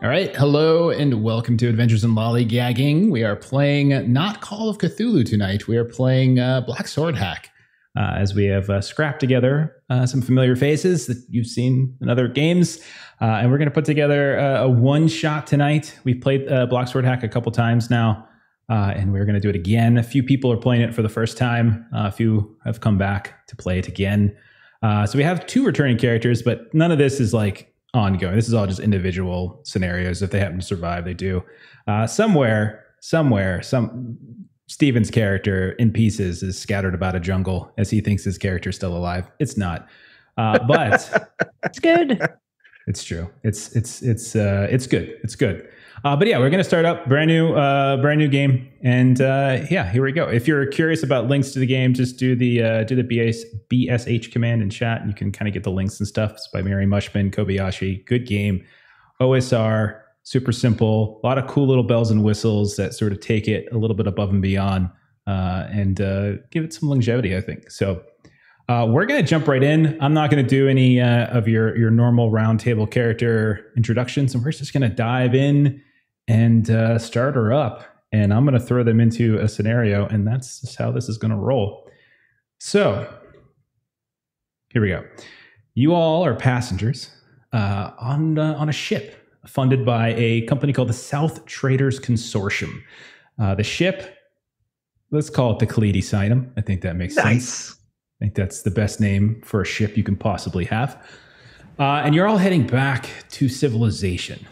All right, hello and welcome to Adventures in Lollygagging. We are playing not Call of Cthulhu tonight. We are playing Black Sword Hack, as we have scrapped together some familiar faces that you've seen in other games, and we're going to put together a one-shot tonight. We've played Black Sword Hack a couple times now, and we're going to do it again. A few people are playing it for the first time. A few have come back to play it again. So we have two returning characters, but none of this is like ongoing. This is all just individual scenarios. If they happen to survive, they do. Somewhere, some Steven's character in pieces is scattered about a jungle as he thinks his character is still alive. It's not, but it's good. It's true. It's good. It's good. But yeah, we're gonna start up brand new game, and yeah, here we go. If you're curious about links to the game, just do the BSH command in chat, and you can kind of get the links and stuff. It's by Mary Mushman, Kobayashi. Good game. OSR, super simple. A lot of cool little bells and whistles that sort of take it a little bit above and beyond, and give it some longevity, I think. So we're going to jump right in. I'm not going to do any of your normal roundtable character introductions, and we're just going to dive in and start her up. And I'm going to throw them into a scenario, and that's just how this is going to roll. So here we go. You all are passengers on a ship funded by a company called the South Traders Consortium. The ship, let's call it the Kaleidosynum. I think that makes sense. I think that's the best name for a ship you can possibly have. And you're all heading back to civilization.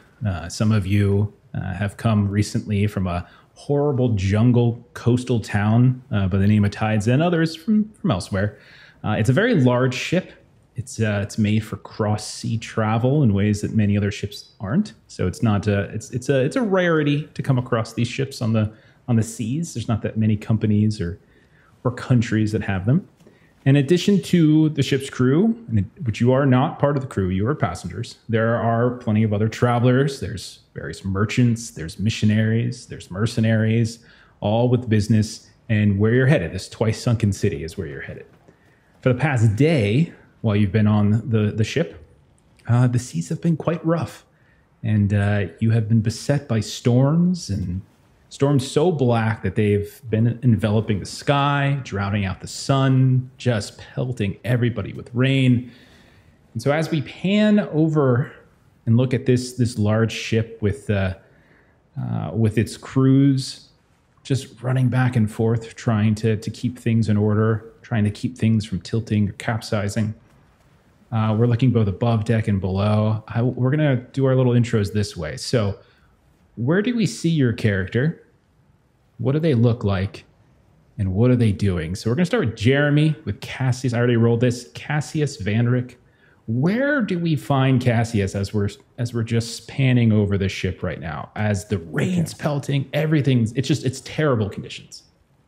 Some of you have come recently from a horrible jungle coastal town by the name of Tides, and others from elsewhere. It's a very large ship. It's made for cross-sea travel in ways that many other ships aren't. So it's not it's a rarity to come across these ships on the seas. There's not that many companies or countries that have them. In addition to the ship's crew, which you are not part of the crew, you are passengers, there are plenty of other travelers. There's various merchants, there's missionaries, there's mercenaries, all with business. And where you're headed, this twice sunken city is where you're headed. For the past day, while you've been on the ship, the seas have been quite rough. And you have been beset by storms, and storms so black that they've been enveloping the sky, drowning out the sun, just pelting everybody with rain. And so as we pan over and look at this large ship with its crews just running back and forth, trying to keep things in order, trying to keep things from tilting or capsizing. We're looking both above deck and below. We're going to do our little intros this way. So where do we see your character? What do they look like? And what are they doing? So we're going to start with Jeremy, with Cassius. I already rolled this. Cassius Vanrick. Where do we find Cassius as we're just panning over the ship right now? As the rain's pelting, it's terrible conditions.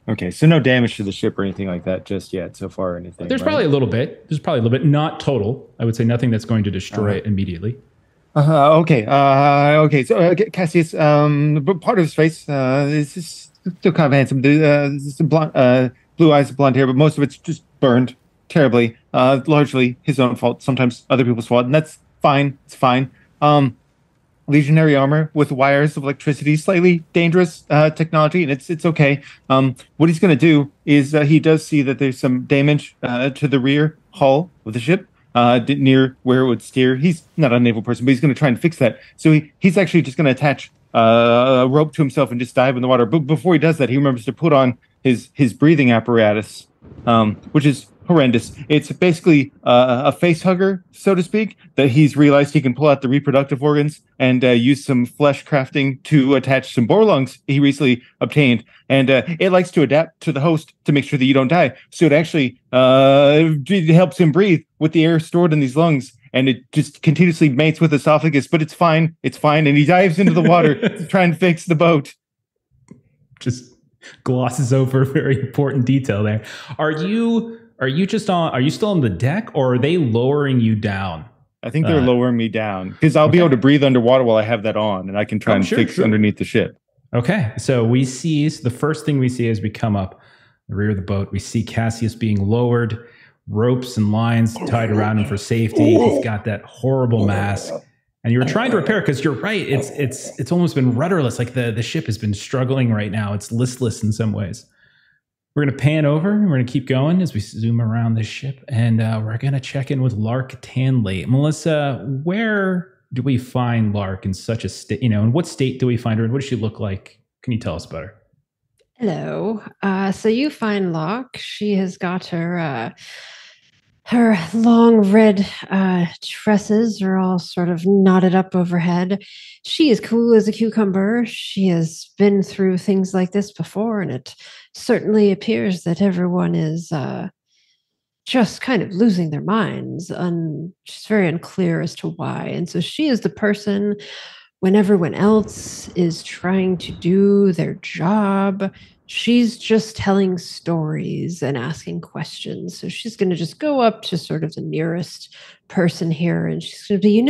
Okay, so no damage to the ship or anything like that just yet so far or anything. There's probably a little bit. Not total. I would say nothing that's going to destroy it immediately. Okay. So Cassius, part of his face is still kind of handsome. Some blonde, blue eyes, blonde hair, but most of it's just burned terribly. Largely his own fault. Sometimes other people's fault, and that's fine. It's fine. Legionary armor with wires of electricity, slightly dangerous technology, and it's okay. What he's going to do is he does see that there's some damage to the rear hull of the ship. Near where it would steer. He's not a naval person, but he's going to try and fix that. So he's actually just going to attach a rope to himself and just dive in the water. But before he does that, he remembers to put on his breathing apparatus, which is horrendous. It's basically a face hugger, so to speak, that he's realized he can pull out the reproductive organs and use some flesh crafting to attach some boar lungs he recently obtained. And it likes to adapt to the host to make sure that you don't die. So it actually it helps him breathe with the air stored in these lungs. And it just continuously mates with esophagus, but it's fine. It's fine. And he dives into the water to try and fix the boat. Just glosses over a very important detail there. Are you still on the deck, or are they lowering you down? I think they're lowering me down because I'll be able to breathe underwater while I have that on, and I can try and fix underneath the ship. Okay, so the first thing we see as we come up the rear of the boat, we see Cassius being lowered, ropes and lines tied around him for safety. He's got that horrible mask, And you were trying to repair, because you're right. It's almost been rudderless. Like the ship has been struggling right now. It's listless in some ways. We're going to pan over and we're going to keep going as we zoom around this ship. And we're going to check in with Lark Tanley. Melissa, where do we find Lark in such a state? In what state do we find her? And what does she look like? Can you tell us about her? Hello. So you find Lark. She has got her long red tresses are all sort of knotted up overhead. She is cool as a cucumber. She has been through things like this before, and it certainly appears that everyone is just kind of losing their minds. She's very unclear as to why. And so she is the person when everyone else is trying to do their job. She's just telling stories and asking questions. So she's going to just go up to sort of the nearest person here. And she's going to be,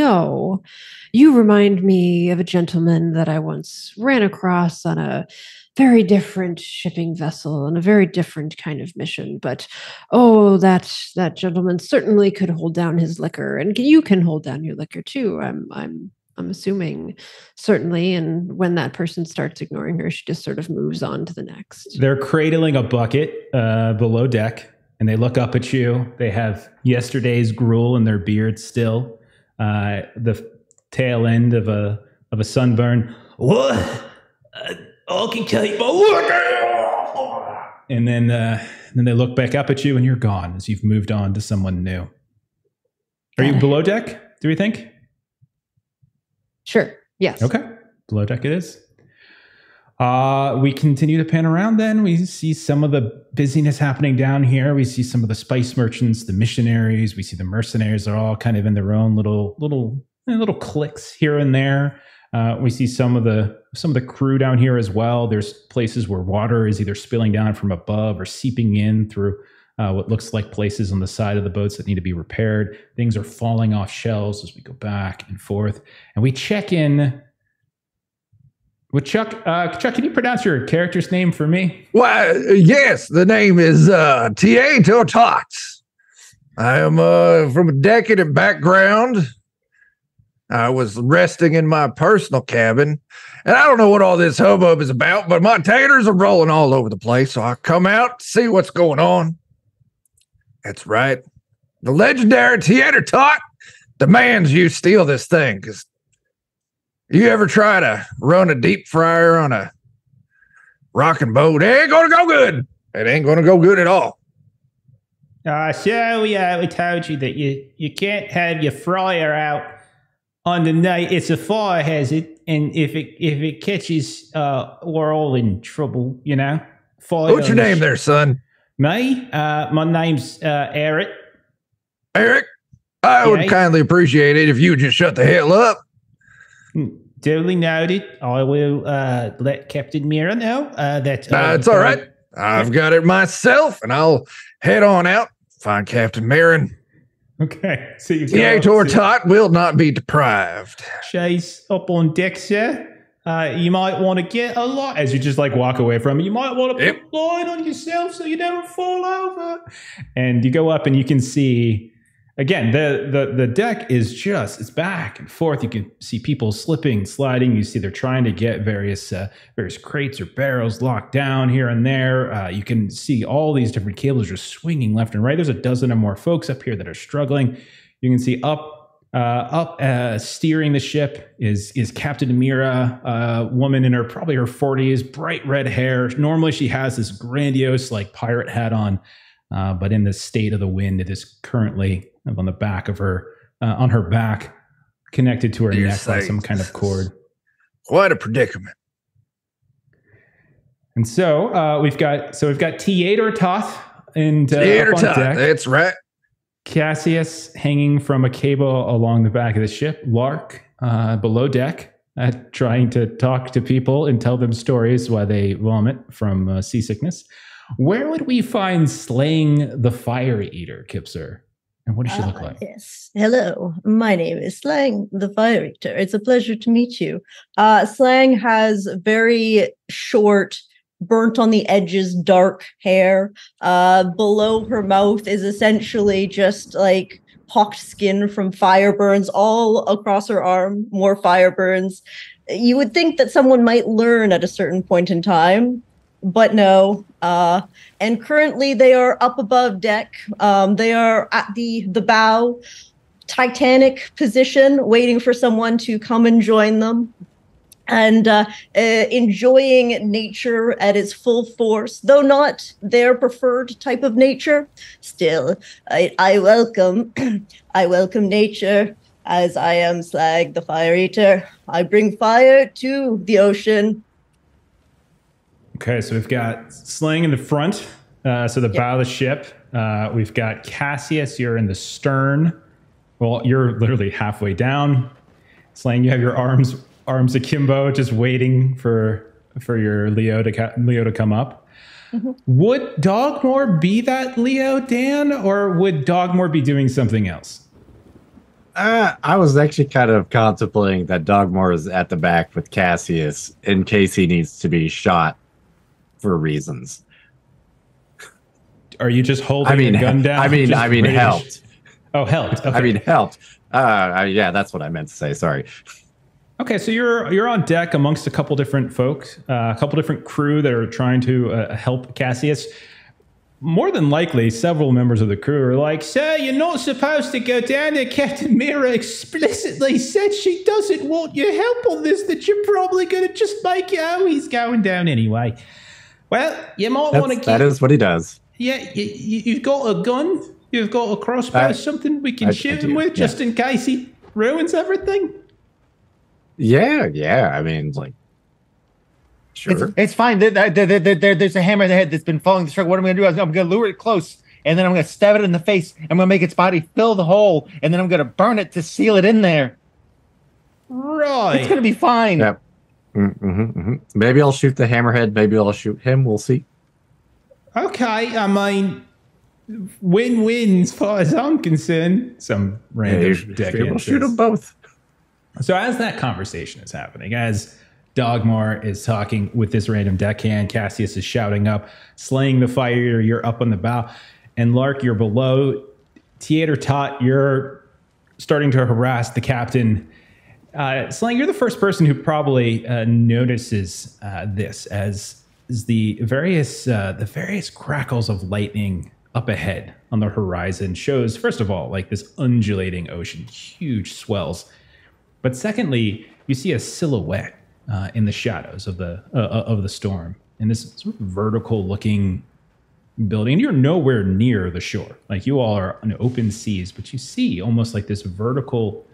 you remind me of a gentleman that I once ran across on a very different shipping vessel and a very different kind of mission. But, that gentleman certainly could hold down his liquor. And you can hold down your liquor too. I'm assuming, certainly. And when that person starts ignoring her, she just sort of moves on to the next. They're cradling a bucket below deck, and they look up at you. They have yesterday's gruel in their beard still. The tail end of a sunburn. What? I can tell you about. And then they look back up at you, and you're gone as you've moved on to someone new. Are you below deck, do we think? Sure. Yes. Okay. Below deck it is. We continue to pan around then. We see some of the busyness happening down here. We see some of the spice merchants, the missionaries. We see the mercenaries are all kind of in their own little cliques here and there. We see some of the crew down here as well. There's places where water is either spilling down from above or seeping in through what looks like places on the side of the boats that need to be repaired. Things are falling off shelves as we go back and forth. And we check in with Chuck. Chuck, can you pronounce your character's name for me? Why, yes, the name is ttrpg. I am from a decadent background. I was resting in my personal cabin, and I don't know what all this hubbub is about, but my taters are rolling all over the place, so I come out to see what's going on. That's right. The legendary ttrpg demands you steal this thing, because you ever try to run a deep fryer on a rocking boat, it ain't going to go good. It ain't going to go good at all. So we told you that you can't have your fryer out on the night. It's a fire hazard, and if it catches, we're all in trouble, Fire. What's your name there, son? Me? My name's Eric. Eric? I would kindly appreciate it if you would just shut the hell up. Duly noted. I will let Captain Mira know that... it's all right. I've got it myself, and I'll head on out, find Captain Marin. Okay. So you ttrpg will not be deprived. Chase up on deck, sir. You might want to get a light as you just walk away from it. You might want to put a light on yourself so you don't fall over. And you go up and you can see, again, the deck is it's back and forth. You can see people slipping, sliding. You see they're trying to get various crates or barrels locked down here and there. You can see all these different cables just swinging left and right. There's a dozen or more folks up here that are struggling. You can see up steering the ship is Captain Amira, a woman in probably her 40s, bright red hair. Normally she has this grandiose pirate hat on, but in the state of the wind, it is currently on the back of her, on her back, connected to her neck by some kind of cord. Quite a predicament. And so we've got ttrpg and up on deck. That's right. Cassius hanging from a cable along the back of the ship. Lark below deck, trying to talk to people and tell them stories while they vomit from seasickness. Where would we find Slaying the Fire Eater, Kipser? And what does she look like? Yes. Hello. My name is Slang the Fire Eater. It's a pleasure to meet you. Slang has very short, burnt on the edges, dark hair. Below her mouth is essentially just pocked skin from fire burns all across her arm, more fire burns. You would think that someone might learn at a certain point in time, but no. And currently they are up above deck. They are at the bow, Titanic position, waiting for someone to come and join them. And enjoying nature at its full force, though not their preferred type of nature. Still, I welcome I welcome nature, as I am Slag the Fire Eater. I bring fire to the ocean. Okay, so we've got Slang in the front, so the bow of the ship. We've got Cassius, you're in the stern. Well, you're literally halfway down. Slang, you have your arms akimbo, just waiting for your Leo to come up. Mm-hmm. Would Dogmore be that Leo, Dan, or would Dogmore be doing something else? I was actually kind of contemplating that Dogmore is at the back with Cassius in case he needs to be shot for reasons. Are you just holding a gun down? I mean, helped. Oh, helped. Okay. I mean, helped. Yeah, that's what I meant to say. Sorry. Okay, so you're on deck amongst a couple different folks, a couple different crew that are trying to help Cassius. More than likely, several members of the crew are like, "Sir, you're not supposed to go down there. Captain Mira explicitly said she doesn't want your help on this, that you're probably going to just make it. Oh, he's going down anyway." Well, you might want to keep... That is what he does. Yeah, you've got a gun? You've got a crossbow, something we can shoot him with, just in case he ruins everything? Yeah. I mean, like, sure. It's fine. There's a hammerhead that's been following the truck. What I'm going to do is I'm going to lure it close, and then I'm going to stab it in the face. I'm going to make its body fill the hole, and then I'm going to burn it to seal it in there. Right. It's going to be fine. Yep. Maybe I'll shoot the hammerhead. Maybe I'll shoot him. We'll see. Okay. I mean, win-win as far as I'm concerned. Some random decade. We'll shoot them both. So as that conversation is happening, as Dogmore is talking with this random deckhand, Cassius is shouting up, "Slaying the Fire, you're up on the bow." And Lark, you're below. Theater Tot, you're starting to harass the captain. Slang, you're the first person who probably notices this as the various crackles of lightning up ahead on the horizon shows, first of all, like this undulating ocean, huge swells. But secondly, you see a silhouette in the shadows of the storm, in this sort of vertical-looking building. And you're nowhere near the shore. Like, you all are on open seas, but you see almost like this vertical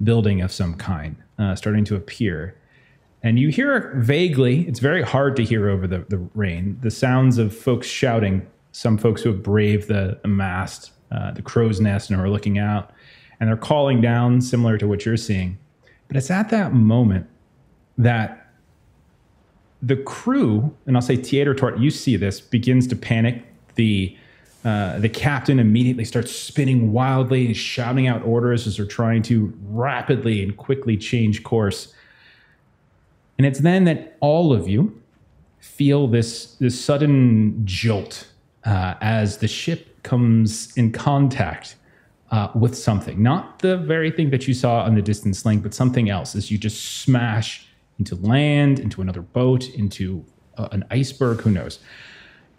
building of some kind starting to appear. And you hear vaguely, it's very hard to hear over the rain, the sounds of folks shouting, some folks who have braved the mast, the crow's nest, and are looking out. And they're calling down, similar to what you're seeing. But it's at that moment that the crew, and I'll say Theater Tort, you see this, begins to panic. The captain immediately starts spinning wildly and shouting out orders as they're trying to rapidly and quickly change course. And it's then that all of you feel this sudden jolt as the ship comes in contact with something. Not the very thing that you saw on the distance link, but something else as you just smash into land, into another boat, into an iceberg, who knows.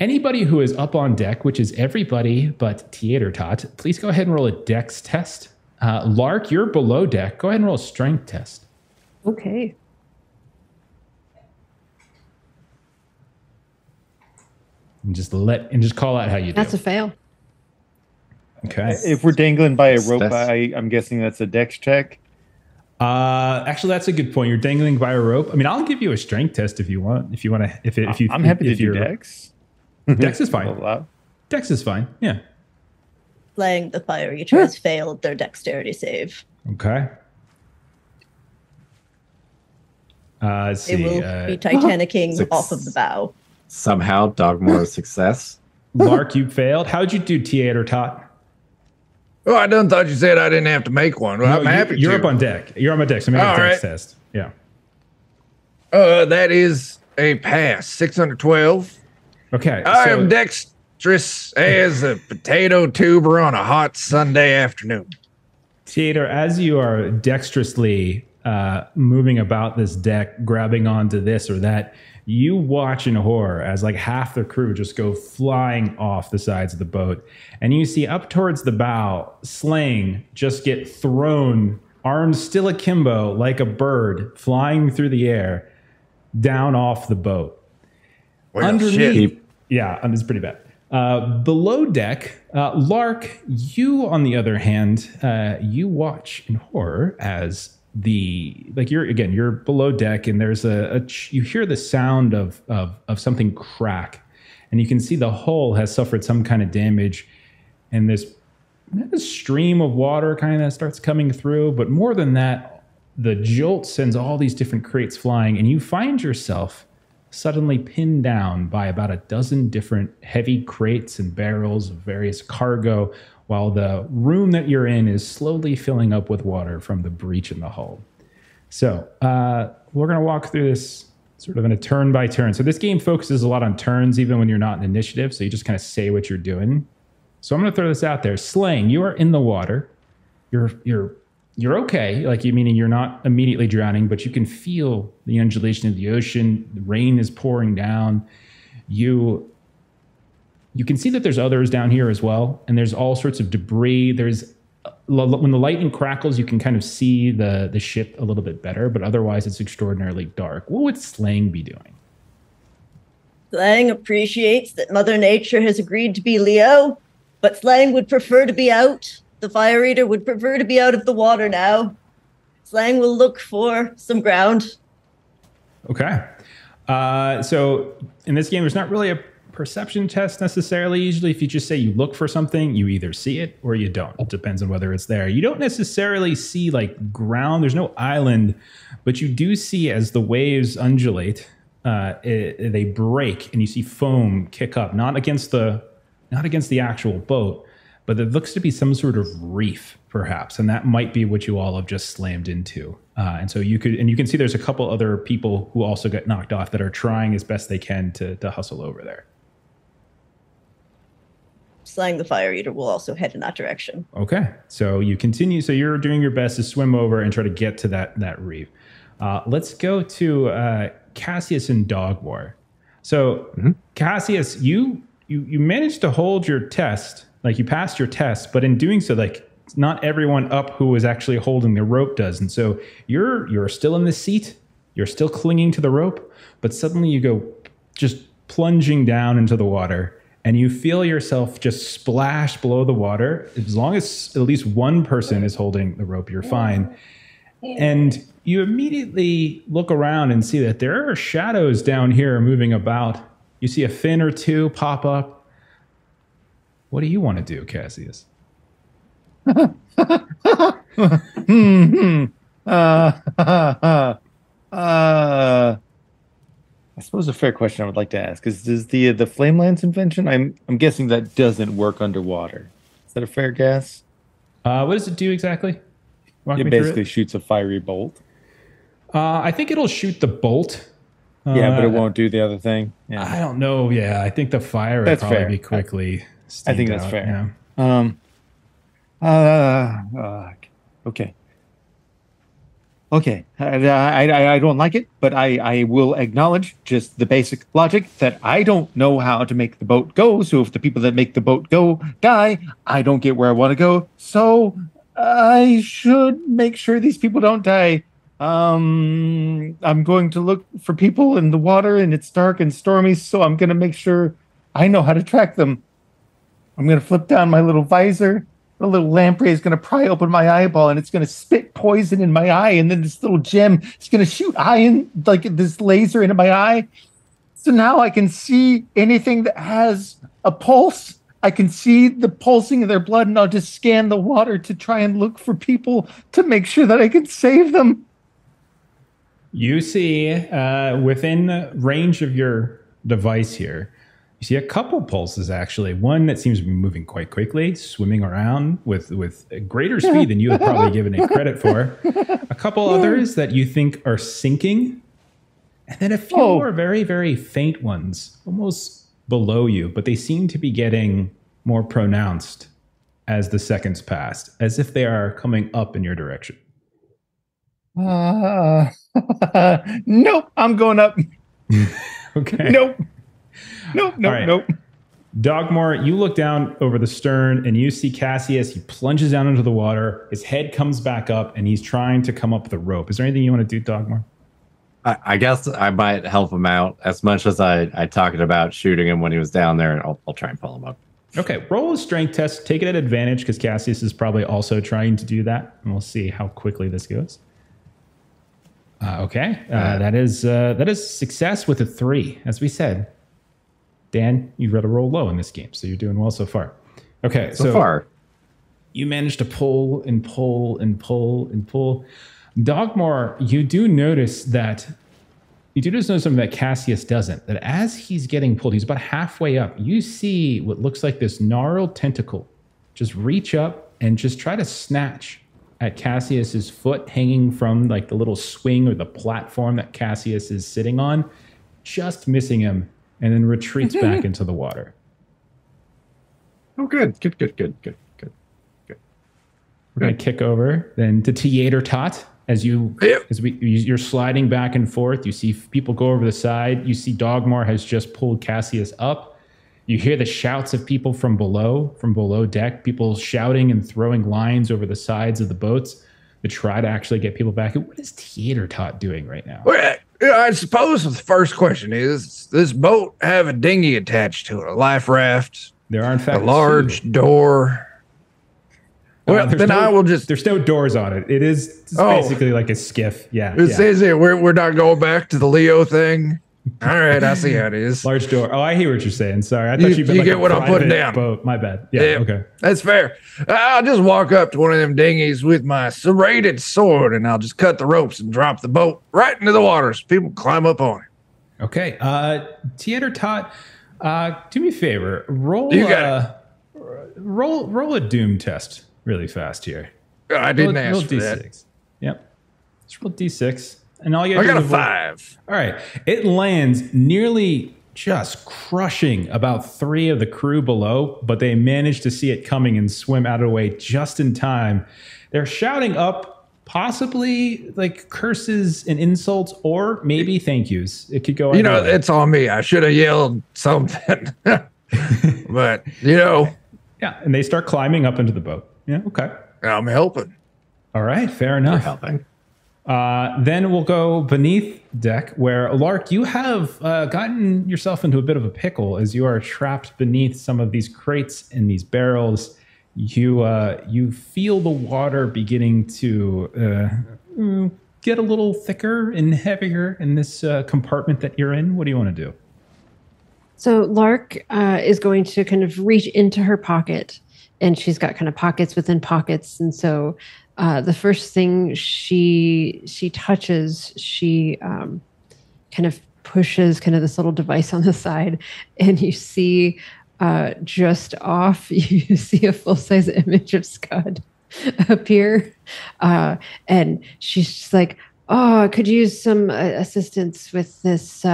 Anybody who is up on deck, which is everybody but Theater Tot, please go ahead and roll a dex test. Lark, you're below deck. Go ahead and roll a strength test. Okay. And just call out how you do. That's a fail. Okay. If we're dangling by a rope, I'm guessing that's a dex check. Actually, that's a good point. You're dangling by a rope. I mean, I'll give you a strength test if you want. If you want to, I'm happy to do dex. Dex is fine. Dex is fine. Yeah. Slaying the Fire Eater has failed their dexterity save. Okay. Let's see. They will be Titanicking off of the bow. Somehow, Dogmore success. Lark, you failed. How'd you do, Theater Tot? Oh, I done thought you said I didn't have to make one. Well, No, I'm happy to. You're up on deck. You're on my deck, so make a dex right. test. Yeah. That is a pass. 612. Okay. I am dex dexterous as a potato tuber on a hot Sunday afternoon. Theater, as you are dexterously moving about this deck, grabbing onto this or that, you watch in horror as like half the crew just go flying off the sides of the boat. And you see up towards the bow, Slang just get thrown, arms still akimbo, like a bird flying through the air, down off the boat. Well, Underneath, shit. yeah, it's pretty bad. Below deck, Lark, you, on the other hand, you watch in horror as you're below deck, and there's you hear the sound of something crack, and you can see the hull has suffered some kind of damage, and this stream of water kind of starts coming through. But more than that, the jolt sends all these different crates flying, and you find yourself suddenly pinned down by about a dozen different heavy crates and barrels of various cargo, while the room that you're in is slowly filling up with water from the breach in the hull. So we're going to walk through this sort of in a turn by turn. So this game focuses a lot on turns, even when you're not in initiative. So you just kind of say what you're doing. So I'm going to throw this out there. Slang, you are in the water. You're okay, meaning you're not immediately drowning, but you can feel the undulation of the ocean. The rain is pouring down. You can see that there's others down here as well, and there's all sorts of debris. When the lightning crackles, you can kind of see the ship a little bit better, but otherwise it's extraordinarily dark. What would Slang be doing? Slang appreciates that Mother Nature has agreed to be Leo, but Slang would prefer to be out. The Fire Eater would prefer to be out of the water now. Slang will look for some ground. Okay. So in this game, there's not really a perception test necessarily. Usually if you just say you look for something, you either see it or you don't. It depends on whether it's there. You don't necessarily see like ground. There's no island, but you do see as the waves undulate, they break, and you see foam kick up, not against the actual boat, but it looks to be some sort of reef, perhaps, and that might be what you all have just slammed into. And so you can see there's a couple other people who also got knocked off that are trying as best they can to hustle over there. Slang the Fire Eater will also head in that direction. Okay, so you continue. So you're doing your best to swim over and try to get to that reef. Let's go to Cassius and Dog War. So Cassius, you managed to hold your test. Like, you passed your test, but in doing so, like, not everyone up who was actually holding the rope does. And so you're still in the seat, you're still clinging to the rope, but suddenly you go just plunging down into the water, and you feel yourself just splash below the water. As long as at least one person is holding the rope, you're fine. And you immediately look around and see that there are shadows down here moving about. You see a fin or two pop up. What do you want to do, Cassius? I suppose a fair question I would like to ask is the flame lance invention? I'm guessing that doesn't work underwater. Is that a fair guess? What does it do exactly? It basically shoots a fiery bolt. I think it'll shoot the bolt. Yeah, but it won't do the other thing. Yeah. I don't know. Yeah, I think the fire would probably be quickly. I think that's fair. Yeah. Okay. Okay. I don't like it, but I will acknowledge just the basic logic that I don't know how to make the boat go. So if the people that make the boat go die, I don't get where I want to go. So I should make sure these people don't die. I'm going to look for people in the water, and it's dark and stormy, so I'm going to make sure I know how to track them. I'm going to flip down my little visor. A little lamprey is going to pry open my eyeball, and it's going to spit poison in my eye, and then this little gem is going to shoot this laser into my eye. So now I can see anything that has a pulse. I can see the pulsing of their blood, and I'll just scan the water to try and look for people to make sure that I can save them. You see, within range of your device here, you see a couple pulses, actually. One that seems to be moving quite quickly, swimming around with greater speed than you had probably given it credit for. A couple others that you think are sinking. And then a few more very, very faint ones, almost below you, but they seem to be getting more pronounced as the seconds passed, as if they are coming up in your direction. Nope, I'm going up. Okay. Nope. Right. Nope. Dogmore, you look down over the stern and you see Cassius. He plunges down into the water. His head comes back up and he's trying to come up the rope. Is there anything you want to do, Dogmore? I guess I might help him out as much as I talked about shooting him when he was down there. I'll try and pull him up. Okay, roll a strength test. Take it at advantage because Cassius is probably also trying to do that. And we'll see how quickly this goes. Okay, that is success with a 3, as we said. Dan, you've got to roll low in this game, so you're doing well so far. Okay, so far you managed to pull and pull and pull and pull. Dogmore, you do notice something that Cassius doesn't. That as he's getting pulled, he's about halfway up. You see what looks like this gnarled tentacle just reach up and just try to snatch at Cassius's foot, hanging from like the little swing or the platform that Cassius is sitting on, just missing him, and then retreats back into the water. Oh, good. We're gonna kick over then to Theater Tot. You're sliding back and forth. You see people go over the side. You see Dogmore has just pulled Cassius up. You hear the shouts of people from below deck, people shouting and throwing lines over the sides of the boats to try to actually get people back. What is Theater Tot doing right now? Well, I suppose the first question is, does this boat have a dinghy attached to it, a life raft? There are, in fact, a large door. Well, then I will just... There's no doors on it. It's basically like a skiff. Yeah. It says here, we're not going back to the Leo thing. All right, I see how it is. Large door. Oh, I hear what you're saying. Sorry. I thought you like get what I'm putting down. Boat. My bad. Yeah, okay. That's fair. I'll just walk up to one of them dinghies with my serrated sword, and I'll just cut the ropes and drop the boat right into the water so people climb up on it. Okay. Theater Tot, do me a favor. Roll a Doom test really fast here. I didn't ask for D6. that. Yep. Just roll D6. And all you I got a 5. All right. It lands nearly just crushing about 3 of the crew below, but they manage to see it coming and swim out of the way just in time. They're shouting up possibly like curses and insults or maybe thank yous. It could go either way. It's on me. I should have yelled something. But, Yeah, and they start climbing up into the boat. Yeah, okay. I'm helping. All right, fair enough. You're helping. Then we'll go beneath deck where, Lark, you have gotten yourself into a bit of a pickle as you are trapped beneath some of these crates and these barrels. You feel the water beginning to get a little thicker and heavier in this compartment that you're in. What do you want to do? So Lark is going to kind of reach into her pocket, and she's got kind of pockets within pockets. And so the first thing she touches, she kind of pushes kind of this little device on the side, and you see just off, you see a full-size image of Scud appear. And she's just like, oh, I could use some assistance with this.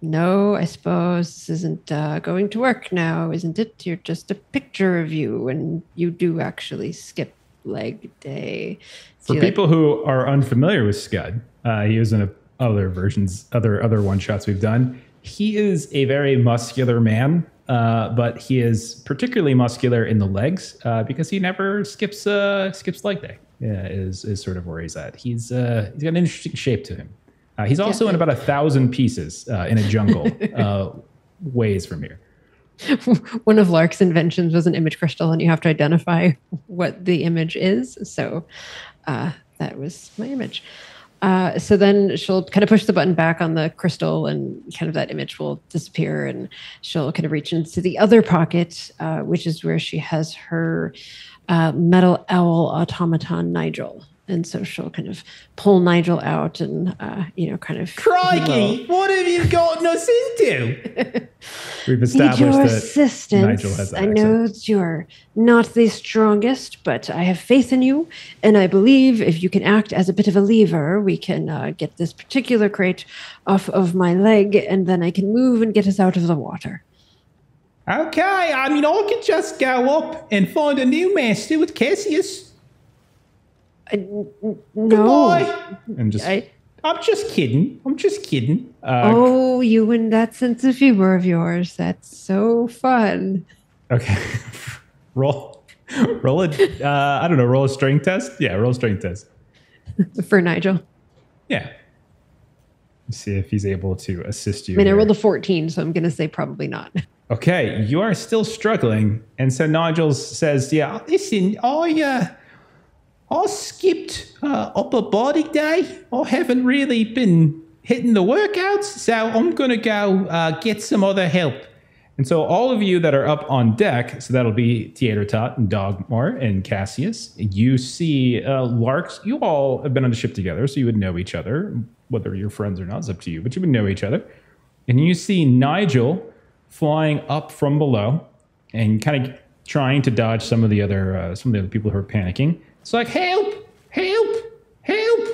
No, I suppose this isn't going to work now, isn't it? You're just a picture of you, and you do actually skip leg day. For people who are unfamiliar with Scud, he was in other versions, other one-shots we've done. He is a very muscular man, but he is particularly muscular in the legs because he never skips leg day. Yeah, is sort of where he's at. He's got an interesting shape to him. He's also in about 1,000 pieces in a jungle ways from here. One of Lark's inventions was an image crystal, and you have to identify what the image is. So that was my image. So then she'll kind of push the button back on the crystal, and kind of that image will disappear, and she'll kind of reach into the other pocket, which is where she has her metal owl automaton Nigel. And so she'll kind of pull Nigel out and, kind of... Crikey, what have you gotten us into? We've Need established your that assistance. Nigel has that I know that you're not the strongest, but I have faith in you, and I believe if you can act as a bit of a lever, we can get this particular crate off of my leg, and then I can move and get us out of the water. Okay, I mean, I could just go up and find a new master with Cassius. No. Goodbye. And just, I'm just kidding. I'm just kidding. Oh, you and that sense of humor of yours. That's so fun. Okay. roll a, I don't know, roll a strength test? Yeah, roll a strength test. For Nigel. Yeah. Let's see if he's able to assist you. I mean, here. I rolled a 14, so I'm going to say probably not. Okay, you are still struggling. And so Nigel says, yeah, listen, I skipped upper body day. I haven't really been hitting the workouts, so I'm going to go get some other help. And so all of you that are up on deck, so that'll be Tiertot and Dogmar and Cassius, you see Larks. You all have been on the ship together, so you would know each other. Whether you're friends or not is up to you, but you would know each other. And you see Nigel flying up from below and kind of trying to dodge some of the other people who are panicking. It's like, help, help, help.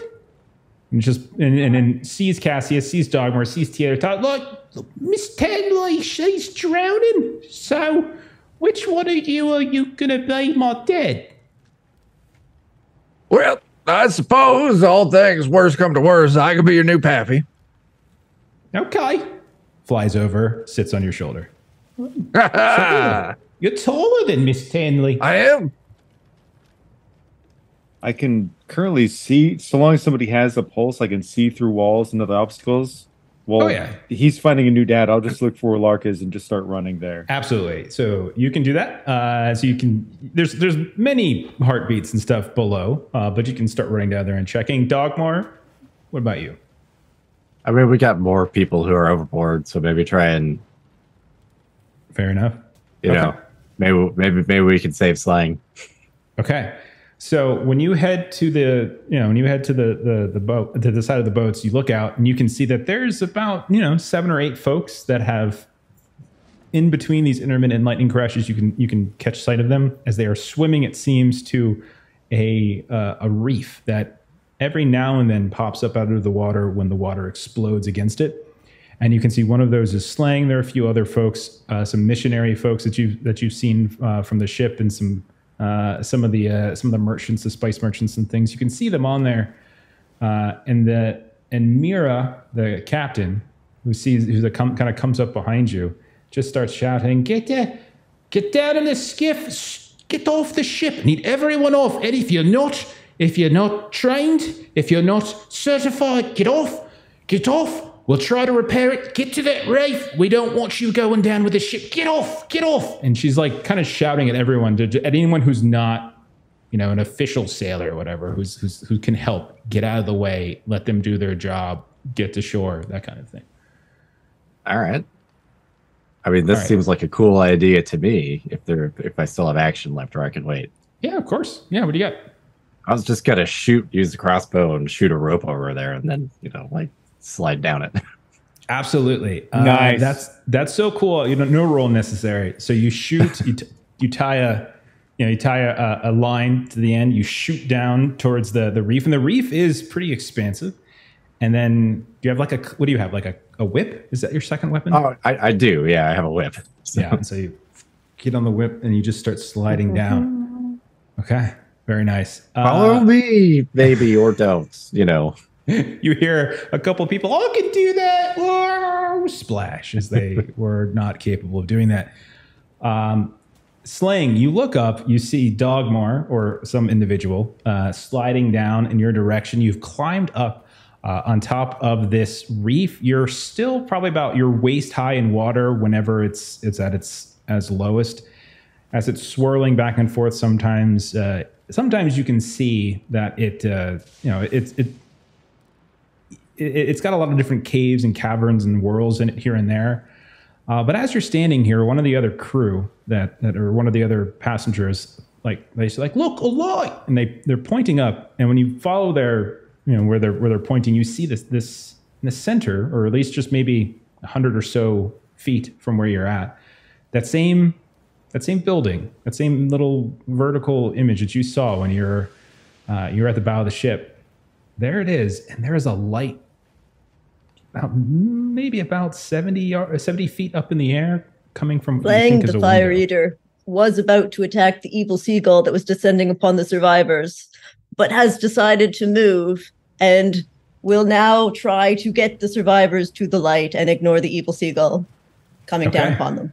And and then sees Cassius, sees Dogmar, sees Tiertot. Look, Miss Tenley, she's drowning. So which one of you are you going to be, my dad? Well, I suppose all things worst come to worst, I could be your new pappy. Okay. Flies over, sits on your shoulder. You're taller than Miss Tenley. I am. I can currently see, so long as somebody has a pulse, I can see through walls and other obstacles. Well, he's finding a new dad. I'll just look for where Lark is and just start running there. Absolutely. So you can do that. So you can, there's many heartbeats and stuff below, but you can start running down there and checking. Dogmar, what about you? I mean, we got more people who are overboard, so maybe try and... Fair enough. You know, maybe we can save Slang. Okay. So when you head to the boat, to the side of the boats, you look out and you can see that there's about, 7 or 8 folks that have, in between these intermittent lightning crashes, you can catch sight of them as they are swimming, it seems, to a reef that every now and then pops up out of the water when the water explodes against it. And you can see one of those is Slang. There are a few other folks, some missionary folks that you've seen from the ship, and some of the merchants, the spice merchants and things. You can see them on there. And Mira, the captain, who kind of comes up behind you, just starts shouting, "Get down in the skiff! Get off the ship! Need everyone off! And if you're not trained, if you're not certified, get off! Get off! We'll try to repair it. Get to that reef. We don't want you going down with the ship. Get off! Get off!" And she's like kind of shouting at everyone, at anyone who's not, an official sailor or whatever, who can help. Get out of the way. Let them do their job. Get to shore. That kind of thing. All right. I mean, this seems like a cool idea to me. If I still have action left, or I can wait. Yeah, of course. Yeah. What do you got? I was just gonna use the crossbow and shoot a rope over there, and then slide down it. Absolutely. Nice. That's so cool. No roll necessary. So you shoot. you tie a line to the end. You shoot down towards the reef, and the reef is pretty expansive. And then you have what do you have? Like a whip? Is that your second weapon? Oh, I do. Yeah, I have a whip. So. Yeah. And so you get on the whip and you just start sliding down. Okay. Very nice. Follow me, baby, or don't. You hear a couple of people, "I can do that!" Whoa, splash, as they were not capable of doing that. Slang, you look up, you see Dogmar or some individual sliding down in your direction. You've climbed up on top of this reef. You're still probably about your waist high in water whenever it's at its as lowest. As it's swirling back and forth, sometimes you can see that it's got a lot of different caves and caverns and whirls in it here and there. But as you're standing here, one of the other crew or one of the other passengers, they say, "Look, a light!" And they're pointing up. And when you follow their, where they're pointing, you see this in the center, or at least just maybe 100 or so feet from where you're at. That same building, that same little vertical image that you saw when you're at the bow of the ship, there it is, and there is a light maybe about 70 feet up in the air coming from Flaying the Fire Eater was about to attack the evil seagull that was descending upon the survivors, but has decided to move and will now try to get the survivors to the light and ignore the evil seagull coming down upon them.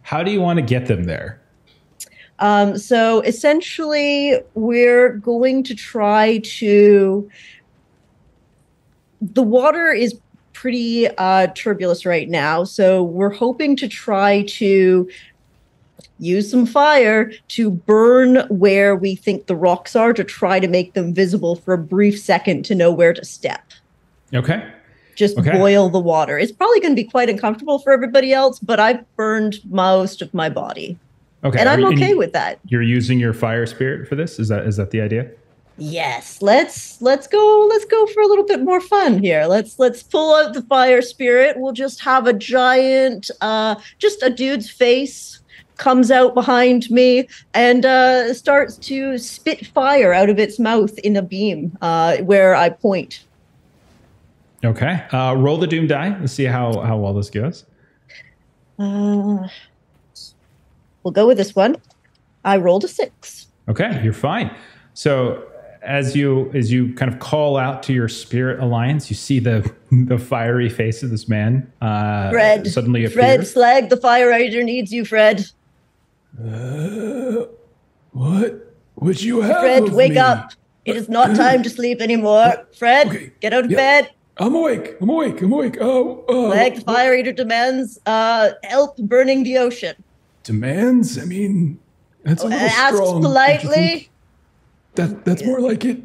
How do you want to get them there? So essentially, we're going to try to... The water is pretty turbulent right now, so we're hoping to try to use some fire to burn where we think the rocks are to try to make them visible for a brief second to know where to step. Okay. Just boil the water. It's probably going to be quite uncomfortable for everybody else, but I've burned most of my body. Okay. And I'm okay with that. You're using your fire spirit for this? Is that the idea? Yes. Let's go for a little bit more fun here. Let's pull out the fire spirit. We'll just have a giant just a dude's face comes out behind me and starts to spit fire out of its mouth in a beam where I point. Okay. Roll the doom die. Let's see how well this goes. We'll go with this one. I rolled a 6. Okay, you're fine. So as you kind of call out to your spirit alliance, you see the fiery face of this man Fred, suddenly appear. Fred, Slag, the Fire Eater needs you, Fred. What would you have Fred, of wake me? up. It is not time to sleep anymore. Fred, Okay. get out of bed. I'm awake. Oh. Slag, the Fire Eater demands help burning the ocean. Demands? I mean, that's a little Asks strong. politely. That's more like it.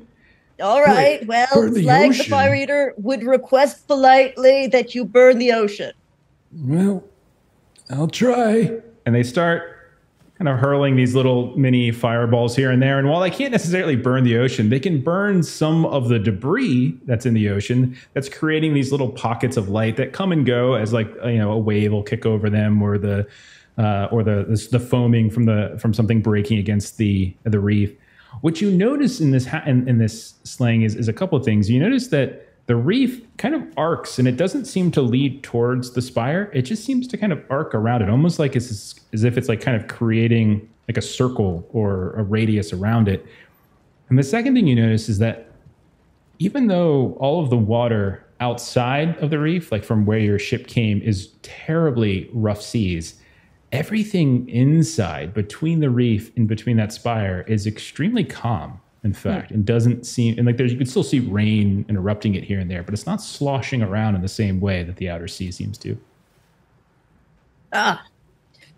All right, well, burn the Slag, the ocean. Fire Eater would request politely that you burn the ocean. Well, I'll try. And they start kind of hurling these little mini fireballs here and there. And while they can't necessarily burn the ocean, they can burn some of the debris that's in the ocean that's creating these little pockets of light that come and go as a wave will kick over them, or the foaming from something breaking against the reef. What you notice in this slang is a couple of things. You notice that the reef kind of arcs, and it doesn't seem to lead towards the spire. It just seems to kind of arc around it, almost like it's as if it's like kind of creating like a circle or a radius around it. And the second thing you notice is that even though all of the water outside of the reef, like from where your ship came, is terribly rough seas, everything inside between the reef and between that spire is extremely calm. In fact, and doesn't seem, and you can still see rain interrupting it here and there, but it's not sloshing around in the same way that the outer sea seems to.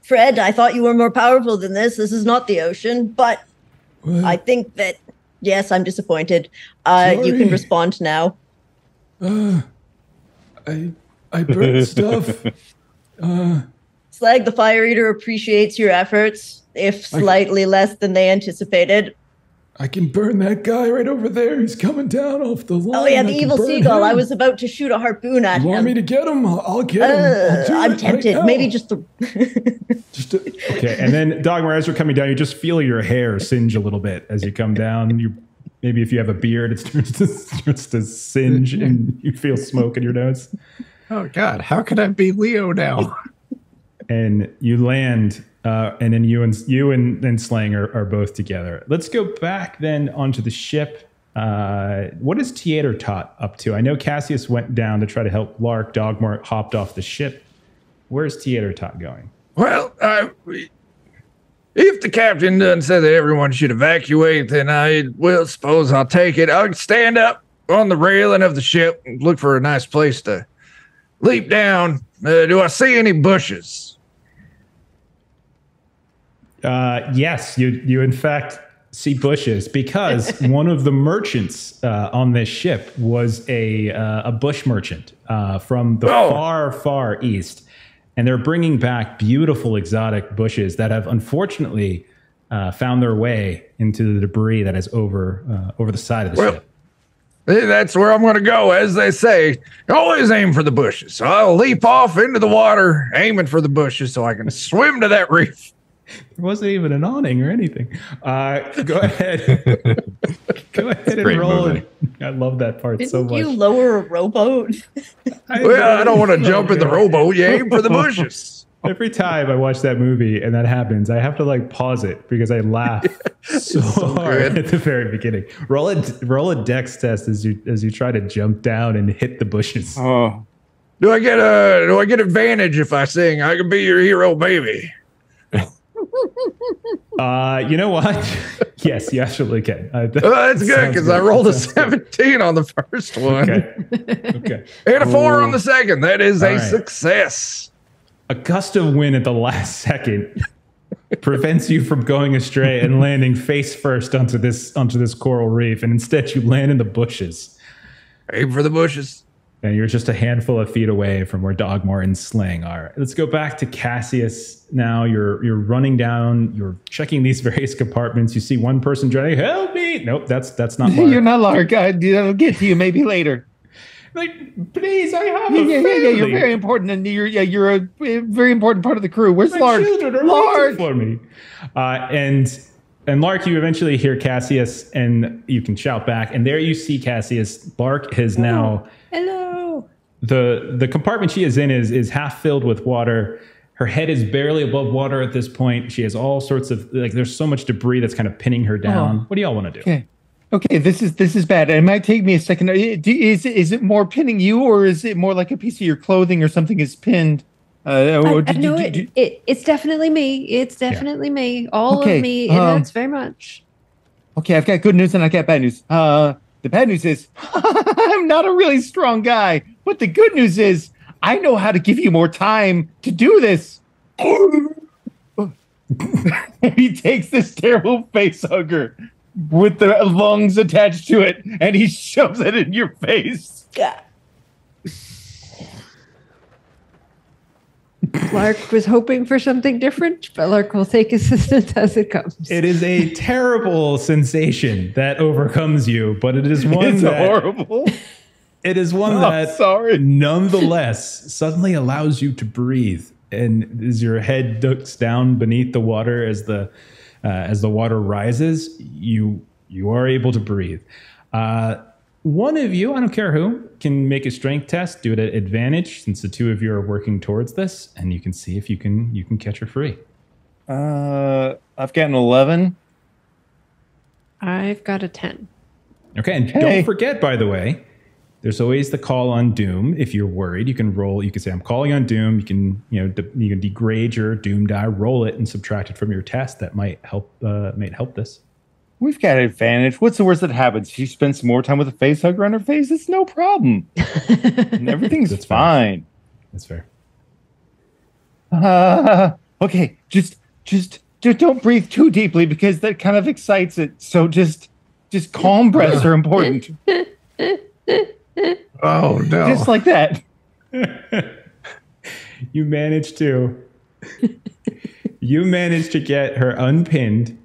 Fred, I thought you were more powerful than this. This is not the ocean, but What? I think that, yes, I'm disappointed. You can respond now. I burnt stuff. Slag, the Fire Eater appreciates your efforts, if slightly less than they anticipated. I can burn that guy right over there. He's coming down off the line. Oh yeah, the I can evil burn seagull. him. I was about to shoot a harpoon at You him. want me to get him? I'll get him. I'll do I'm it tempted. right now. Maybe just Okay, and then Dogmar, as you're coming down, you just feel your hair singe a little bit as you come down. Maybe if you have a beard, it starts to singe, and you feel smoke in your nose. Oh God, how could I be Leo now? And you land, and then you and Slang are both together. Let's go back then onto the ship. What is Theater Tot up to? I know Cassius went down to try to help Lark. Dogmar hopped off the ship. Where's Theater Tot going? Well, if the captain doesn't say that everyone should evacuate, then I will suppose I'll take it. I'll stand up on the railing of the ship and look for a nice place to leap down. Do I see any bushes? Yes, you in fact see bushes, because one of the merchants on this ship was a bush merchant from the far east. And they're bringing back beautiful exotic bushes that have unfortunately found their way into the debris that is over the side of the ship. That's where I'm going to go. As they say, always aim for the bushes. So I'll leap off into the water, aiming for the bushes so I can swim to that reef. There wasn't even an awning or anything. Go ahead. Go ahead and roll it. I love that part so much. Didn't you lower a rowboat? I don't want to jump in the rowboat. You aim for the bushes. Every time I watch that movie and that happens, I have to like pause it because I laugh so hard at the very beginning. Roll a dex test as you try to jump down and hit the bushes. Oh, Do I get advantage if I sing "I Can Be Your Hero, Baby"? You know what? Yes, you actually can. That's good because I rolled a 17 on the first one. Okay. And a 4 on the second. That is All a right. success. A gust of wind at the last second prevents you from going astray and landing face first onto this coral reef, and instead you land in the bushes. Aim for the bushes. And you're just a handful of feet away from where Dogmore and Sling are. Let's go back to Cassius now. You're running down. You're checking these various compartments. You see one person trying to help me. Nope, that's not Lark. you're not Lark. I'll get to you maybe later. Like, please, I have a Yeah, family. you're very important, and you're a very important part of the crew. Where's My Lark? children are waiting for me. And Lark, you eventually hear Cassius, and you can shout back. And there you see Cassius. Lark has now. Hello. The compartment she is in is half filled with water. Her head is barely above water at this point. She has all sorts of there's so much debris that's kind of pinning her down. What do y'all want to do? Okay, this is bad. It might take me a second. Is it more pinning you, or is it more like a piece of your clothing or something is pinned? It's definitely me. It's definitely me. All of me. It hurts very much. Okay, I've got good news and I got bad news. The bad news is I'm not a really strong guy, but the good news is I know how to give you more time to do this. He takes this terrible face hugger with the lungs attached to it, and he shoves it in your face. Lark was hoping for something different, but Lark will take assistance as it comes. It is a terrible sensation that overcomes you, but it is one It's that horrible. it is one that nonetheless suddenly allows you to breathe. And as your head ducks down beneath the water as the water rises, you are able to breathe. One of you, I don't care who, can make a strength test. Do it at advantage since the two of you are working towards this, and you can see if you can catch her free. I've got an 11. I've got a 10. Okay, and don't forget, by the way, there's always the call on doom. If you're worried, you can roll. You can say, "I'm calling on doom." You can you can degrade your doom die, roll it, and subtract it from your test. That might help. This. We've got an advantage. What's the worst that happens? She spends more time with a face hugger on her face. It's no problem. And everything's fine. That's fair. Okay, just don't breathe too deeply because that kind of excites it. So just calm breaths are important. Oh no! Just like that. You managed to get her unpinned.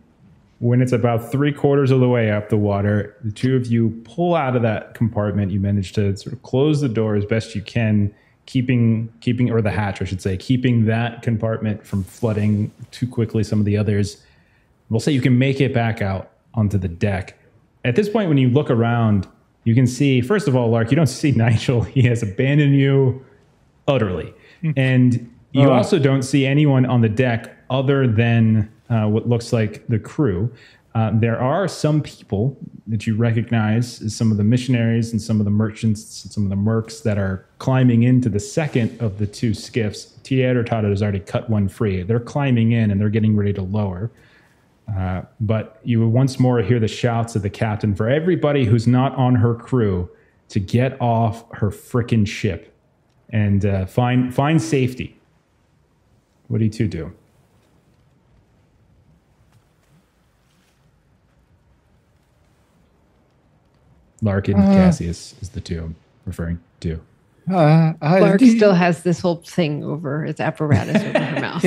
When it's about 3/4 of the way up the water, the two of you pull out of that compartment. You manage to sort of close the door as best you can, keeping or the hatch, I should say, keeping that compartment from flooding too quickly some of the others. We'll say you can make it back out onto the deck. At this point, when you look around, you can see, first of all, Lark, you don't see Nigel. He has abandoned you utterly. And you also don't see anyone on the deck other than what looks like the crew. There are some people that you recognize as some of the missionaries and some of the merchants and some of the mercs that are climbing into the second of the two skiffs. Ttrpg has already cut one free. They're climbing in and they're getting ready to lower. But you will once more hear the shouts of the captain for everybody who's not on her crew to get off her frickin' ship and find safety. What do you two do? Lark and Cassius is the two I'm referring to. Lark still has this whole thing over its apparatus over her mouth.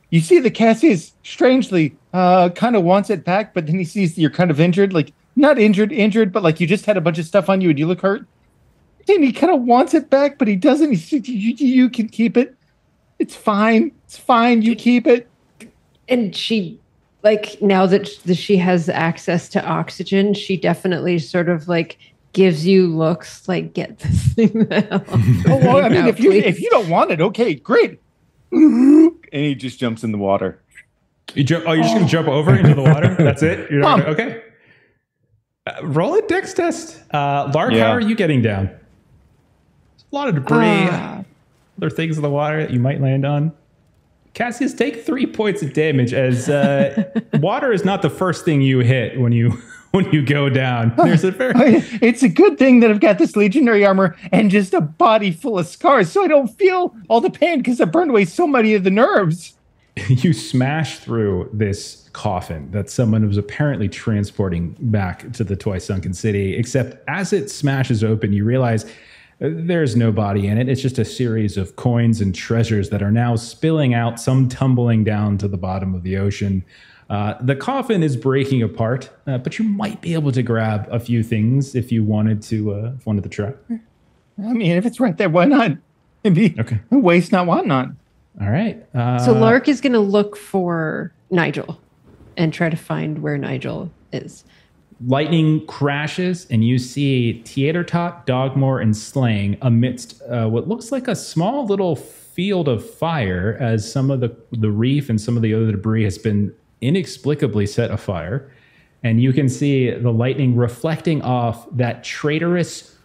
You see that Cassius strangely kind of wants it back, but then he sees you're kind of injured. Like not injured, but like you just had a bunch of stuff on you and you look hurt. And he kind of wants it back, but he doesn't. You can keep it. It's fine. It's fine. You keep it. And she, like, now that she has access to oxygen, she definitely sort of like gives you looks like, get this thing out. Oh, well, I mean, if you don't want it, okay, great. And he just jumps in the water. You jump. Oh, you're just gonna jump over into the water? That's it. You're not okay. Roll a dex test. Lark, how are you getting down? A lot of debris, other things in the water that you might land on. Cassius, take 3 points of damage as water is not the first thing you hit when you go down. There's a It's a good thing that I've got this legionary armor and just a body full of scars, so I don't feel all the pain because I burned away so many of the nerves. You smash through this coffin that someone was apparently transporting back to the Twice Sunken City, except as it smashes open, you realize there's no body in it. It's just a series of coins and treasures that are now spilling out, some tumbling down to the bottom of the ocean. The coffin is breaking apart, but you might be able to grab a few things if you wanted to try. I mean, if it's right there, why not? It'd be waste not, want not. All right. So Lark is going to look for Nigel and try to find where Nigel is. Lightning crashes, and you see Ttrtot, Dogmore, and Slang amidst what looks like a small little field of fire as some of the reef and some of the other debris has been inexplicably set afire. And you can see the lightning reflecting off that traitorous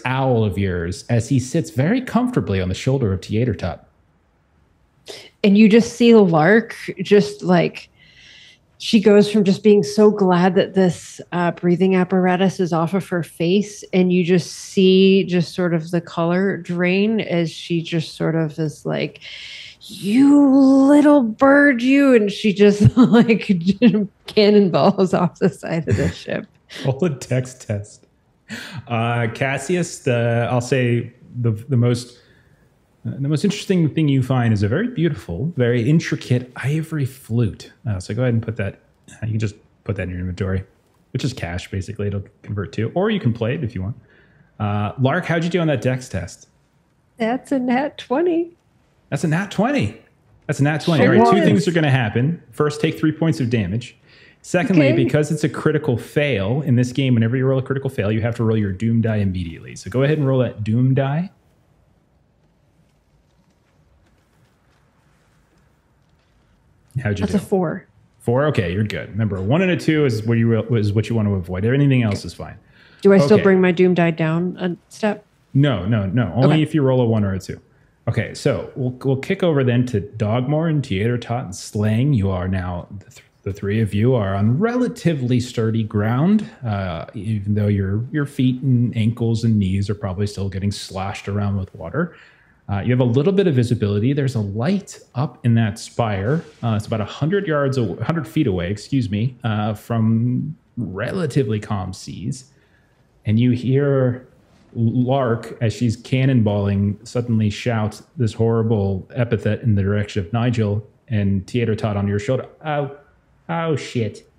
owl of yours as he sits very comfortably on the shoulder of Ttrtot. And you just see Lark just like... She goes from just being so glad that this breathing apparatus is off of her face, and you just see just sort of the color drain as she just sort of is like, you little bird, you. And she just like cannonballs off the side of the ship. Roll a dex test. Cassius, I'll say the most interesting thing you find is a very beautiful, very intricate ivory flute. So go ahead and put that. You can just put that in your inventory, which is cash, basically. It'll convert to. Or you can play it if you want. Lark, how'd you do on that dex test? That's a nat 20. That's a nat 20. That's a nat 20. All right, two things are going to happen. First, take 3 points of damage. Secondly, because it's a critical fail in this game, whenever you roll a critical fail, you have to roll your doom die immediately. So go ahead and roll that doom die. How'd you do? That's a 4. 4? Okay, you're good. Remember, a 1 and a 2 is what you want to avoid. Anything else is fine. Do I still bring my doom die down a step? No. Only if you roll a 1 or a 2. Okay, so we'll kick over then to Dogmore and Ttrtot and Slang. You are now, the three of you are on relatively sturdy ground, even though your feet and ankles and knees are probably still getting sloshed around with water. You have a little bit of visibility. There's a light up in that spire. It's about 100 feet away, from relatively calm seas. And you hear Lark, as she's cannonballing, suddenly shout this horrible epithet in the direction of Nigel and Ttrtot on your shoulder. Oh, shit.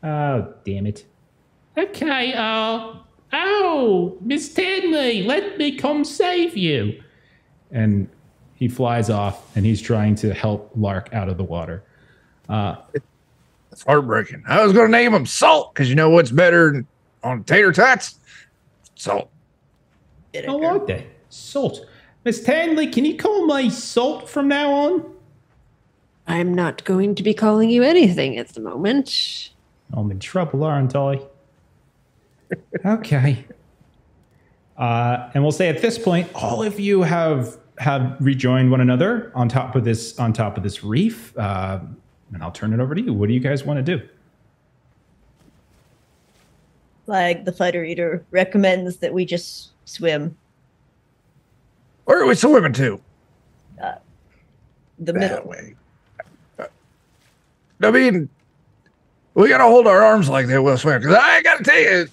Oh, damn it. Okay, Miss Stanley, let me come save you. And he flies off, and he's trying to help Lark out of the water. It's heartbreaking. I was going to name him Salt, because you know what's better on tater tots? Salt. I like that. Salt. Miss Stanley, can you call me Salt from now on? I'm not going to be calling you anything at the moment. I'm in trouble, aren't I? Okay. And we'll say at this point, all of you have rejoined one another on top of this reef. And I'll turn it over to you. What do you guys want to do? Like the fighter eater recommends that we just swim. Where are we swimming to? The middle way. I mean, we got to hold our arms like that while swimming. Because I got to tell you,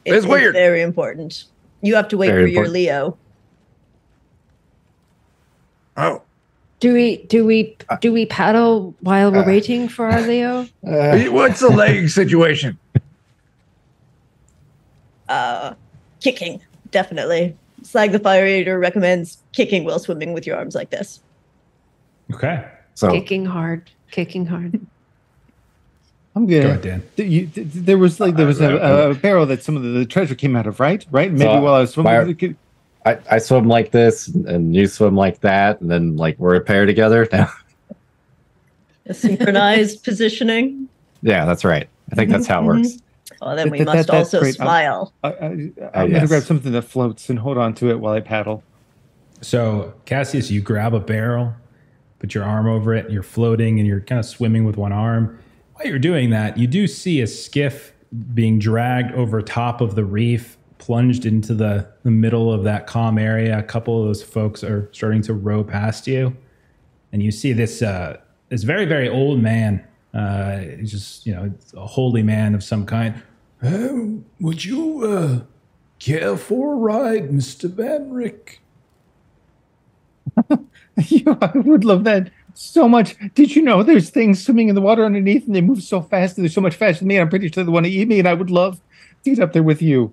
it's weird. Very important. You have to wait for your Leo. Oh. Do we paddle while we're waiting for our Leo? What's the leg situation? Kicking, definitely. Slag the Fire Eater recommends kicking while swimming with your arms like this. Okay. So Kicking hard. I'm Go good. ahead, Dan. There was a barrel that some of the treasure came out of, right? Maybe So, while I was swimming. I swim like this, and you swim like that, and then like we're a pair together. A synchronized positioning. Yeah, that's right. I think that's how it works. Oh, then we must also great. smile. I'm going to grab something that floats and hold on to it while I paddle. So, Cassius, you grab a barrel, put your arm over it, you're floating, and you're kind of swimming with one arm. While you're doing that, you do see a skiff being dragged over top of the reef, plunged into the middle of that calm area. A couple of those folks are starting to row past you. And you see this very, very old man. He's just, a holy man of some kind. Would you care for a ride, Mr. Van Rick? I would love that so much. Did you know there's things swimming in the water underneath and they move so fast and they're so much faster than me? I'm pretty sure they want to eat me, and I would love to get up there with you.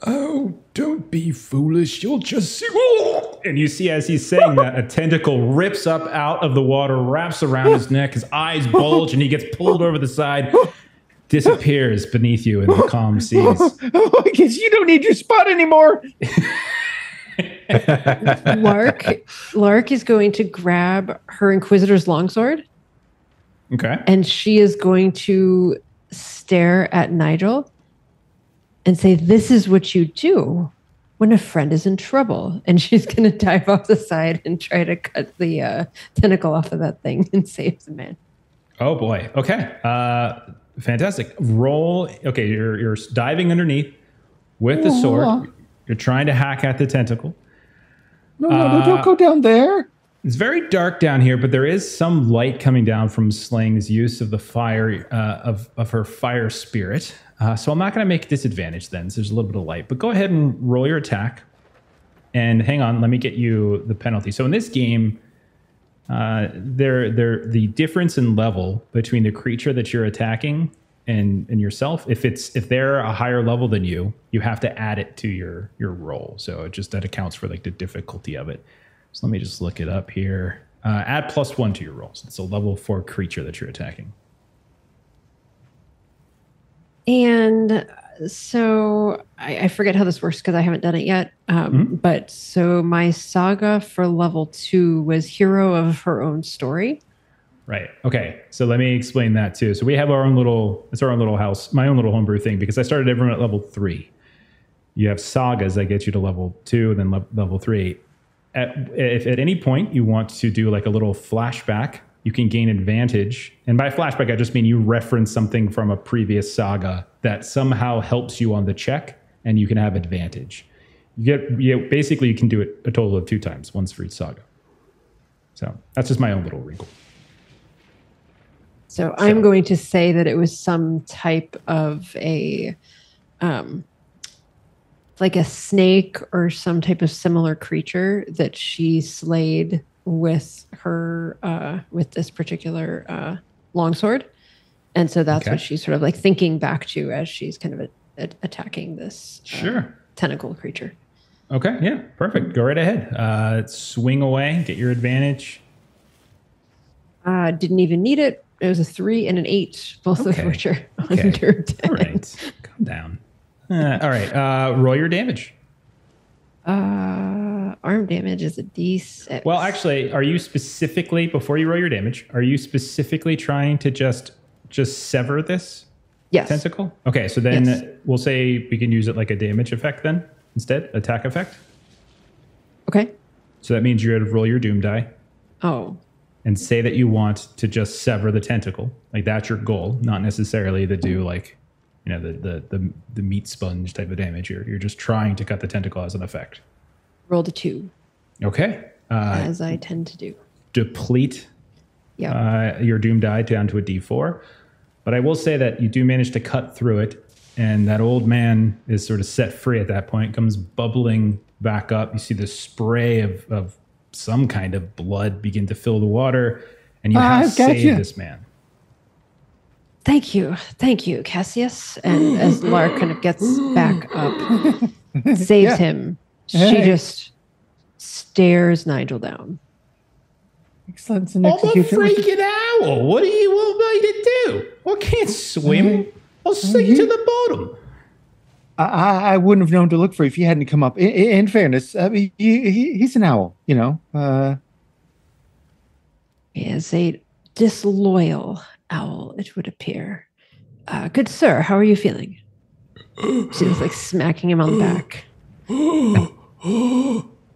Oh, don't be foolish. You'll just see. And you see, as he's saying that, a tentacle rips up out of the water, wraps around his neck, his eyes bulge, and he gets pulled over the side, disappears beneath you in the calm seas. I guess you don't need your spot anymore. Lark is going to grab her Inquisitor's longsword. Okay. And she is going to stare at Nigel and say, "This is what you do when a friend is in trouble." And she's going to dive off the side and try to cut the tentacle off of that thing and save the man. Oh, boy. Okay. Fantastic. Roll. Okay, you're diving underneath with the sword. You're trying to hack at the tentacle. No, don't go down there. It's very dark down here, but there is some light coming down from Slang's use of the fire of her fire spirit. So I'm not going to make disadvantage then. So there's a little bit of light, but go ahead and roll your attack. And hang on, let me get you the penalty. So in this game, the difference in level between the creature that you're attacking and yourself, if they're a higher level than you, you have to add it to your roll. So that accounts for like the difficulty of it. So let me just look it up here. Add +1 to your rolls. It's a level 4 creature that you're attacking. And so I forget how this works because I haven't done it yet. But so my saga for level 2 was hero of her own story. Right. Okay. So let me explain that too. So we have our own little house, my own little homebrew thing, because I started everyone at level 3. You have sagas that get you to level 2, and then level 3. If at any point you want to do like a little flashback, you can gain advantage. And by flashback, I just mean you reference something from a previous saga that somehow helps you on the check, and you can have advantage. Basically, you can do it a total of 2 times, once for each saga. So that's just my own little wrinkle. So I'm going to say that it was some type of like a snake or some type of similar creature that she slayed with her with this particular longsword. And so that's what she's sort of like thinking back to as she's kind of attacking this tentacle creature. Okay, yeah, perfect. Go right ahead. Swing away, get your advantage. Didn't even need it. It was a 3 and an 8, both of which are under 10. All right, calm down. All right, roll your damage. Arm damage is a D6. Well, actually, are you specifically, before you roll your damage, are you specifically trying to just sever this tentacle? Okay, so then we'll say we can use it like a damage effect then instead, attack effect. Okay. So that means you're going to roll your doom die. Oh. And say that you want to just sever the tentacle. Like that's your goal, not necessarily to do like, the meat sponge type of damage. You're just trying to cut the tentacle as an effect. Rolled a 2. Okay. As I tend to do. Deplete your doom die down to a D4. But I will say that you do manage to cut through it, and that old man is sort of set free at that point, comes bubbling back up. You see the spray of some kind of blood begin to fill the water, and you have saved this man. Thank you, Cassius. And as Lark kind of gets back up, saves him, she just stares Nigel down. Excellence in I'm a execution. freaking owl. What do you want me to do? I can't swim. I'll sink to the bottom. I wouldn't have known to look for you if you hadn't come up. In fairness, I mean, he's an owl, you know. He is a disloyal owl, it would appear. Good sir, how are you feeling? She was like smacking him on the back.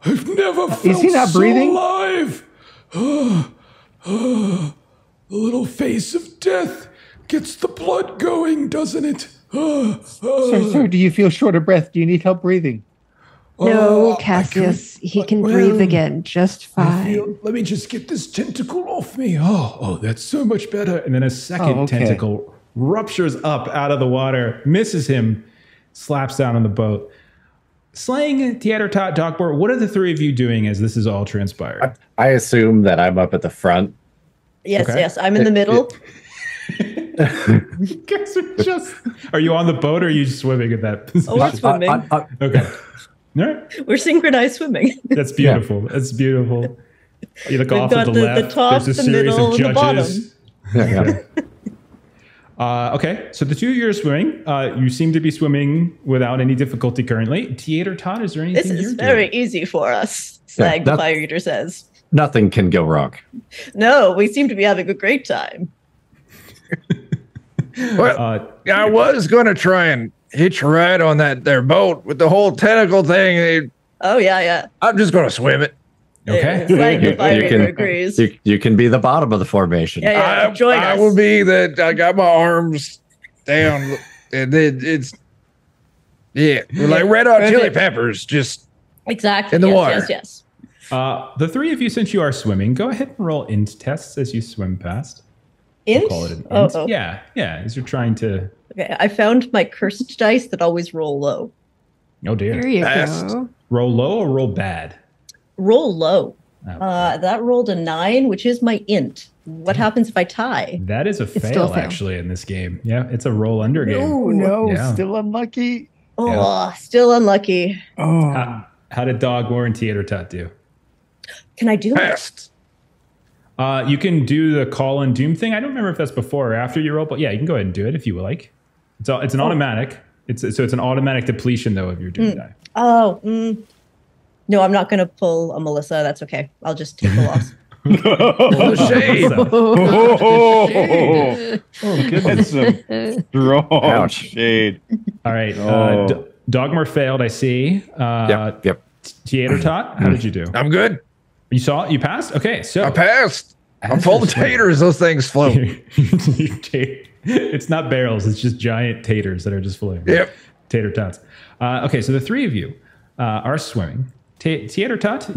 I've never felt Is he not so breathing? alive. The little face of death gets the blood going, doesn't it? Sir, do you feel short of breath? Do you need help breathing? No, Cassius, he can breathe again just fine. Let me just get this tentacle off me. Oh, that's so much better. And then a second tentacle ruptures up out of the water, misses him, slaps down on the boat. Slaying Theater Tot Dogbor, what are the three of you doing as this is all transpired? I assume that I'm up at the front. Yes, Okay. yes. I'm in the middle. You guys are you on the boat or are you swimming at that position? Oh, we're swimming. Okay. All right. We're synchronized swimming. That's beautiful. That's beautiful. You look off got at the the left. top, There's a the series middle, of and the judges. Yeah. Okay, so the two of you are swimming. You seem to be swimming without any difficulty currently. Theater Todd, is there anything This is you're very doing? easy for us, Slag the Fire Eater says. Nothing can go wrong. No, we seem to be having a great time. Well, I was going to try and hitch a ride on their boat with the whole tentacle thing. Oh, yeah. I'm just going to swim it. Okay. Slag the Fire Eater agrees. You can be the bottom of the formation. Yeah, join us. I will be that. I got my arms down, and it's we're like Red Hot Chili Peppers, just Exactly. in the water. Yes. The three of you, since you are swimming, go ahead and roll int tests as you swim past. Int? We'll call it an int. Oh. Yeah, as you're trying to... Okay, I found my cursed dice that always roll low. Oh, dear. Here you Fast. go. Roll low or roll bad? Roll low. Oh, That rolled a 9, which is my int. What happens if I tie? that is a still fail, a fail. actually, in this game. Yeah, it's a roll under game. Oh no, Yeah. still unlucky. Oh, still unlucky. Oh, How did Dog War and Theater Tot do? Can I do it? Fast. You can do the call and doom thing. I don't remember if that's before or after you roll, but yeah, you can go ahead and do it if you would like. It's an automatic. It's an automatic depletion though of your doom die. No, I'm not going to pull a Melissa. That's okay. I'll just take a loss. The shade. that's some strong Ouch. shade. All right. Oh. Dogmore failed, I see. Yep. Theater Tot, how did you do? I'm good. You saw it? You passed? Okay, so I passed. I'm full of taters. Those things float. It's not barrels, it's just giant taters that are just floating. Yep. Tater tots. Okay, so the three of you are swimming. Theater Tot,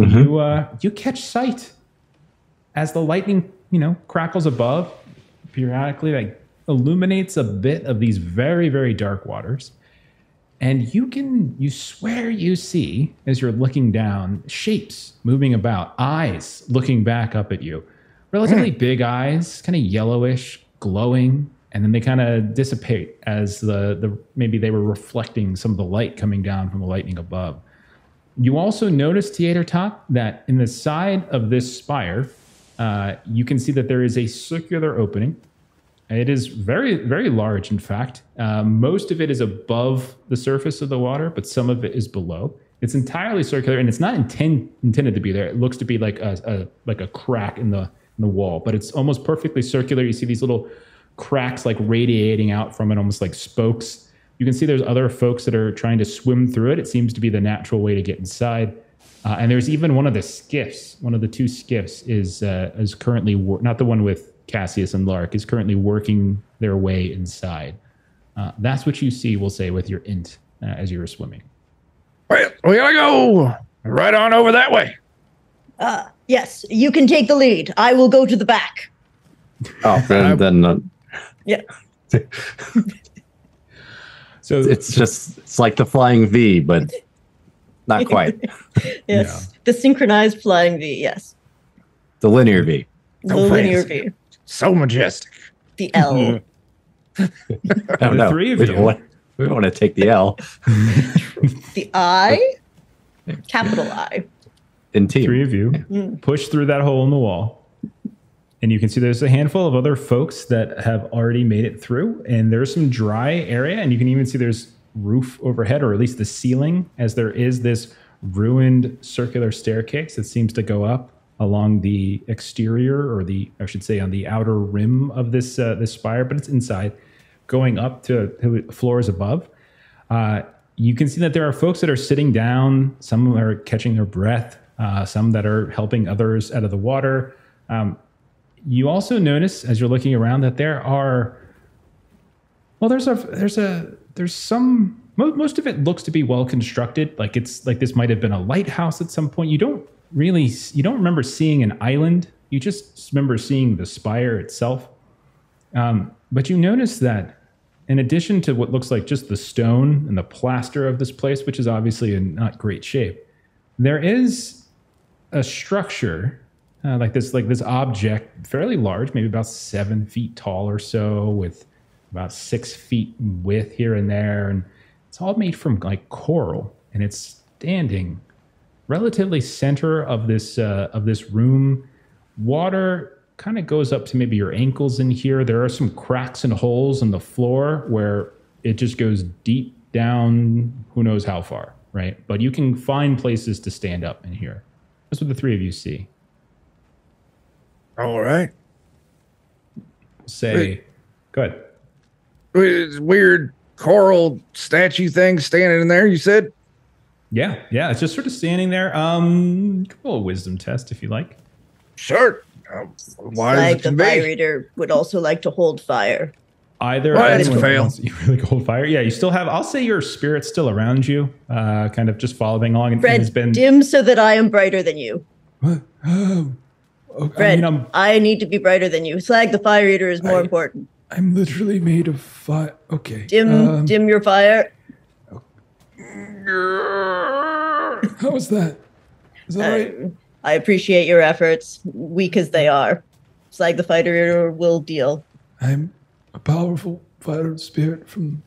you catch sight as the lightning, crackles above, periodically like illuminates a bit of these very, very dark waters. And you swear you see, as you're looking down, shapes moving about, eyes looking back up at you. Relatively big eyes, kind of yellowish, glowing, and then they kind of dissipate as maybe they were reflecting some of the light coming down from the lightning above. You also notice, Theater Tot, that in the side of this spire, you can see that there is a circular opening. It is very, very large, in fact. Most of it is above the surface of the water, but some of it is below. It's entirely circular, and it's not intended to be there. It looks to be like a crack in the wall, but it's almost perfectly circular. You see these little cracks like radiating out from it, almost like spokes. You can see there's other folks that are trying to swim through it. It seems to be the natural way to get inside. And there's even one of the skiffs. One of the two skiffs is currently not the one with Cassius and Lark, is currently working their way inside. That's what you see, we'll say, with your int as you were swimming. Well, we gotta go right on over that way. Yes, you can take the lead. I will go to the back. Oh, then Yeah. So it's like the flying V, but not quite. Yes. The synchronized flying V, yes. The linear V. The Oh, linear fancy. V. So majestic. The L. No, three of we you. We don't want to take the L The I? Capital I. in team. Three of you push through that hole in the wall. And you can see there's a handful of other folks that have already made it through. And there's some dry area. And you can even see there's roof overhead, or at least the ceiling, as there is this ruined circular staircase that seems to go up along the exterior, or I should say on the outer rim of this spire, but it's inside, going up to floors above. You can see that there are folks that are sitting down. Some are catching their breath. Some that are helping others out of the water. You also notice as you're looking around that there are, well, there's some, most of it looks to be well constructed. Like this might have been a lighthouse at some point. You don't remember seeing an island. You just remember seeing the spire itself. But you notice that in addition to what looks like just the stone and the plaster of this place, which is obviously in not great shape, there is a structure like this object, fairly large, maybe about 7 feet tall or so, with about 6 feet width here and there, and it's all made from like coral, and it's standing relatively center of this room. Water kind of goes up to maybe your ankles in here. There are some cracks and holes in the floor where it just goes deep down, who knows how far, right? But you can find places to stand up in here. That's what the three of you see. All right. Go ahead. It's weird coral statue thing standing in there, you said? Yeah. It's just sort of standing there. Roll a wisdom test if you like. Sure. Why Like is the it fire conveyed? eater would also like to hold fire. Either Well, that's anyone fail. wants- you really hold fire. Yeah, you still have. I'll say your spirit's still around you, kind of just following along. And Fred, has been. dim so that I am brighter than you. What? Fred, I mean, I need to be brighter than you. Slag the fire eater is more important. I'm literally made of fire. Okay. Dim your fire. How was that? Is that right? I appreciate your efforts, weak as they are. Slag the fire eater will deal. I'm a powerful fire spirit from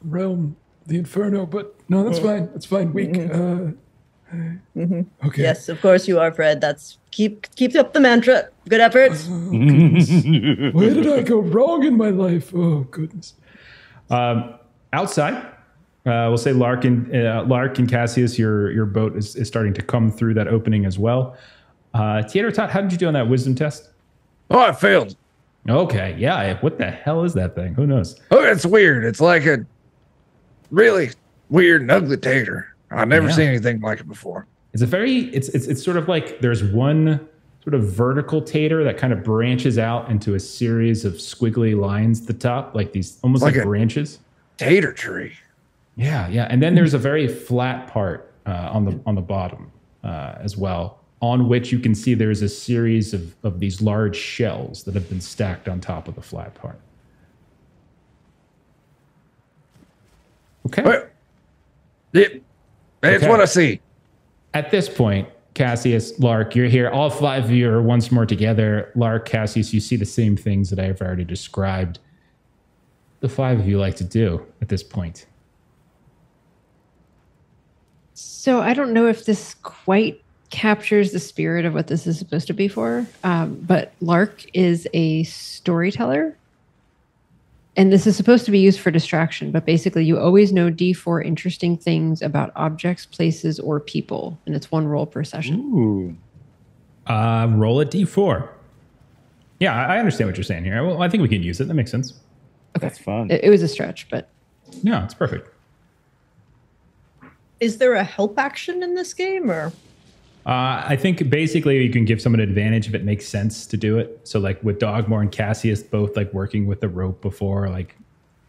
the realm, the Inferno, but no, that's fine. That's fine. Weak. Okay. Yes, of course you are, Fred. That's keep up the mantra. Good efforts. Where did I go wrong in my life? Oh, goodness. Outside, we'll say Lark and Cassius, your boat is starting to come through that opening as well. Theater Tot, how did you do on that wisdom test? Oh, I failed. Okay, yeah. What the hell is that thing? Who knows? Oh, it's weird. It's like a really weird and ugly tater. I've never seen anything like it before. It's sort of like there's one sort of vertical tater that kind of branches out into a series of squiggly lines at the top, like these almost like a branches. Tater tree. Yeah. And then there's a very flat part on the bottom as well, on which you can see there's a series of these large shells that have been stacked on top of the flat part. Okay. Well, that's Okay. what I see. At this point, Cassius, Lark, you're here. All five of you are once more together. Lark, Cassius, you see the same things that I've already described. The five of you like to do at this point. So I don't know if this quite captures the spirit of what this is supposed to be for, but Lark is a storyteller. And this is supposed to be used for distraction, but basically you always know D4 interesting things about objects, places, or people. And it's one roll per session. Ooh. Roll a D4. Yeah, I understand what you're saying here. Well, I think we can use it. That makes sense. That's fun. It was a stretch, but No, it's perfect. Is there a help action in this game, or? I think basically you can give someone an advantage if it makes sense to do it. So like with Dogmore and Cassius both like working with the rope before, like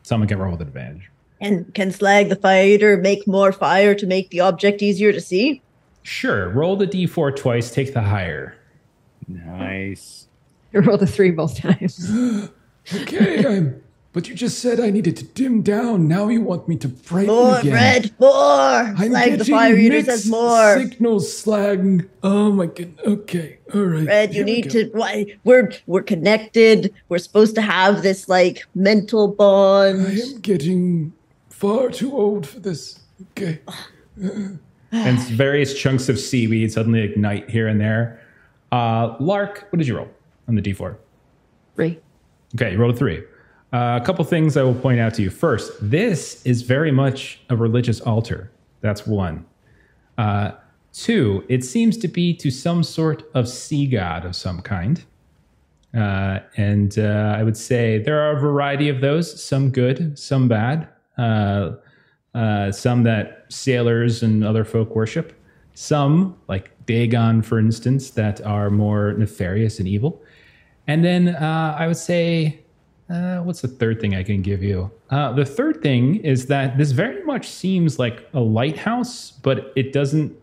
someone can roll with advantage. And can Slag the fire eater make more fire to make the object easier to see? Sure. Roll the D4 twice, take the higher. Nice. you rolled a 3 both times. Okay, But you just said I needed to dim down. Now you want me to brighten More, again. Fred, more! I'm Slag the getting Fire Eater mixed says more. signals, Slag. Oh my goodness. Okay, all right. Fred, you Here we need go. to. Why? We're connected. We're supposed to have this like mental bond. I am getting far too old for this. Okay. And various chunks of seaweed suddenly ignite here and there. Lark, what did you roll on the d4? 3. Okay, you rolled a 3. A couple things I will point out to you. First, this is very much a religious altar. That's 1. 2, it seems to be to some sort of sea god of some kind. And I would say there are a variety of those, some good, some bad. Some that sailors and other folk worship. Some, like Dagon, for instance, that are more nefarious and evil. And then I would say, what's the third thing I can give you? The third thing is that this very much seems like a lighthouse, but it doesn't,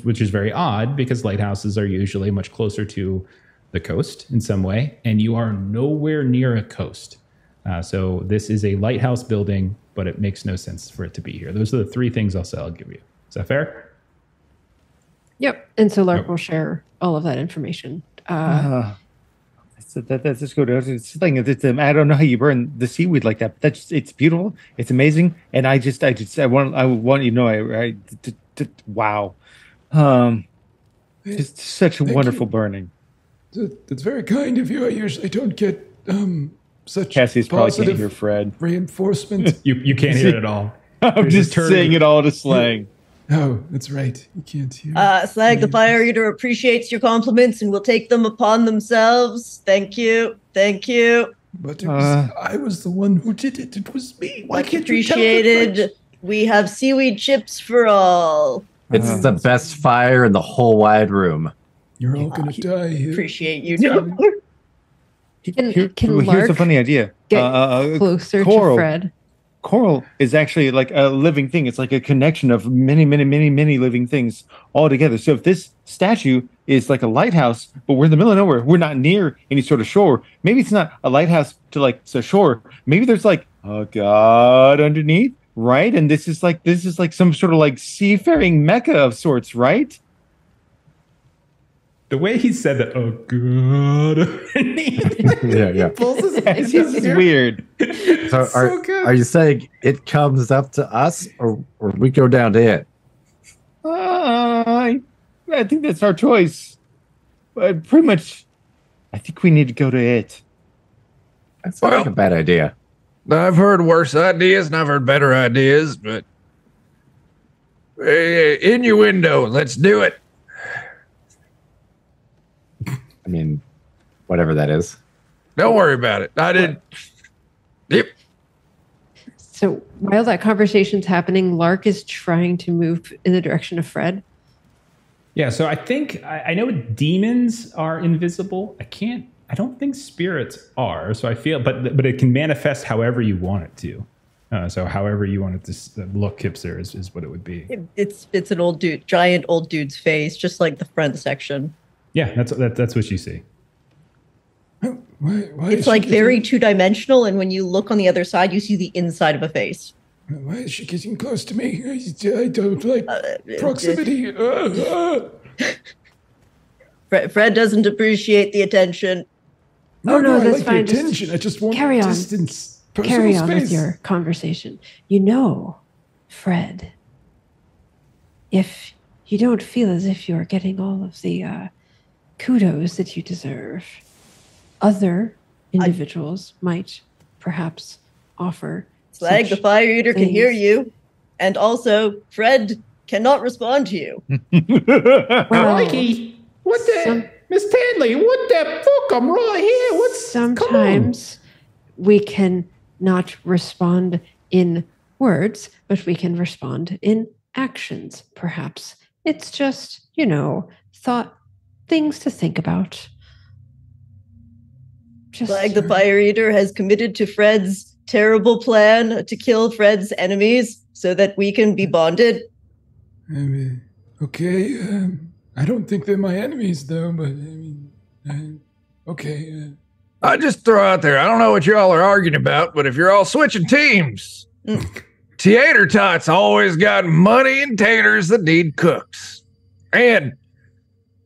which is very odd because lighthouses are usually much closer to the coast in some way, and you are nowhere near a coast. So this is a lighthouse building, but it makes no sense for it to be here. Those are the 3 things I'll give you. Is that fair? Yep. And so Lark will share all of that information. That's just good. It's the thing. I don't know how you burn the seaweed like that. But it's beautiful. It's amazing. And I want you to know. Wow. Just such a wonderful burning. That's very kind of you. I usually don't get such Cassie's probably can't positive hear Fred. reinforcement. You can't hear it at all. I'm just saying it all to slang. Oh, that's right. You can't hear. Slag the Fire Eater appreciates your compliments and will take them upon themselves. Thank you. Thank you. But it was, I was the one who did it. It was me. Why Much can't you tell the appreciated. French? We have seaweed chips for all. It's the best fire in the whole wide room. You're all gonna die here. Appreciate you. Can Here's Lark a funny idea. get closer Coral. to Fred? Coral is actually like a living thing. It's like a connection of many, many, many, many living things all together. So if this statue is like a lighthouse, but we're in the middle of nowhere, we're not near any sort of shore. Maybe it's not a lighthouse to like the shore. Maybe there's like a god underneath, right? And this is like some sort of like seafaring mecca of sorts, right? The way he said that, oh god. Yeah. This is weird. So are you saying it comes up to us or we go down to it? I think that's our choice. But pretty much, I think we need to go to it. That's not like a bad idea. I've heard worse ideas and I've heard better ideas, but innuendo, let's do it. I mean, whatever that is. Don't worry about it. I didn't. Yep. So while that conversation's happening, Lark is trying to move in the direction of Fred. Yeah, so I think I know demons are invisible. I don't think spirits are. So I feel, but it can manifest however you want it to. So however you want it to look, Kipser is what it would be. It's an old dude, giant old dude's face, just like the front section. Yeah, that's what you see. Why It's like very two-dimensional, and when you look on the other side, you see the inside of a face. Why is she getting close to me? I don't like proximity. Fred doesn't appreciate the attention. No, I that's like fine. The attention. I just want carry on. distance. Carry on space. with your conversation. You know, Fred, if you don't feel as if you're getting all of the kudos that you deserve, other individuals might perhaps offer. Slag the Fire Eater can hear you, and also Fred cannot respond to you. Crikey! What the, Miss Tadley? What the fuck? I'm right here. What's sometimes we can not respond in words, but we can respond in actions. Perhaps it's just things to think about. Slag the Fire Eater has committed to Fred's terrible plan to kill Fred's enemies so that we can be bonded. Okay. I don't think they're my enemies, though, but okay. I just throw out there, I don't know what y'all are arguing about, but if you're all switching teams, Tater Tots always got money and taters that need cooks. And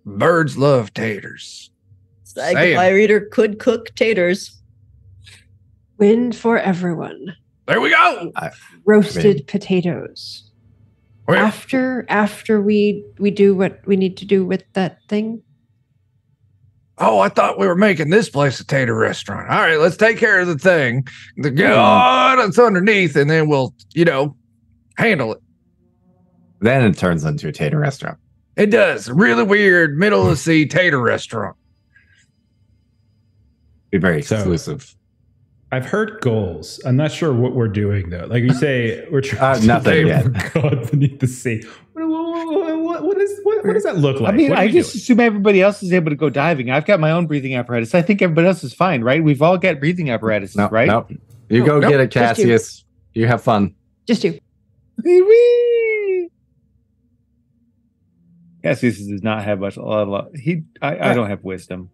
birds love taters. The Fire Eater could cook taters. Win for everyone. There we go. Roasted potatoes. Where- After we do what we need to do with that thing. Oh, I thought we were making this place a tater restaurant. All right, let's take care of the thing. The God that's underneath, and then we'll, handle it. Then it turns into a tater restaurant. It does. Really weird, middle of the sea tater restaurant. Be very So- exclusive. I've heard goals. I'm not sure what we're doing though. Like you say, we're trying to Nothing save yet. God beneath the sea. What does that look like? I mean, What are I we just doing? assume everybody else is able to go diving. I've got my own breathing apparatus. I think everybody else is fine, right? We've all got breathing apparatuses, No, right? Nope. You go Nope. get it, Just you. Cassius. You have fun. Just you. Cassius does not have much. I don't have wisdom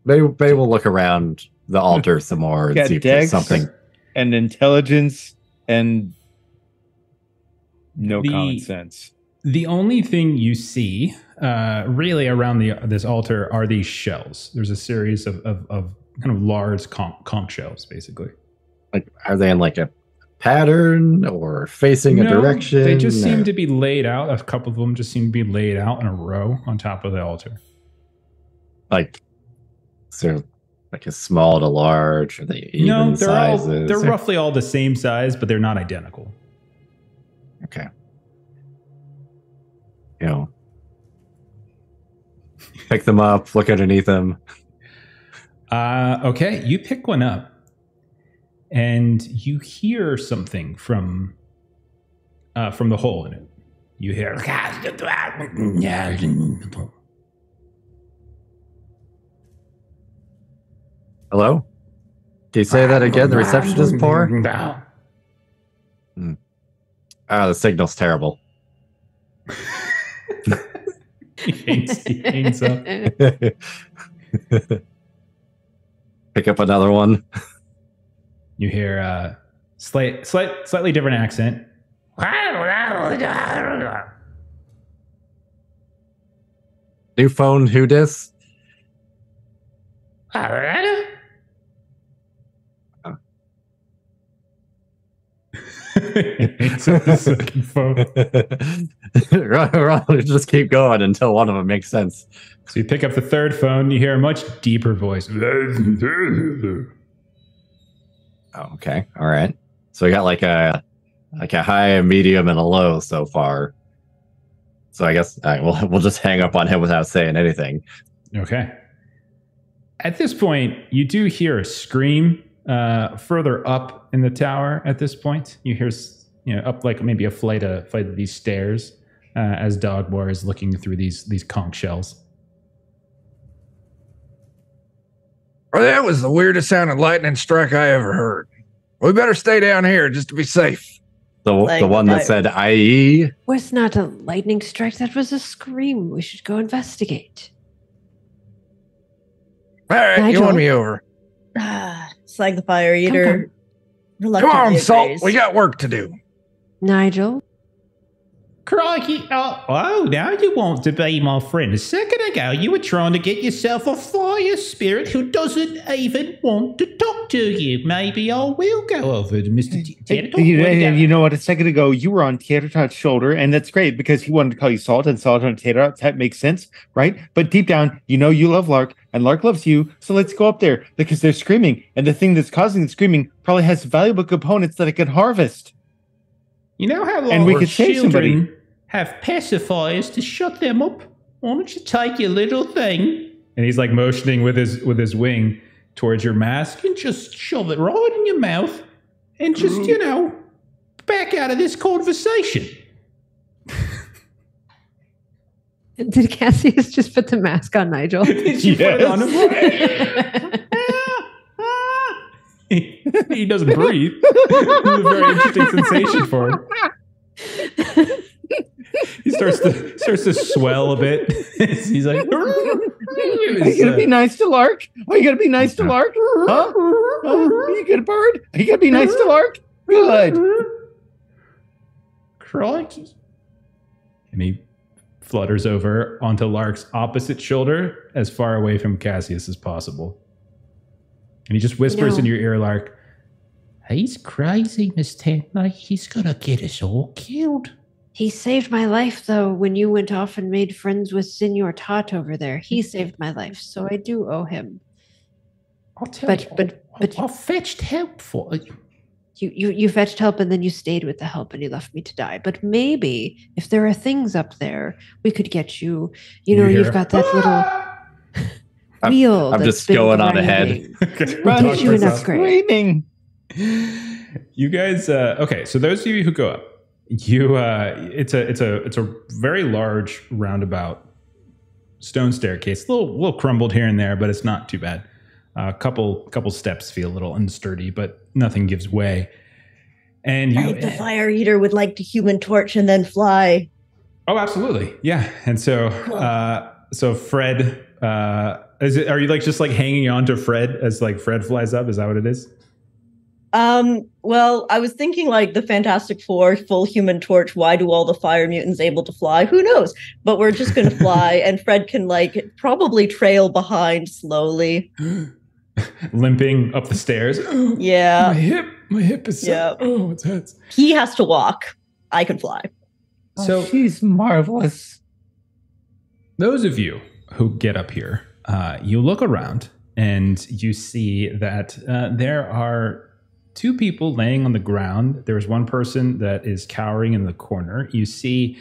They will look around the altar some more and Got see if there's dex. something. and intelligence and no The- common sense. The only thing you see really around this altar are these shells. There's a series of kind of large conch shells, basically. Like, are they in like a pattern or facing a No, direction? They just seem or- to be laid out. A couple of them just seem to be laid out in a row on top of the altar. like, so like a small to large, or they even No, sizes? they're or- roughly all the same size, but they're not identical. Okay. Pick them up, look underneath them. Okay, you pick one up, and you hear something from the hole in it. You hear. Hello? Can you say that again? The reception is poor? The signal's terrible. He hangs up. Pick up another one. You hear slightly different accent. New phone, who dis? Hangs up the second phone. Just keep going until one of them makes sense. So you pick up the third phone. You hear a much deeper voice. Oh, okay. All right. So we got like a high, a medium, and a low so far. So I guess we'll just hang up on him without saying anything. Okay. At this point, you do hear a scream further up in the tower. At this point, you hear up like maybe a flight of these stairs as Dogmore is looking through these conch shells. Well, that was the weirdest sounding lightning strike I ever heard. We better stay down here just to be safe. The one that said IE. Was not a lightning strike. That was a scream. We should go investigate. All right, you Nigel? won me over. It's like the Fire Eater. Come reluctantly on, Salt. agrees. We got work to do. Nigel? Crikey! Oh, now you want to be my friend. A second ago, you were trying to get yourself a fire spirit who doesn't even want to talk to you. Maybe I will go over to Mr. You know what? A second ago, you were on Tater Tot's shoulder, and that's great because he wanted to call you Salt, and Salt on Tater Tot. That makes sense, right? But deep down, you know you love Lark, and Lark loves you. So let's go up there because they're screaming, and the thing that's causing the screaming probably has valuable components that I can harvest. You know how And we our could save somebody. children have pacifiers to shut them up? Why don't you take your little thing? And he's like motioning with his wing towards your mask and just shove it right in your mouth and just, back out of this conversation. Did Cassius just put the mask on Nigel? Did you put it on him? He doesn't breathe. It's a very interesting sensation for him. He starts to swell a bit. He's like, Are you gonna be nice to Lark? Are you gonna be nice to Lark? Huh? Are you gonna bird? Are you gonna be nice to Lark? Good. Crikey. And he flutters over onto Lark's opposite shoulder, as far away from Cassius as possible. And he just whispers in your ear, Lark, "He's crazy, Miss Tantley. He's gonna get us all killed." He saved my life, though, when you went off and made friends with Senor Tot over there. He saved my life, so I do owe him. I'll tell you. But I fetched help for you. You fetched help and then you stayed with the help and you left me to die. But maybe if there are things up there, we could get you. You've got that little wheel. I'm just going on ahead. We'll get you an upgrade. Screaming. You guys, okay. So those of you who go up, it's a very large roundabout stone staircase. A little crumbled here and there, but it's not too bad. A couple steps feel a little unsturdy, but nothing gives way. And I think the fire eater would like to human torch and then fly. Oh, absolutely, yeah. And so, so Fred, are you just hanging on to Fred as Fred flies up? Is that what it is? Well, I was thinking the Fantastic Four, full human torch. Why do all the fire mutants able to fly? Who knows? But we're just going to fly, and Fred can probably trail behind slowly. Limping up the stairs. Oh, yeah. My hip is set. Oh, it hurts. He has to walk. I can fly. So she's marvelous. Those of you who get up here, you look around and you see that there are two people laying on the ground. There's one person that is cowering in the corner. You see,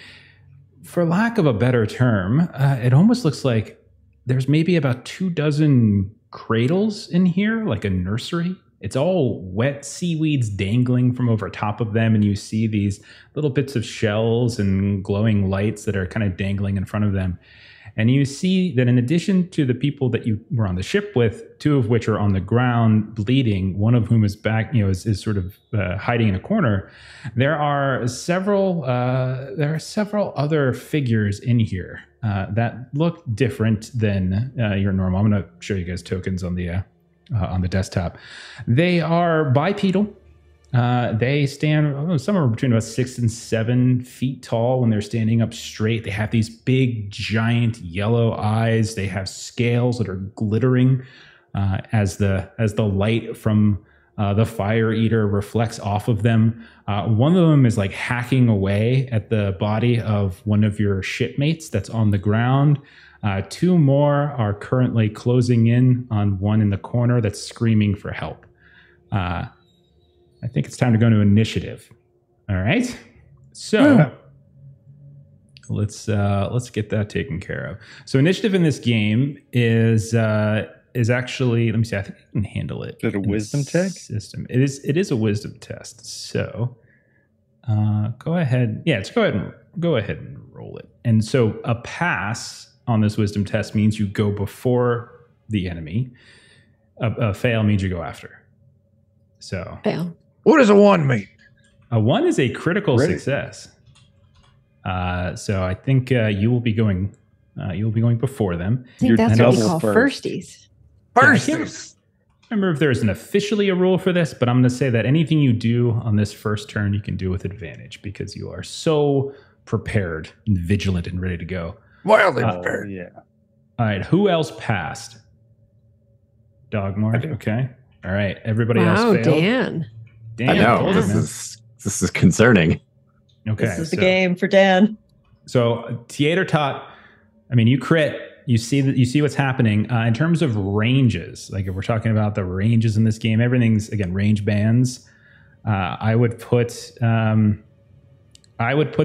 for lack of a better term, it almost looks like there's maybe about 24 cradles in here, like a nursery. It's all wet seaweeds dangling from over top of them, and you see these little bits of shells and glowing lights that are kind of dangling in front of them. And you see that in addition to the people that you were on the ship with, two of which are on the ground bleeding, one of whom is back, is sort of hiding in a corner. There are several other figures in here that look different than your normal. I'm going to show you guys tokens on the desktop. They are bipedal. They stand somewhere between about 6 and 7 feet tall when they're standing up straight. They have these big, giant yellow eyes. They have scales that are glittering as the light from the fire eater reflects off of them. One of them is hacking away at the body of one of your shipmates that's on the ground. Two more are currently closing in on one in the corner that's screaming for help. I think it's time to go into initiative. All right. So let's get that taken care of. So initiative in this game is actually, let me see. I think I can handle it. Is it a wisdom check? System. It is a wisdom test. So go ahead. Yeah, go ahead and roll it. And so a pass on this wisdom test means you go before the enemy. A fail means you go after. So Fail. What does a 1 mean? A 1 is a critical success. So I think you will be going before them. I think that's what we call firsties. Firsties. Remember if there's officially a rule for this, but I'm going to say that anything you do on this first turn, you can do with advantage because you are so prepared and vigilant and ready to go. Wildly prepared. Yeah. All right. Who else passed? Dogmore. Okay. All right. Everybody else failed. Dan. I know. This is concerning. Okay. This is the game for Dan. So Theater Tot, you crit. You see what's happening in terms of ranges. If we're talking about the ranges in this game, everything's again range bands. I would put the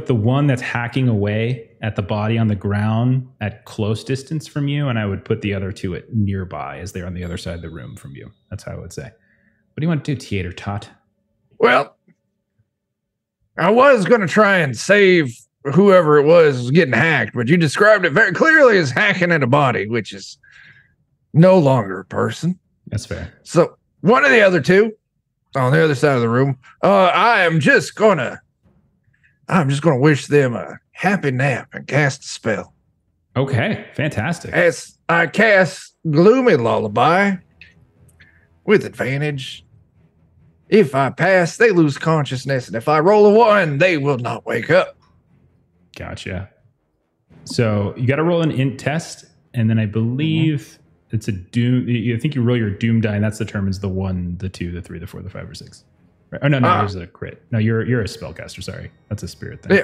one that's hacking away at the body on the ground at close distance from you, and I would put the other two at nearby as they're on the other side of the room from you. That's how I would say. What do you want to do, Theater Tot? Well, I was going to try and save whoever it was getting hacked, but you described it very clearly as hacking at a body, which is no longer a person. That's fair. So one of the other two on the other side of the room, I'm just gonna wish them a happy nap and cast a spell. Okay, fantastic. As I cast Gloomy Lullaby with advantage. If I pass, they lose consciousness, and if I roll a 1, they will not wake up. Gotcha. So you got to roll an int test, and then I believe it's a doom. I think you roll your doom die, and that determines the 1, the 2, the 3, the 4, the 5, or 6. Right? Oh no, there's a crit. No, you're a spellcaster. Sorry, that's a spirit thing. Yeah.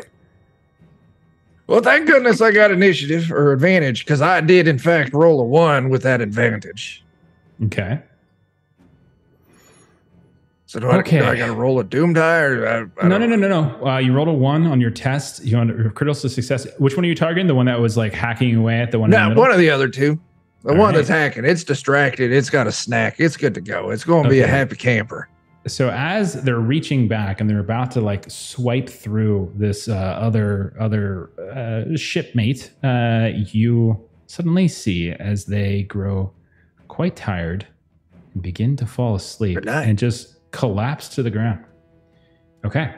Well, thank goodness I got initiative or advantage because I did in fact roll a 1 with that advantage. Okay. So do I got to roll a doom die or No. You rolled a 1 on your test. You want critical success. Which one are you targeting? The one that was like hacking away at the one? No, one of the other two. The one that's hacking. It's distracted. It's got a snack. It's good to go. It's going to be a happy camper. So as they're reaching back and they're about to like swipe through this other shipmate, you suddenly see as they grow quite tired and begin to fall asleep and just collapse to the ground. Okay.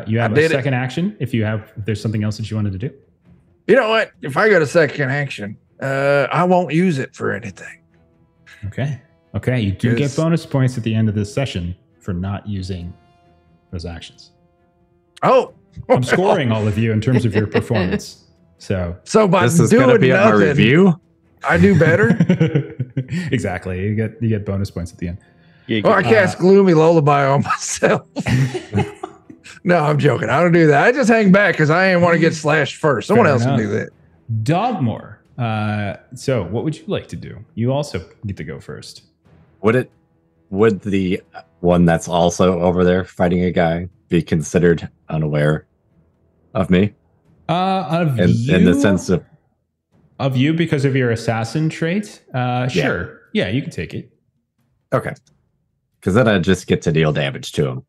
You have a second action if there's something else that you wanted to do. You know what? If I got a second action, I won't use it for anything. Okay, you do get bonus points at the end of this session for not using those actions. Oh, I'm scoring all of you in terms of your performance. So by this is going to be on my review. I do better. Exactly. You get bonus points at the end. I cast Gloomy Lullaby on myself. No, I'm joking. I don't do that. I just hang back because I ain't want to get slashed first. Someone else will do that. Dogmore. So what would you like to do? You also get to go first. Would the one that's also over there fighting a guy be considered unaware of me? In the sense of you because of your assassin trait? Sure. Yeah, you can take it. Okay. Because then I just get to deal damage to him.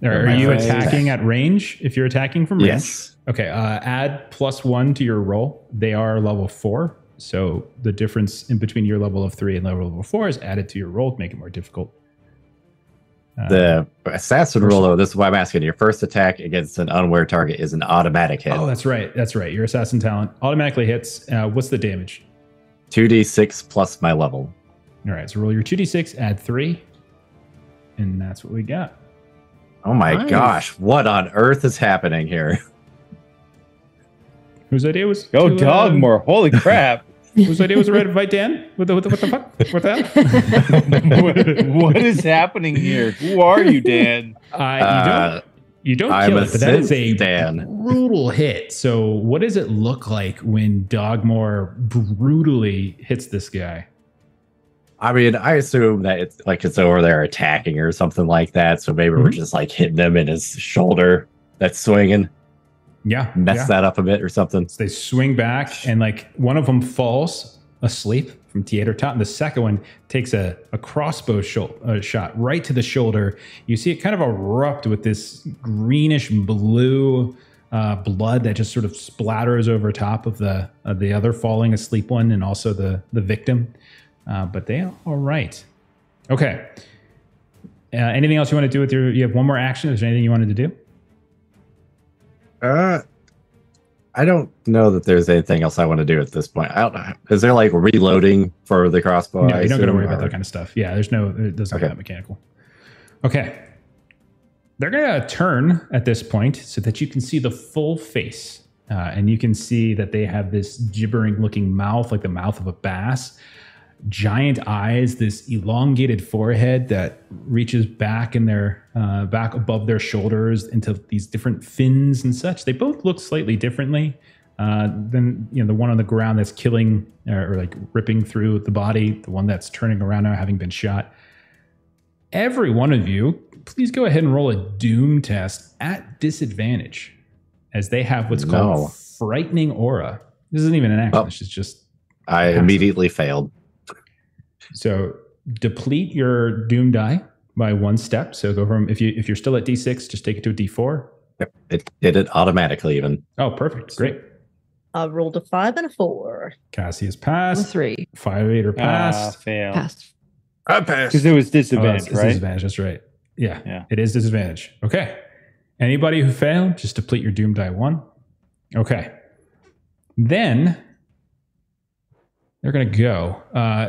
Are you attacking at range? If you're attacking from range? Yes. Okay. Add +1 to your roll. They are level 4. So the difference in between your level of 3 and level 4 is added to your roll to make it more difficult. The assassin roll, though, this is why I'm asking. Your first attack against an unaware target is an automatic hit. Oh, that's right. Your assassin talent automatically hits. What's the damage? 2d6 plus my level. All right. So roll your 2d6, add 3. And that's what we got. Oh my gosh. What on earth is happening here? Whose idea was Go Dogmore. Holy crap. Whose idea was to invite Dan? What the fuck? What that? what is happening here? Who are you, Dan? You don't I'm kill it, but that is a Dan. brutal hit. So what does it look like when Dogmore brutally hits this guy? I mean, I assume that it's over there attacking or something like that. So maybe we're just like hitting him in his shoulder that's swinging. Yeah. Mess that up a bit or something. So they swing back and like one of them falls asleep from theater top. And the second one takes a crossbow shot right to the shoulder. You see it kind of erupt with this greenish blue blood that just sort of splatters over top of the other falling asleep one and also the victim. But they are all right. Okay. Anything else you want to do with you have one more action? Is there anything you wanted to do? I don't know that there's anything else I want to do at this point. I don't know. Is there like reloading for the crossbow? No, you don't got to worry about that kind of stuff. Yeah, it doesn't get that mechanical. Okay. They're going to turn at this point so that you can see the full face. And you can see that they have this gibbering looking mouth, like the mouth of a bass. Giant eyes, this elongated forehead that reaches back in their back above their shoulders into these different fins and such. They both look slightly differently than the one on the ground that's killing or like ripping through the body, the one that's turning around now having been shot. Every one of you, please go ahead and roll a doom test at disadvantage, as they have what's called frightening aura. This isn't even an action. This is just I immediately failed. So deplete your doom die by 1 step. So go from if you're still at D6, just take it to a D4. Yep. It did it automatically even. Oh, perfect. Great. I rolled a 5 and a 4. Cassie has passed. 3. 5, 8 are passed. Fail. Passed. I passed. Because it was disadvantage, right? Disadvantage, that's right. Yeah, it is disadvantage. Okay. Anybody who failed, just deplete your doom die 1. Okay. Then they're going to go.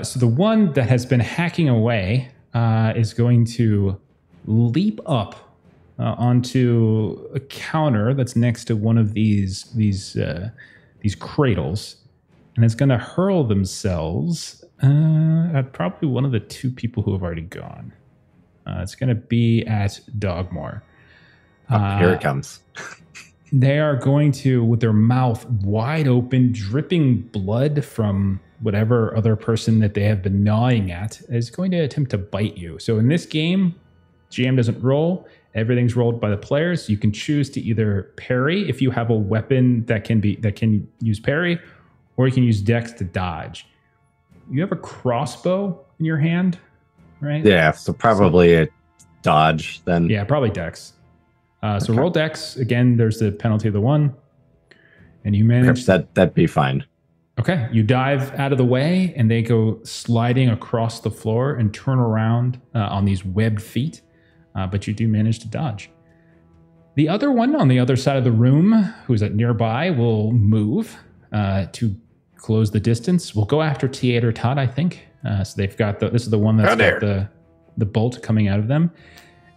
So the one that has been hacking away is going to leap up onto a counter that's next to one of these cradles, and it's going to hurl themselves at probably one of the two people who have already gone. It's going to be at Dogmore. Here it comes. They are going to, with their mouth wide open, dripping blood from whatever other person that they have been gnawing at, is going to attempt to bite you. So in this game, GM doesn't roll. Everything's rolled by the players. You can choose to either parry if you have a weapon that can use parry, or you can use dex to dodge. You have a crossbow in your hand, right? Yeah, so probably a dodge then. Yeah, probably dex. So roll dex. Again, there's the penalty of the 1. And you manage... That'd be fine. Okay, you dive out of the way, and they go sliding across the floor and turn around on these webbed feet. But you do manage to dodge. The other one on the other side of the room, who's at nearby, will move to close the distance. We'll go after T8 Todd, I think. So they've got this is the one that's got the bolt coming out of them.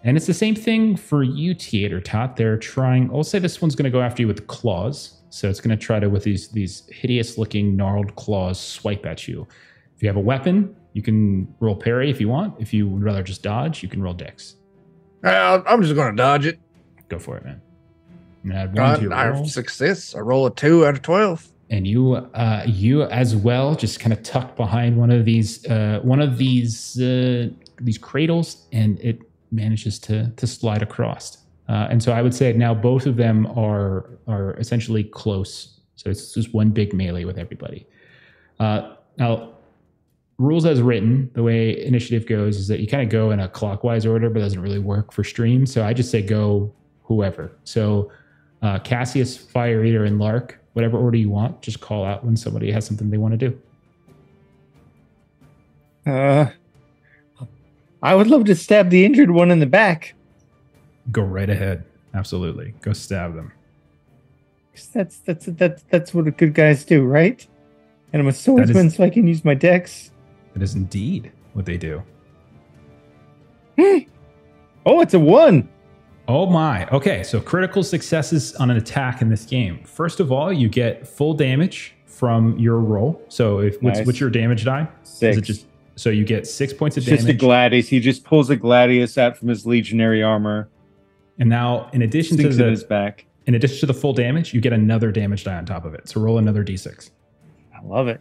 And it's the same thing for you, T8 Todd. They're trying, I'll say this one's going to go after you with claws. So it's going to try to, with these hideous-looking gnarled claws, swipe at you. If you have a weapon, you can roll parry if you want. If you would rather just dodge, you can roll dex. I'm just going to dodge it. Go for it, man. And add 1 to your roll. Success. I roll a 2 out of 12. And you as well, just kind of tucked behind one of these cradles, and it manages to slide across. And so I would say now both of them are essentially close. So it's just one big melee with everybody. Now, rules as written, the way initiative goes is that you kind of go in a clockwise order, but it doesn't really work for stream. So I just say go whoever. So Cassius, Fire Eater, and Lark, whatever order you want, just call out when somebody has something they want to do. I would love to stab the injured one in the back. Go right ahead. Absolutely. Go stab them. That's what good guys do, right? And I'm a swordsman, so I can use my dex. That is indeed what they do. Oh, it's a 1. Oh my. Okay, so critical successes on an attack in this game. First of all, you get full damage from your roll. So what's your damage die? 6. Is it just so you get 6 points of It's damage? just a gladius. He just pulls a gladius out from his legionary armor. And now, in addition to his back. In addition to the full damage, you get another damage die on top of it. So roll another d6. I love it.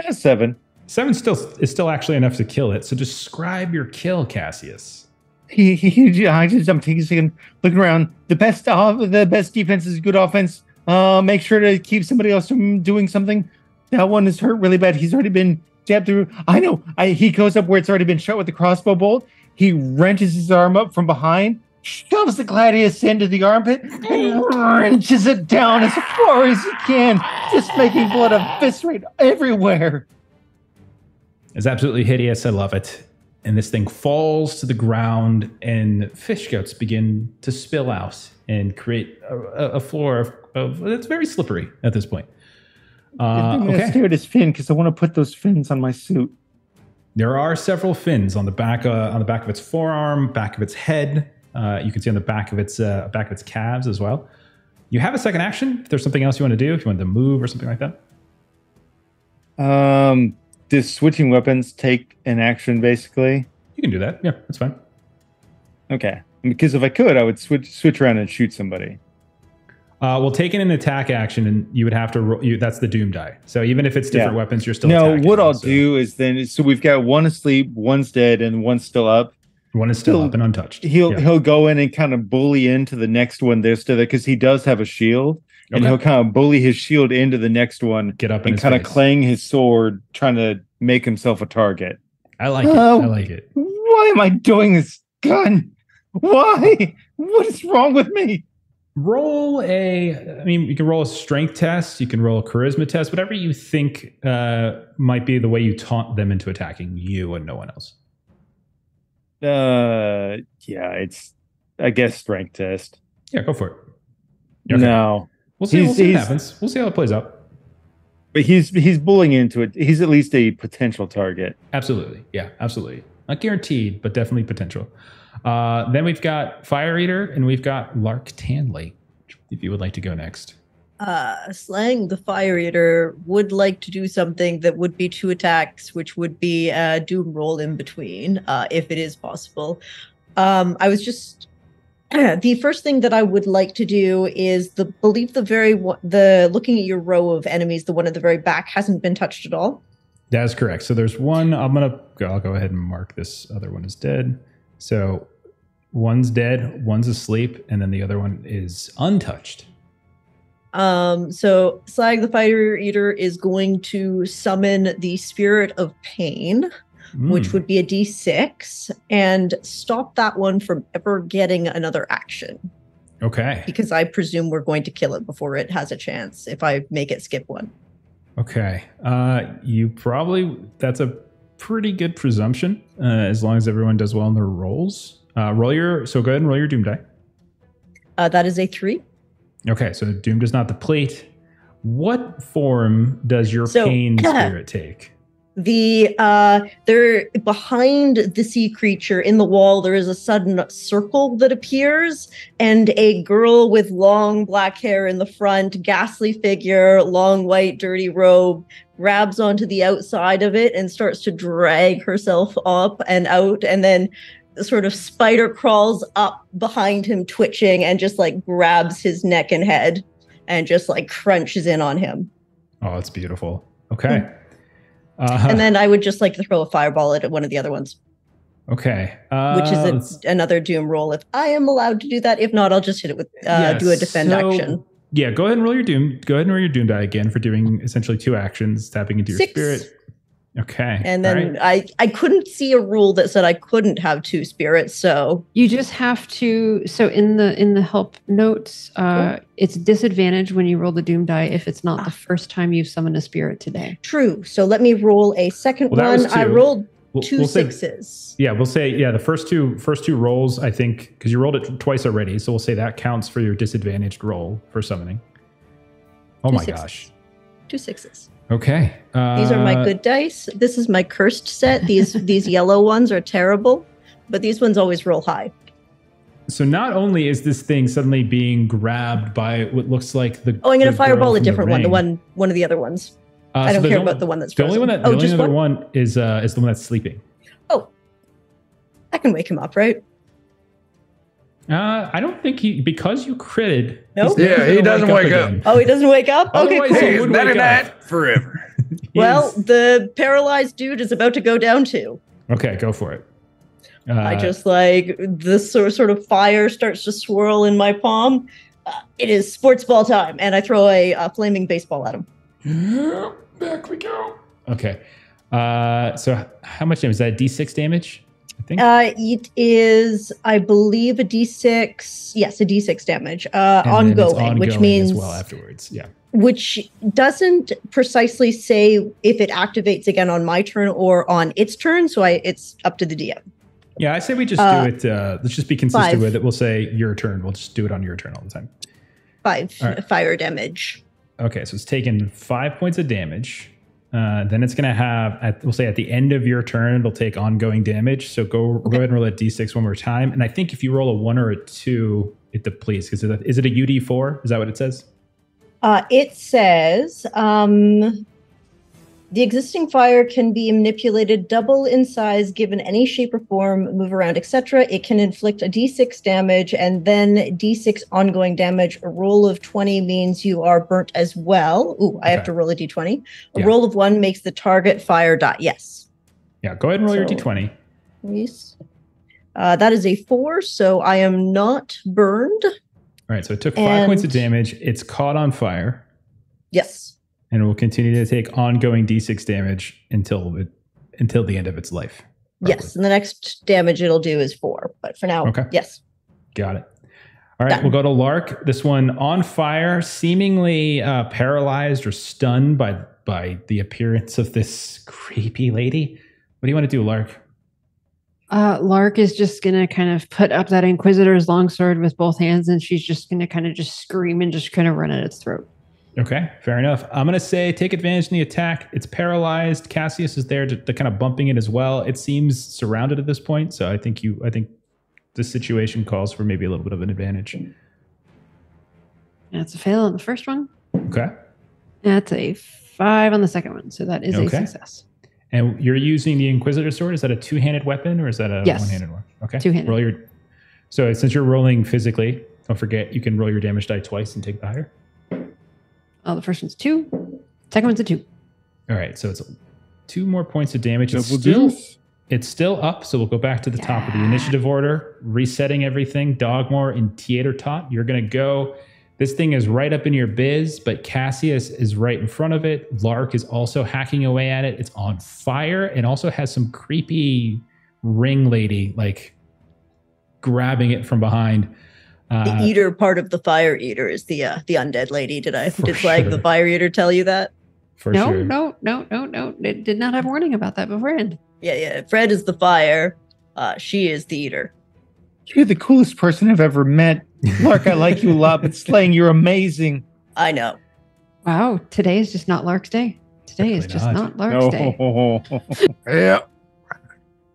7. 7 is still actually enough to kill it. So describe your kill, Cassius. I'm thinking, looking around. The best defense is good offense. Make sure to keep somebody else from doing something. That one is hurt really bad. He's already been jabbed through. I know. He goes up where it's already been shot with the crossbow bolt. He wrenches his arm up from behind, shoves the gladius into the armpit, and wrenches it down as far as he can, just making blood eviscerate everywhere. It's absolutely hideous. I love it. And this thing falls to the ground, and fish guts begin to spill out and create a floor of it's very slippery at this point. I'm going to stare at his fin because I want to put those fins on my suit. There are several fins on the back of its forearm, back of its head. You can see on the back of its calves as well. You have a second action. If there's something else you want to do, if you want to move or something like that. Does switching weapons take an action, basically? You can do that. Yeah, that's fine. Okay. Because if I could, I would switch around and shoot somebody. Well, taking an attack action, and you would have to roll. That's the doom die. So even if it's different weapons, you're still attacking. What I'll do is then, so we've got one asleep, one's dead, and one's still up. One is still up and untouched. He'll go in and kind of bully into the next one. They're still there because he does have a shield. And he'll kind of bully his shield into the next one. Get up and kind of clang his sword, trying to make himself a target. I like it. I like it. Why am I doing this, gun? Why? What is wrong with me? Roll you can roll a strength test. You can roll a charisma test. Whatever you think might be the way you taunt them into attacking you and no one else. It's I guess, strength test. Yeah, go for it. Okay. No. We'll see what happens. We'll see how it plays out. But he's bullying into it. He's at least a potential target. Absolutely. Yeah, absolutely. Not guaranteed, but definitely potential. Then we've got Fire Eater and we've got Lark Tanley, if you would like to go next. Slang the Fire Eater would like to do something that would be 2 attacks, which would be a doom roll in between, if it is possible. I was just... the first thing that I would like to do is looking at your row of enemies, the one at the very back hasn't been touched at all. That is correct. So there's one. I'll go ahead and mark this other one as dead. So one's dead, one's asleep, and then the other one is untouched. So Slag the Fire Eater is going to summon the Spirit of Pain, which would be a D6, and stop that one from ever getting another action. Okay. Because I presume we're going to kill it before it has a chance if I make it skip one. Okay. That's a pretty good presumption, as long as everyone does well on their rolls. Go ahead and roll your Doom die. That is a 3. Okay, so Doom does not deplete. What form does your pain spirit take? They're behind the sea creature in the wall. There is a sudden circle that appears, and a girl with long black hair in the front, ghastly figure, long white dirty robe, grabs onto the outside of it and starts to drag herself up and out, and then sort of spider crawls up behind him, twitching, and just like grabs his neck and head and just like crunches in on him. Oh, it's beautiful. Okay. And then I would just like to throw a fireball at one of the other ones. Okay. Which is another doom roll if I am allowed to do that. If not, I'll just hit it with do a defend action. Yeah, go ahead and roll your doom. Go ahead and roll your doom die again for doing essentially 2 actions, tapping into your 6. Spirit. Okay. And then I couldn't see a rule that said I couldn't have 2 spirits, so you just have to. So in the help notes, it's disadvantage when you roll the doom die if it's not the first time you've summoned a spirit today. True. So let me roll a second one. I rolled 2 6s. We'll say the first two rolls, I think, because you rolled it twice already, so we'll say that counts for your disadvantaged roll for summoning. Oh my gosh. 2 6s. Okay. These are my good dice. This is my cursed set. These yellow ones are terrible, but these ones always roll high. So not only is this thing suddenly being grabbed by what looks like the I'm going to fireball a different one, one of the other ones. I don't care about the one that's frozen. The only other one is the one that's sleeping. Oh, I can wake him up, right? I don't think because you critted. Nope. Yeah, he doesn't wake up. Oh, he doesn't wake up? Okay, cool. He's better that forever. Well, the paralyzed dude is about to go down too. Okay, go for it. I just like this sort of fire starts to swirl in my palm. It is sports ball time, and I throw a flaming baseball at him. Yeah, back we go. Okay. So how much damage is that? D6 damage? I think. It is, I believe, a D6. Yes, a D6 damage. Ongoing, which means as well afterwards. Yeah. Which doesn't precisely say if it activates again on my turn or on its turn. So it's up to the DM. Yeah, I say we just do it. Let's just be consistent 5. with it. We'll say your turn. We'll just do it on your turn all the time. 5 fire damage. Okay, so it's taken 5 points of damage. Then it's going to have, we'll say at the end of your turn, it'll take ongoing damage. So go ahead and roll a d6 one more time. And I think if you roll a 1 or a 2, it depletes. Is it a UD4? Is that what it says? It says the existing fire can be manipulated double in size given any shape or form, move around, etc. It can inflict a d6 damage and then d6 ongoing damage. A roll of 20 means you are burnt as well. Ooh, I have to roll a d20. A roll of 1 makes the target fire die. Yes. Yeah, go ahead and roll your d20. Yes. That is a 4, so I am not burned. All right, so it took 5 points of damage. It's caught on fire. Yes. And it will continue to take ongoing d6 damage until the end of its life. Probably. Yes, and the next damage it'll do is 4. But for now, yes. Got it. All right, we'll go to Lark. This one on fire, seemingly paralyzed or stunned by the appearance of this creepy lady. What do you want to do, Lark? Lark is just going to kind of put up that Inquisitor's longsword with both hands, and she's just going to kind of just scream and just kind of run at its throat. Okay, fair enough. I'm going to say take advantage in the attack. It's paralyzed. Cassius is there to kind of bumping it as well. It seems surrounded at this point, so I think the situation calls for maybe a little bit of an advantage. That's a fail on the first one. Okay. That's a 5 on the second one, so that is a success. And you're using the Inquisitor sword. Is that a two-handed weapon or is that a one-handed one? Okay. Two-handed. So since you're rolling physically, don't forget you can roll your damage die twice and take the higher. Oh, the first one's 2. Second one's a 2. All right. So it's 2 more points of damage. It's still up. So we'll go back to the top of the initiative order, resetting everything. Dogmore and Theater Tot. You're going to go. This thing is right up in your biz, but Cassius is right in front of it. Lark is also hacking away at it. It's on fire and also has some creepy ring lady like grabbing it from behind. The eater part of the fire eater is the undead lady. Did the fire eater tell you that? No. It did not have warning about that beforehand. Yeah. Fred is the fire. She is the eater. You're the coolest person I've ever met. Lark, I like you a lot, but Slang, you're amazing. I know. Wow, today is just not Lark's day. Today is just not Lark's day. Yeah.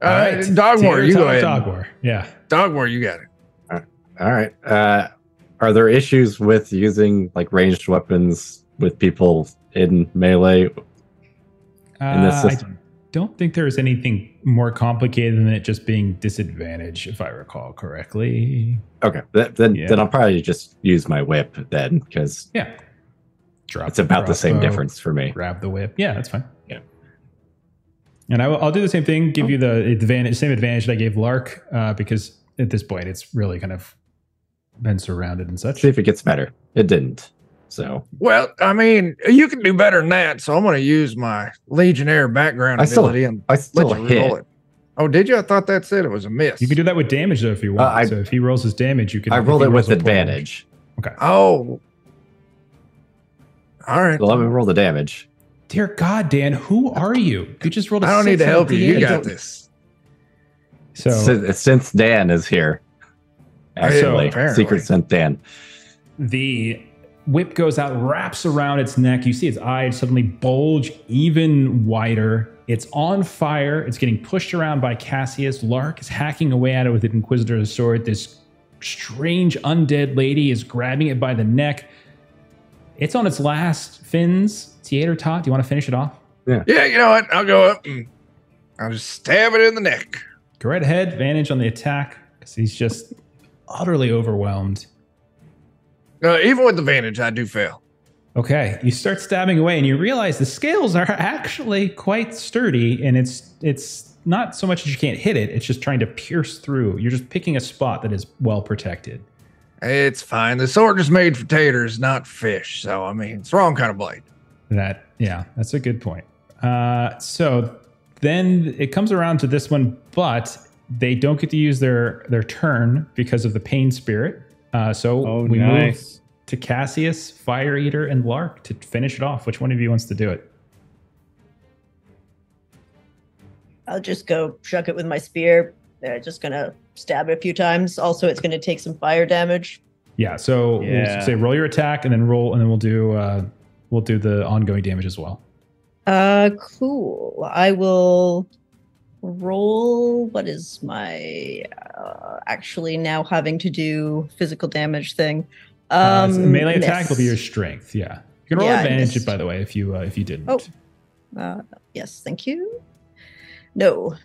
All right, Dogmore, you go ahead. Dogmore, yeah. Dogmore, you got it. All right. Are there issues with using like ranged weapons with people in melee in this system? I don't think there's anything more complicated than it just being disadvantage, if I recall correctly. Okay, then I'll probably just use my whip then, because it's about the same difference for me. Grab the whip. Yeah, that's fine. Yeah. And I'll do the same thing, give you the same advantage that I gave Lark, because at this point it's really kind of been surrounded and such. See if it gets better. It didn't. So, well, I mean, you can do better than that. So I'm going to use my Legionnaire background ability and I still let you hit. roll it. Oh, did you? I thought that said it was a miss. You can do that with damage though if you want. So if he rolls his damage, you can. I rolled it with advantage. Okay. Oh. All right. Well, let me roll the damage. Dear God, Dan, who are you? You just rolled a 6. I don't need to help you. You got this. So since Dan is here, actually, Secret Sent Dan. The whip goes out, wraps around its neck. You see its eyes suddenly bulge even wider. It's on fire. It's getting pushed around by Cassius. Lark is hacking away at it with an Inquisitor's sword. This strange undead lady is grabbing it by the neck. It's on its last fins. Theater Tot, do you want to finish it off? Yeah, you know what? I'll go up and I'll just stab it in the neck. Go right ahead. Advantage on the attack because he's just utterly overwhelmed. Even with advantage, I do fail. Okay, you start stabbing away and you realize the scales are actually quite sturdy, and it's not so much that you can't hit it, it's just trying to pierce through. You're just picking a spot that is well protected. It's fine. The sword is made for taters, not fish. So, I mean, it's the wrong kind of blade. That's a good point. So then it comes around to this one, but they don't get to use their turn because of the pain spirit. We move to Cassius, Fire Eater, and Lark to finish it off. Which one of you wants to do it? I'll just go shuck it with my spear. Just gonna stab it a few times. Also, it's gonna take some fire damage. Yeah. So we'll say roll your attack and then roll, and then we'll do the ongoing damage as well. Cool. I will roll. What is my actually now having to do physical damage thing? Melee attack will be your strength. Yeah, you can roll advantage, by the way, if you didn't. Yes, thank you. No,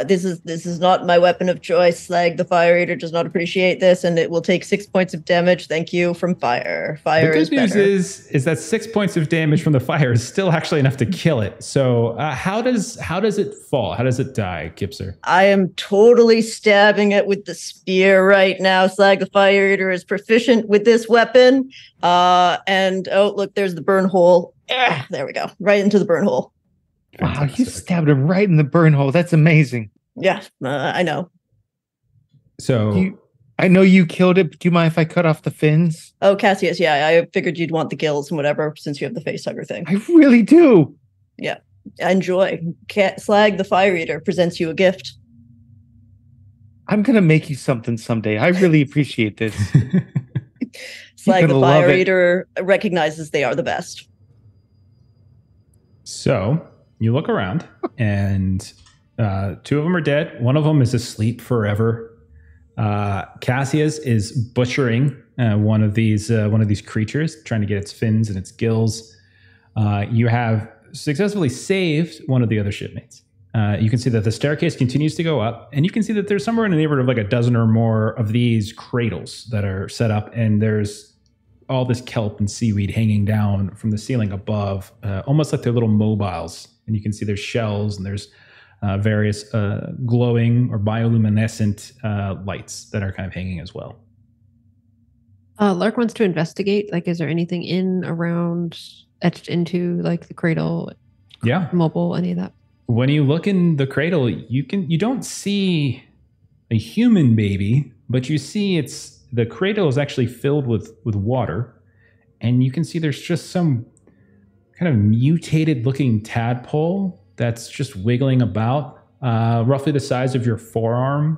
this is not my weapon of choice. Slag the Fire Eater does not appreciate this, and it will take 6 points of damage. Thank you from fire. Fire is better. The good news is that 6 points of damage from the fire is still actually enough to kill it. So how does it fall? How does it die, Gipser? I am totally stabbing it with the spear right now. Slag the Fire Eater is proficient with this weapon. And look, there's the burn hole. There we go, right into the burn hole. Wow, you stabbed him right in the burn hole. That's amazing. Yeah, I know. So I know you killed it, but do you mind if I cut off the fins? Oh, Cassius, yeah, I figured you'd want the gills and whatever since you have the face hugger thing. I really do. Yeah, enjoy. Slag the Fire Eater presents you a gift. I'm gonna make you something someday. I really appreciate this. It's like the fire eater recognizes they are the best. So you look around, and 2 of them are dead. One of them is asleep forever. Cassius is butchering one of these creatures, trying to get its fins and its gills. You have successfully saved one of the other shipmates. You can see that the staircase continues to go up, and you can see that there's somewhere in the neighborhood of like a dozen or more of these cradles that are set up, and there's all this kelp and seaweed hanging down from the ceiling above, almost like they're little mobiles. And you can see there's shells, and there's various glowing or bioluminescent lights that are kind of hanging as well. Lark wants to investigate. Like, is there anything in, around, etched into, like the cradle? Yeah. Mobile, any of that? When you look in the cradle, you don't see a human baby, but you see the cradle is actually filled with water, and you can see there's just some kind of mutated looking tadpole that's just wiggling about, roughly the size of your forearm.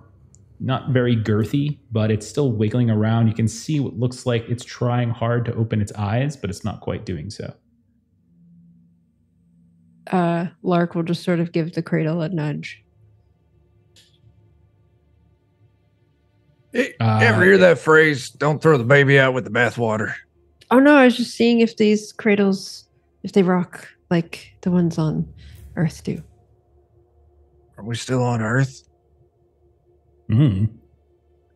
Not very girthy, but it's still wiggling around. You can see what looks like it's trying hard to open its eyes, but it's not quite doing so. Lark will just sort of give the cradle a nudge. Ever hear that phrase, don't throw the baby out with the bathwater? Oh no, I was just seeing if these cradles, if they rock like the ones on Earth do. Are we still on Earth? Mm-hmm.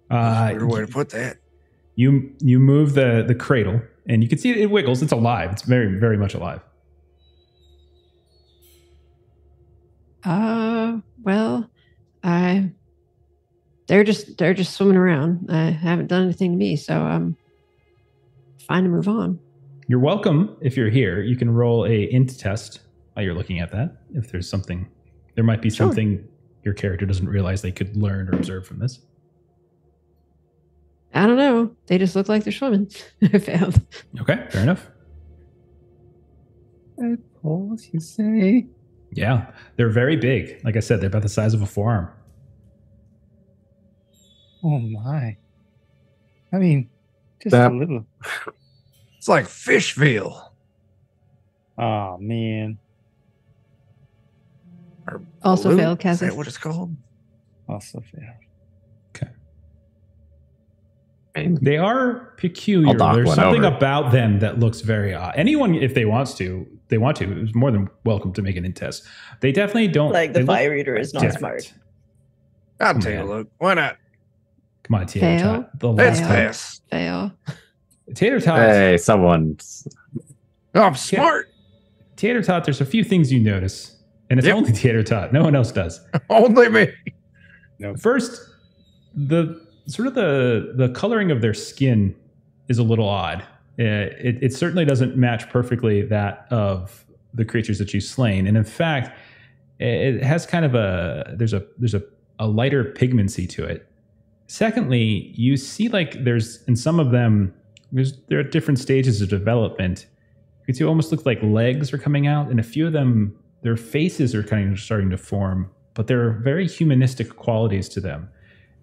Weird way to put that. You move the cradle, and you can see it wiggles. It's alive. It's very, very much alive. Well, they're just swimming around. I haven't done anything to me, so I'm fine to move on. You're welcome. If you're here, you can roll a int test while you're looking at that. If there's something, there might be something your character doesn't realize they could learn or observe from this. I don't know. They just look like they're swimming. I failed. Okay, fair enough. Tadpoles, you say? Yeah, they're very big. Like I said, they're about the size of a forearm. Oh my. I mean, just a little. It's like fishville. Oh man. Also failed, Cassius. Is that what it's called? Also failed. Okay. They are peculiar. There's something about them that looks very odd. Anyone, if they want to, is more than welcome to make an int test. They definitely don't. Like the fire eater is not smart. I'll take a look. Why not? Come on, Tater Tot. Let's pass. Fail. Tater Tot. Hey, someone. Oh, I'm smart. Tater Tot, there's a few things you notice. And it's only Tater Tot. No one else does. Only me. Nope. First, the coloring of their skin is a little odd. It certainly doesn't match perfectly that of the creatures that you've slain. And in fact, it has kind of there's a lighter pigmency to it. Secondly, you see like there's in some of them, there are different stages of development. You can see it almost looks like legs are coming out, and a few of them, their faces are kind of starting to form, but there are very humanistic qualities to them.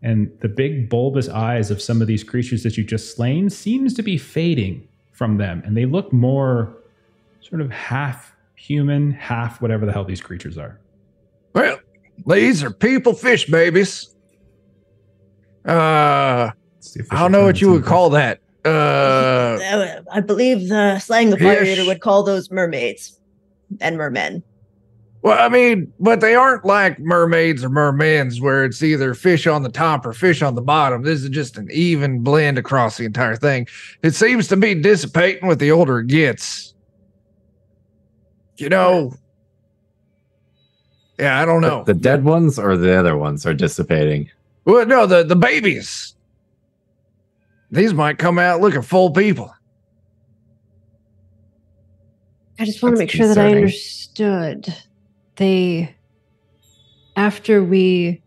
And the big bulbous eyes of some of these creatures that you just slain seems to be fading from them. And they look more sort of half human, half whatever the hell these creatures are. Well, these are people fish babies. I don't know what you would call that. I believe the slang the fire eater would call those mermaids and mermen. Well, I mean, but they aren't like mermaids or mermens where it's either fish on the top or fish on the bottom. This is just an even blend across the entire thing. It seems to be dissipating with the older it gets. You know, yeah, I don't know. The dead ones or the other ones are dissipating? Well, no, the babies. These might come out looking full people. I just want to make sure that I understood. After we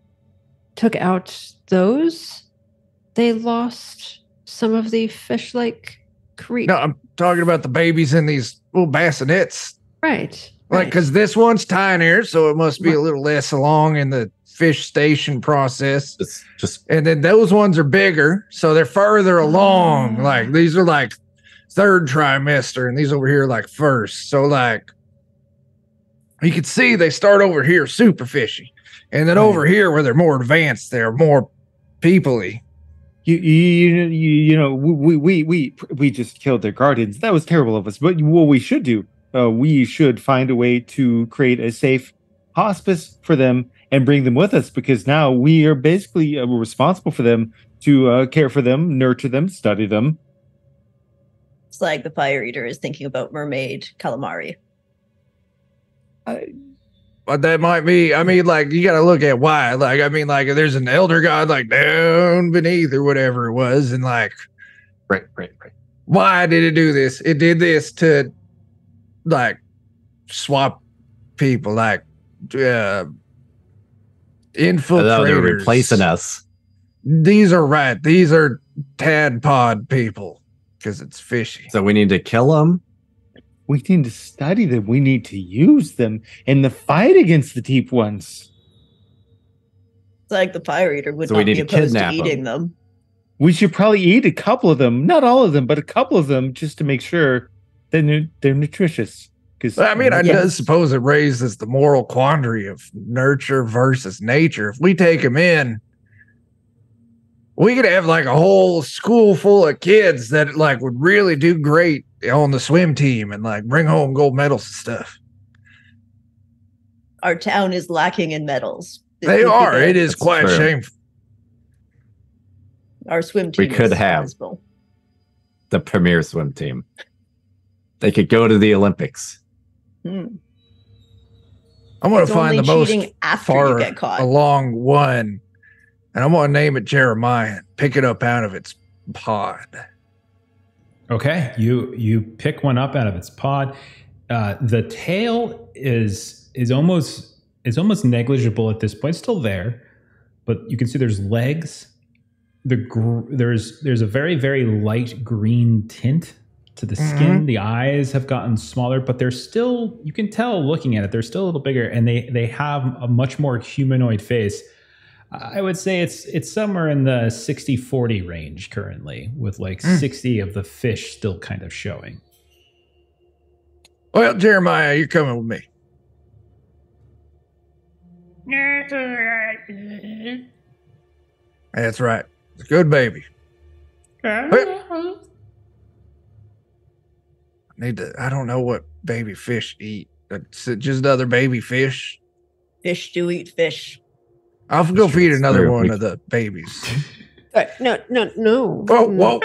took out those, they lost some of the fish-like creatures. No, I'm talking about the babies in these little bassinets. Right. Like, because this one's tinier, so it must be a little less along in the fish station process. It's just, and then those ones are bigger, so they're further along. Like, these are like third trimester, and these over here are like first. So, like, you can see they start over here super fishy, and then over here where they're more advanced, they're more people-y. You know, we just killed their guardians. That was terrible of us. But what we should do, we should find a way to create a safe hospice for them and bring them with us, because now we are basically responsible for them to care for them, nurture them, study them. It's like the Fire Eater is thinking about mermaid calamari. But that might be, I mean, like, you got to look at why. Like, I mean, like, there's an elder god, like, down beneath or whatever it was. And, like, right. Why did it do this? It did this to, like, swap people, like, infiltrators. They're replacing us. These are right. These are tadpod people, because it's fishy. So we need to kill them? We need to study them. We need to use them in the fight against the deep ones. It's like the Fire Eater would not be opposed to eating them. We should probably eat a couple of them. Not all of them, but a couple of them, just to make sure that they're nutritious. Because I mean, I do suppose it raises the moral quandary of nurture versus nature. If we take them in, we could have like a whole school full of kids that like would really do great on the swim team and like bring home gold medals and stuff. Our town is lacking in medals. They are. It is quite shameful. Our swim team. We could have the premier swim team. They could go to the Olympics. I'm going to find the most far along one, and I'm going to name it Jeremiah. Pick it up out of its pod. Okay, you pick one up out of its pod. The tail is almost negligible at this point. It's still there, but you can see there's legs. There's a very, very light green tint to the skin. The eyes have gotten smaller, but they're still, you can tell looking at it, they're still a little bigger, and they have a much more humanoid face. I would say it's somewhere in the 60-40 range currently, with like 60 of the fish still kind of showing. Well, Jeremiah, you're coming with me. That's right. It's a good baby. I don't know what baby fish eat. It's just other baby fish. Fish do eat fish. I'll go feed another one of the babies. No. Whoa.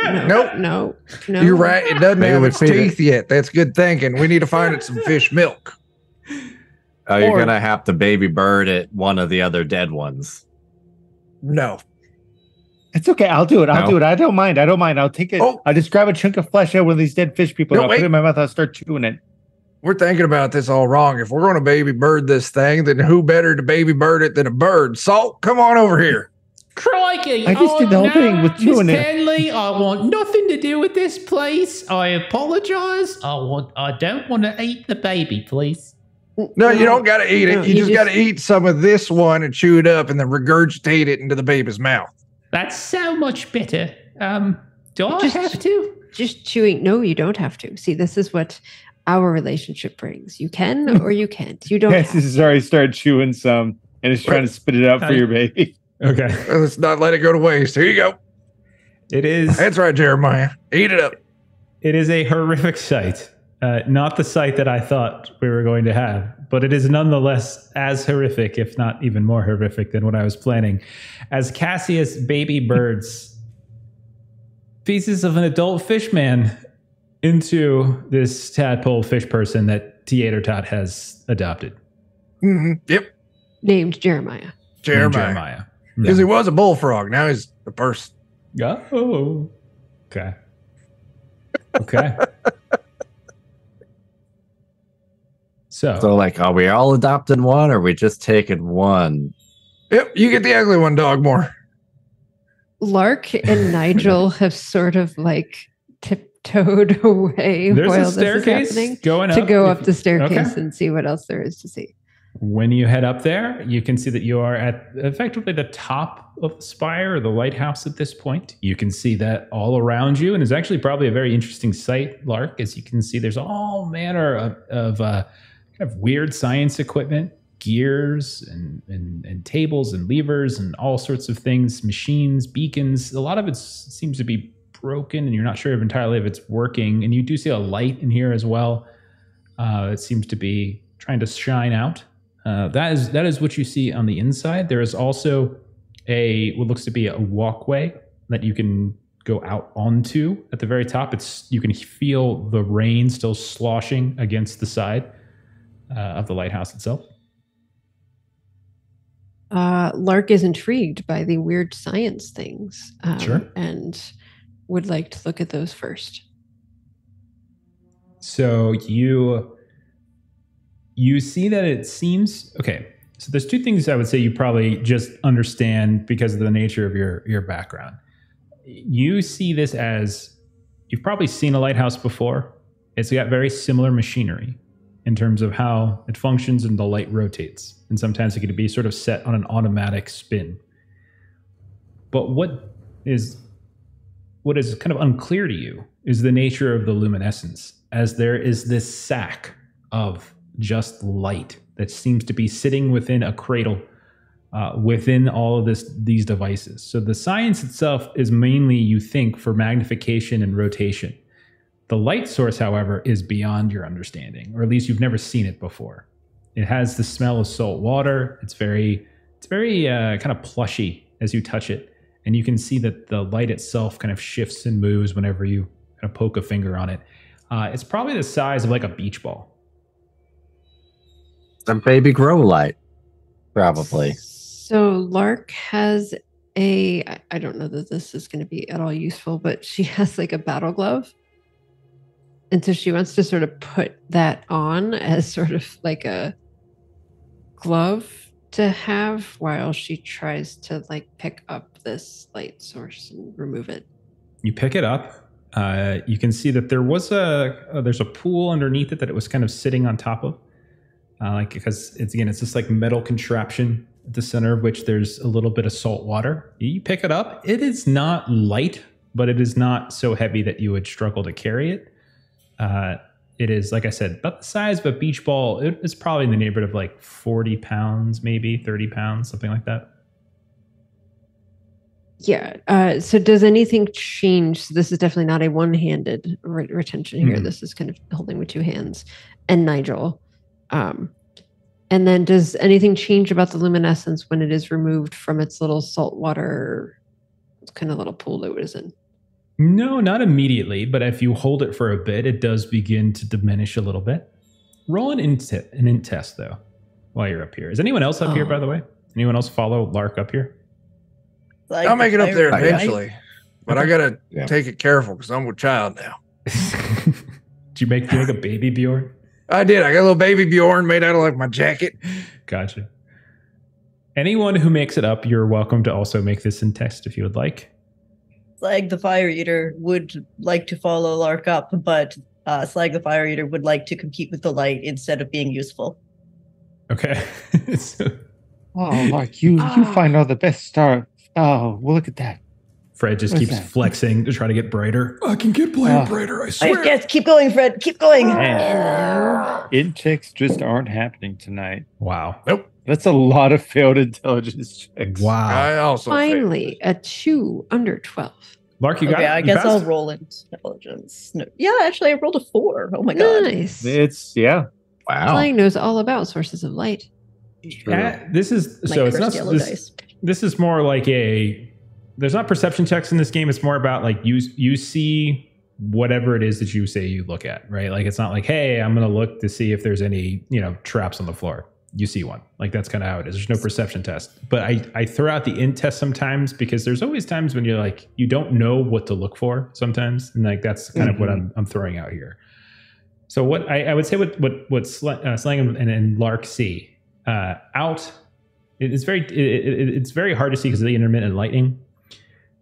No. You're right. It doesn't have its teeth yet. That's good thinking. We need to find it some fish milk. Oh, you're going to have to baby bird at one of the other dead ones. No. It's okay. I'll do it. I don't mind. I'll take it. I'll just grab a chunk of flesh out of one of these dead fish people. I'll put it in my mouth. I'll start chewing it. We're thinking about this all wrong. If we're going to baby bird this thing, then who better to baby bird it than a bird? Salt, come on over here. Crikey! I just did the whole thing with chewing it. Stanley, I want nothing to do with this, please. I apologize. I don't want to eat the baby, please. No, you don't got to eat it. You just got to eat some of this one and chew it up and then regurgitate it into the baby's mouth. That's so much better. Do I have to? Just chewing. No, you don't have to. See, this is what our relationship brings. You can or you can't. You don't. Yes, this has already started chewing some and is trying to spit it out for your baby. Okay. Let's not let it go to waste. Here you go. It is. That's right, Jeremiah. Eat it up. It is a horrific sight. Not the sight that I thought we were going to have, but it is nonetheless as horrific, if not even more horrific than what I was planning. As Cassius baby birds pieces of an adult fish man into this tadpole fish person that Ttrtot has adopted. Yep. Named Jeremiah. Jeremiah. Because he was a bullfrog. Now he's a person. Oh. Okay. Okay. So like, are we all adopting one, or are we just taking one? Yep, you get the ugly one, Dogmore. Lark and Nigel have sort of like tiptoed away There's while a staircase this is happening going to up. go up the staircase Okay. and see what else there is to see. When you head up there, you can see that you are at effectively the top of the spire or the lighthouse at this point. You can see that all around you, and it's actually probably a very interesting sight, Lark, as you can see there's all manner of kind of weird science equipment, gears and tables and levers and all sorts of things, machines, beacons. A lot of it seems to be broken, and you're not sure entirely if it's working. And you do see a light in here as well. It seems to be trying to shine out. That is what you see on the inside. There is also what looks to be a walkway that you can go out onto at the very top. You can feel the rain still sloshing against the side of the lighthouse itself. Lark is intrigued by the weird science things, Sure. and would like to look at those first. So you see that it seems okay. So there's two things I would say you probably just understand because of the nature of your background. You see this as you've probably seen a lighthouse before. It's got very similar machinery in terms of how it functions and the light rotates. And sometimes it could be sort of set on an automatic spin. But what is kind of unclear to you is the nature of the luminescence, as there is this sack of just light that seems to be sitting within a cradle within all of these devices. So the science itself is mainly, you think, for magnification and rotation. The light source, however, is beyond your understanding, or at least you've never seen it before. It has the smell of salt water. It's very kind of plushy as you touch it, and you can see that the light itself kind of shifts and moves whenever you kind of poke a finger on it. It's probably the size of like a beach ball. A baby grow light, probably. So Lark has I don't know that this is going to be at all useful, but she has like a battle glove. And so she wants to sort of put that on as sort of like a glove to have while she tries to like pick up this light source and remove it. You pick it up. You can see that there's a pool underneath it that it was kind of sitting on top of. Because it's this like metal contraption at the center of which there's a little bit of salt water. You pick it up. It is not light, but it is not so heavy that you would struggle to carry it. It is, like I said, about the size of a beach ball. It's probably in the neighborhood of like 40 pounds, maybe 30 pounds, something like that. Yeah. So does anything change? So this is definitely not a one-handed retention here. Mm-hmm. This is kind of holding with two hands. And Nigel. And then does anything change about the luminescence when it is removed from its little saltwater kind of little pool that it was in? No, not immediately, but if you hold it for a bit, it does begin to diminish a little bit. Roll an int test, though, while you're up here. Is anyone else up here, by the way? Anyone else follow Lark up here? Like I'll make it up there eventually, but I gotta Yeah. take it careful because I'm with child now. Did you make a baby Bjorn? I did. I got a little baby Bjorn made out of like my jacket. Gotcha. Anyone who makes it up, you're welcome to also make this in test if you would like. Slag the Fire Eater would like to follow Lark up, but Slag the Fire Eater would like to compete with the light instead of being useful. Okay. So Oh, Lark, you find all the best star. Oh, well, look at that. Fred just What's keeps that? flexing to try to get brighter. I can get playing brighter, I swear. Yes, keep going, Fred. Keep going. Int checks just aren't happening tonight. Wow. Nope. That's a lot of failed intelligence checks. Wow. I also Finally, a 2 under 12. Mark, you got Okay, it? I You guess passed? I'll roll intelligence. No, yeah, actually, I rolled a 4. Oh my god. Nice. It's, yeah. Wow. Flying knows all about sources of light. This is My so it's cursed not yellow dice. this is more like there's not perception checks in this game. It's more about like you see whatever it is that you say you look at, right? Like it's not like, hey, I'm gonna look to see if there's any traps on the floor. You see one. Like that's kind of how it is. There's no perception test. But I throw out the int test sometimes because there's always times when you're like you don't know what to look for sometimes, and like that's kind of what I'm throwing out here. So what I would say what Slang and Lark see out. It's very hard to see because of the intermittent lighting,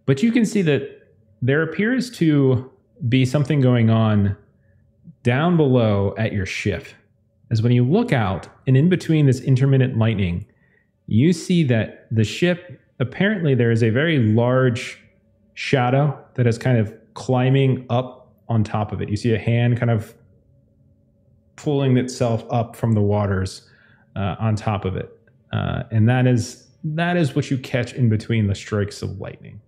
but you can see that there appears to be something going on down below at your ship. As when you look out, and in between this intermittent lightning, you see that the ship, apparently there is a very large shadow that is kind of climbing up on top of it. You see a hand kind of pulling itself up from the waters on top of it. And that is what you catch in between the strikes of lightning.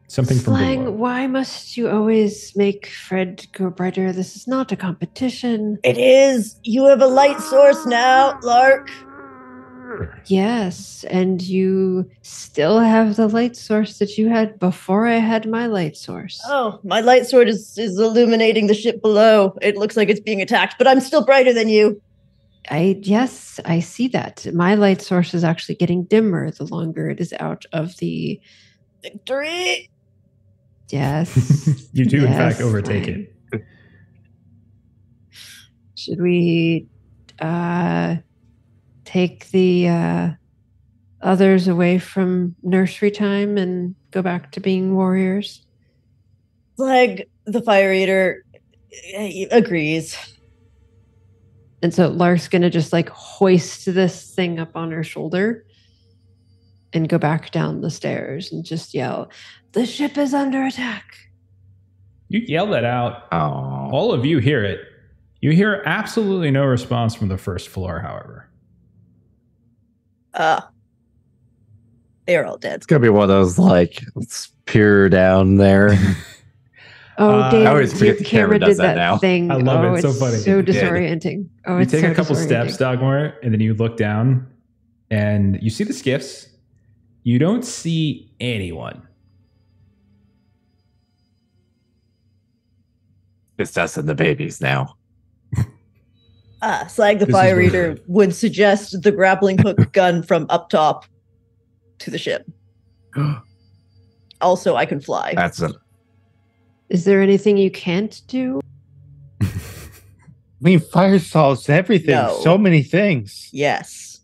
Something from below. Why must you always make Fred go brighter? This is not a competition. It is. You have a light source now, Lark. Yes, and you still have the light source that you had before I had my light source. Oh, my light sword is illuminating the ship below. It looks like it's being attacked, but I'm still brighter than you. Yes, I see that. My light source is actually getting dimmer the longer it is out of the victory. Yes. You do, in fact, overtake it. Should we take the others away from nursery time and go back to being warriors? Like the Fire Eater agrees. And so Lark's going to just like hoist this thing up on her shoulder and go back down the stairs and just yell, "The ship is under attack." You yell that out. Oh. All of you hear it. You hear absolutely no response from the first floor, however. They're all dead. It's going to be one of those, like, let's peer down there. Oh, Dave, I always forget the camera does that now. thing. I love it. It's so funny. So disorienting. Oh, you it's take so a couple steps, disorienting. Dogmore, and then you look down and you see the skiffs. You don't see anyone. It's us and the babies now. Slag the This is Fire really Eater good. would suggest the grappling hook gun from up top to the ship. Also, I can fly. That's it. Is there anything you can't do? I mean, fire solves everything. No. So many things. Yes.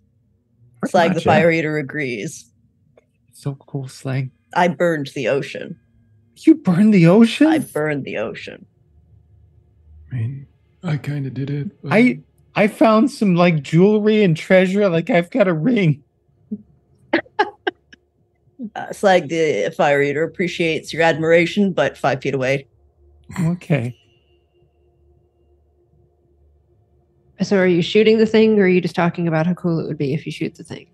Pretty Slag the much, yeah. Fire Eater agrees. So cool, Slang. I burned the ocean. You burned the ocean? I burned the ocean. I mean, I kind of did it. But I found some like jewelry and treasure. Like I've got a ring. Slag the Fire Eater appreciates your admiration, but 5 feet away. Okay. So are you shooting the thing, or are you just talking about how cool it would be if you shoot the thing?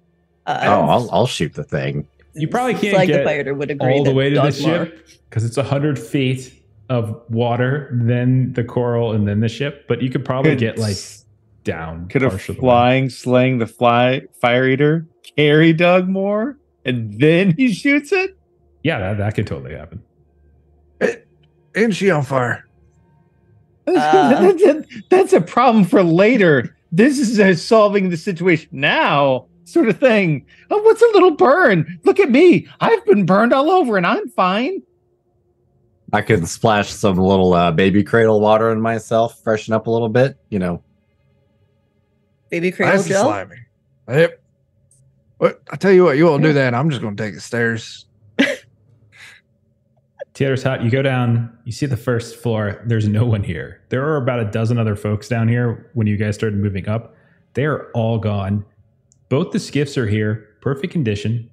I'll shoot the thing. You probably can't Slag the get Fire Eater would agree all the that way to the Dogmar- ship because it's 100 feet of water, then the coral, and then the ship. But you could probably get like down. Could a partial the way. flying slaying the fire eater carry Dugmore and then he shoots it? Yeah, that could totally happen. Isn't she on fire? That's a problem for later. This is a solving the situation now sort of thing. Oh, what's a little burn? Look at me. I've been burned all over and I'm fine. I could splash some little baby cradle water in myself, freshen up a little bit, you know. Baby cradle That's gel? slimy. Yep. What? I tell you what, you all do that. I'm just going to take the stairs. Theater's hot. You go down, you see the first floor. There's no one here. There are about a dozen other folks down here when you guys started moving up. They are all gone. Both the skiffs are here, perfect condition.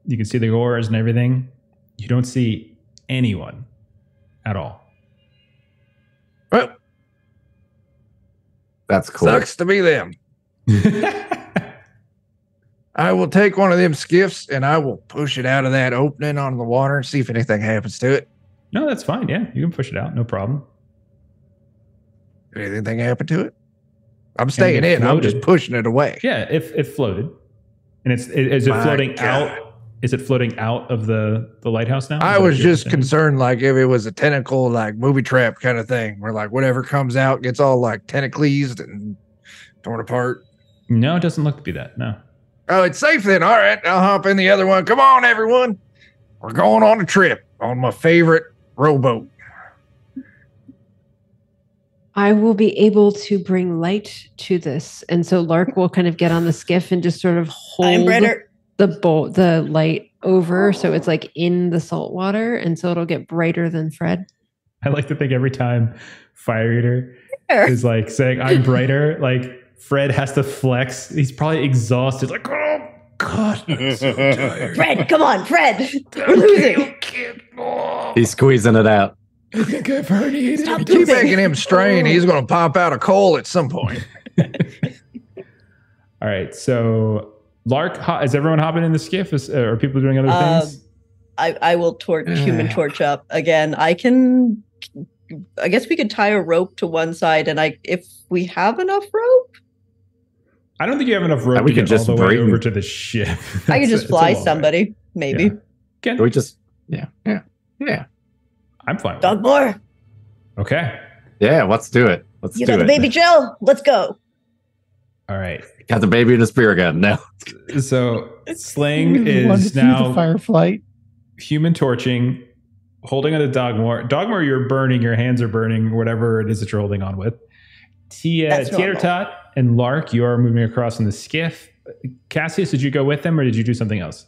You can see the oars and everything. You don't see anyone at all. Well, That's cool. sucks to be them. I will take one of them skiffs and I will push it out of that opening on the water and see if anything happens to it. No, that's fine. Yeah, you can push it out. No problem. Did anything happen to it? I'm staying it in. I'm just floated. pushing it away. Yeah, if it floated. And is it My floating God. out? Is it floating out of the lighthouse now? I Is that was what you're just saying? concerned, like if it was a tentacle, like movie trap kind of thing, where like whatever comes out gets all like tentacled and torn apart. No, it doesn't look to be that. No. Oh, it's safe then. All right, I'll hop in the other one. Come on, everyone. We're going on a trip on my favorite rowboat. I will be able to bring light to this. And so Lark will kind of get on the skiff and just sort of hold I'm brighter. the light over so it's like in the salt water, and so it'll get brighter than Fred. I like to think every time Fire Eater is like saying I'm brighter, like Fred has to flex. He's probably exhausted, like, oh God, I'm so tired. Fred, come on, Fred. We're losing. He's squeezing it out. I think I've herniated. Stop Keep making him strain. He's going to pop out a coal at some point. All right, so Lark, is everyone hopping in the skiff? Are people doing other things? I will human torch up again. I guess we could tie a rope to one side, and if we have enough rope. I don't think you have enough rope to get all the way over to the ship. I could just fly somebody, maybe. Yeah. We just, yeah. I'm fine. Dogmore. Okay. Yeah, let's do it. Let's do it. You got the baby Jill. Let's go. All right. Got the baby in a spear gun now. So Sling is now Firefly. Human torching, holding on to Dogmore. Dogmore, you're burning. Your hands are burning. Whatever it is that you're holding on with. Tater Tot and Lark, you are moving across in the skiff. Cassius, did you go with them or did you do something else?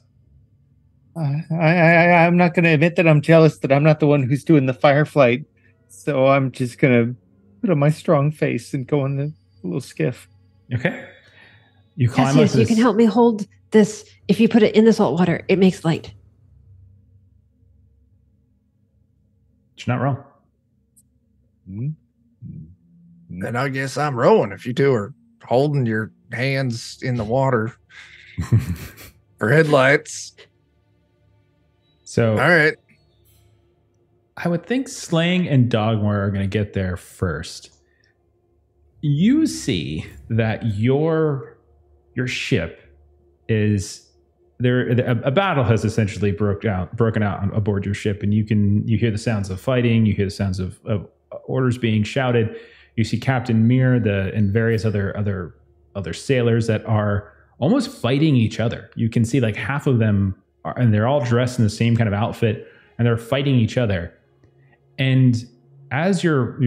I'm not going to admit that I'm jealous that I'm not the one who's doing the firefly. So I'm just going to put on my strong face and go in the little skiff. Okay. You climb Cassius, up this. you can help me hold this. If you put it in the salt water, it makes light. You're not wrong. Then I guess I'm rowing if you two are holding your hands in the water for headlights. So, all right. I would think Slang and Dogmore are going to get there first. You see that your ship is there. A battle has essentially broken out aboard your ship, and you hear the sounds of fighting. You hear the sounds of orders being shouted. You see Captain Mir and various other sailors that are almost fighting each other. You can see like half of them and they're all dressed in the same kind of outfit, and they're fighting each other. And as you're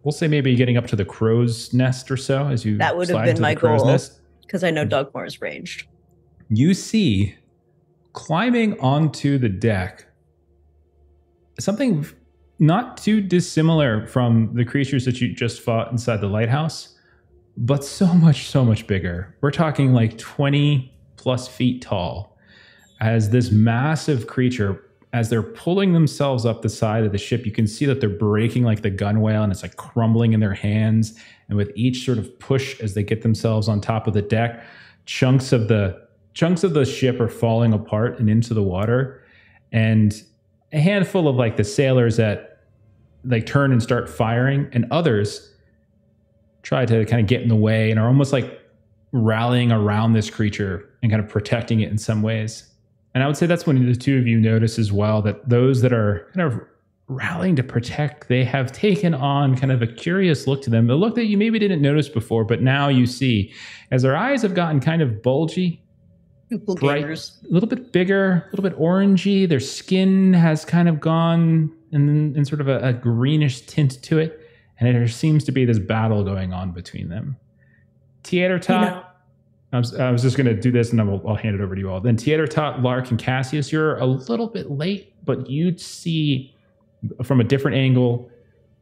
we'll say maybe getting up to the crow's nest or so, as you that would have been my goal, because I know Dogmore is ranged. You see climbing onto the deck something not too dissimilar from the creatures that you just fought inside the lighthouse, but so much bigger. We're talking like 20 plus feet tall, as this massive creature, as they're pulling themselves up the side of the ship, you can see that they're breaking like the gunwale, and it's like crumbling in their hands. And with each sort of push as they get themselves on top of the deck, chunks of the ship are falling apart and into the water. And a handful of like the sailors that like turn and start firing, and others try to kind of get in the way and are almost like rallying around this creature and kind of protecting it in some ways. And I would say that's when the two of you notice as well that those that are kind of rallying to protect, they have taken on kind of a curious look to them, a look that you maybe didn't notice before, but now you see as their eyes have gotten kind of bulgy, bright, a little bit bigger, a little bit orangey. Their skin has kind of gone in sort of a greenish tint to it. And there seems to be this battle going on between them. Tater Tot, I was just going to do this and then I'll hand it over to you all. Then Tater Tot, Lark, and Cassius, you're a little bit late, but you'd see from a different angle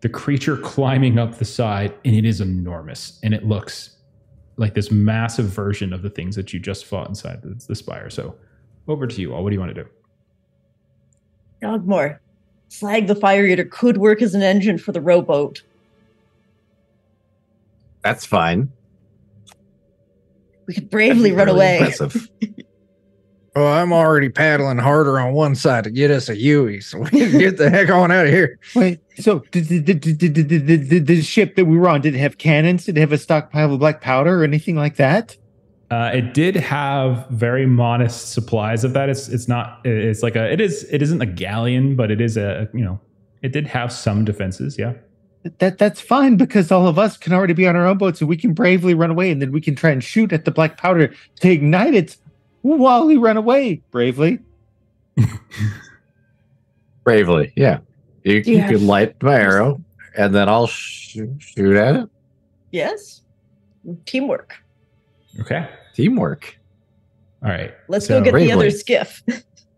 the creature climbing up the side, and it is enormous. And it looks like this massive version of the things that you just fought inside the Spire. So over to you all. What do you want to do? Dogmore, Slag the Fire Eater could work as an engine for the rowboat. That's fine. We could bravely run away. Impressive. Well, I'm already paddling harder on one side to get us a Yui, so we can get the heck on out of here. Wait, so the ship that we were on, did it have cannons? Did it have a stockpile of black powder or anything like that? It did have very modest supplies of that. It isn't a galleon, but it is it did have some defenses. Yeah. That's fine, because all of us can already be on our own boat, so we can bravely run away, and then we can try and shoot at the black powder to ignite it while we run away bravely. Bravely, yeah. You can light my arrow, and then I'll shoot at it. Yes. Teamwork. Okay. Teamwork. All right. Let's go get the other skiff.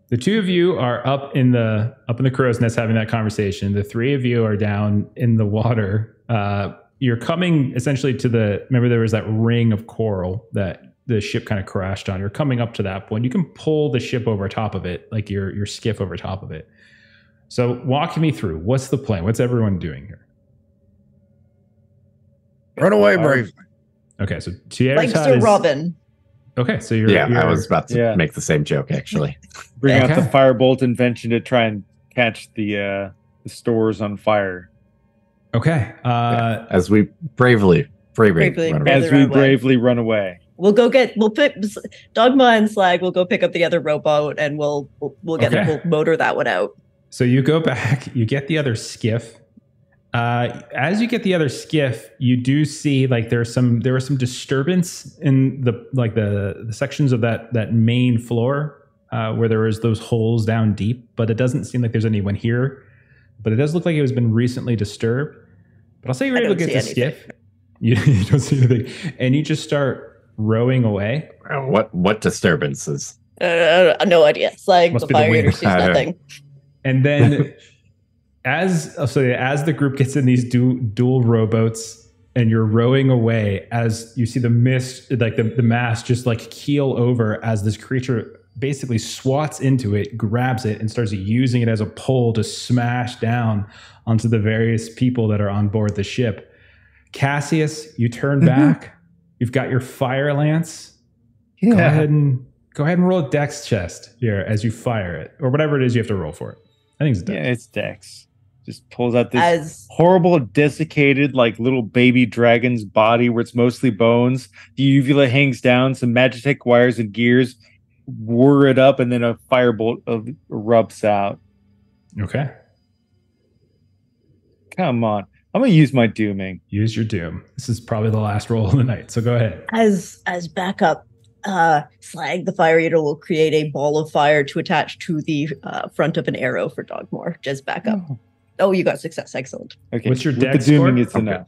The two of you are up in the crow's nest having that conversation. The three of you are down in the water. You're coming essentially to remember there was that ring of coral that the ship kind of crashed on. You're coming up to that point. You can pull the ship over top of it, like your skiff over top of it. So walk me through. What's the plan? What's everyone doing here? Run away, Brave. Okay, so Tier's like Sir Robin. Okay, so you're... I was about to make the same joke, actually. Bring out the firebolt invention to try and catch the stores on fire. Okay. As we bravely run away. We'll pick Dogma and Slag. We'll go pick up the other rowboat, and we'll motor that one out. So you go back. You get the other skiff. As you get the other skiff, you do see like there was some disturbance in the sections of that main floor where there was those holes down deep, but it doesn't seem like there's anyone here. But it does look like it has been recently disturbed. But I'll say you're able to get the skiff. You don't see anything, and you just start rowing away. What disturbances? No idea. It's like the fire eater sees nothing. And then. As the group gets in these dual rowboats and you're rowing away, as you see the mist, like the mast just like keel over as this creature basically swats into it, grabs it, and starts using it as a pole to smash down onto the various people that are on board the ship. Cassius, you turn back. You've got your fire lance. Yeah. Go ahead and roll a dex chest here as you fire it, or whatever it is you have to roll for it. I think it's dex. Yeah, it's dex. Just pulls out this horrible, desiccated, like little baby dragon's body where it's mostly bones. The uvula hangs down, some Magitech wires and gears whir it up, and then a firebolt erupts out. Okay. Come on. I'm going to use my dooming. Use your doom. This is probably the last roll of the night, so go ahead. As backup, Slag the Fire Eater will create a ball of fire to attach to the front of an arrow for Dogmore. Just backup. Oh, you got success. Excellent. Okay. What's your dex score? It's enough.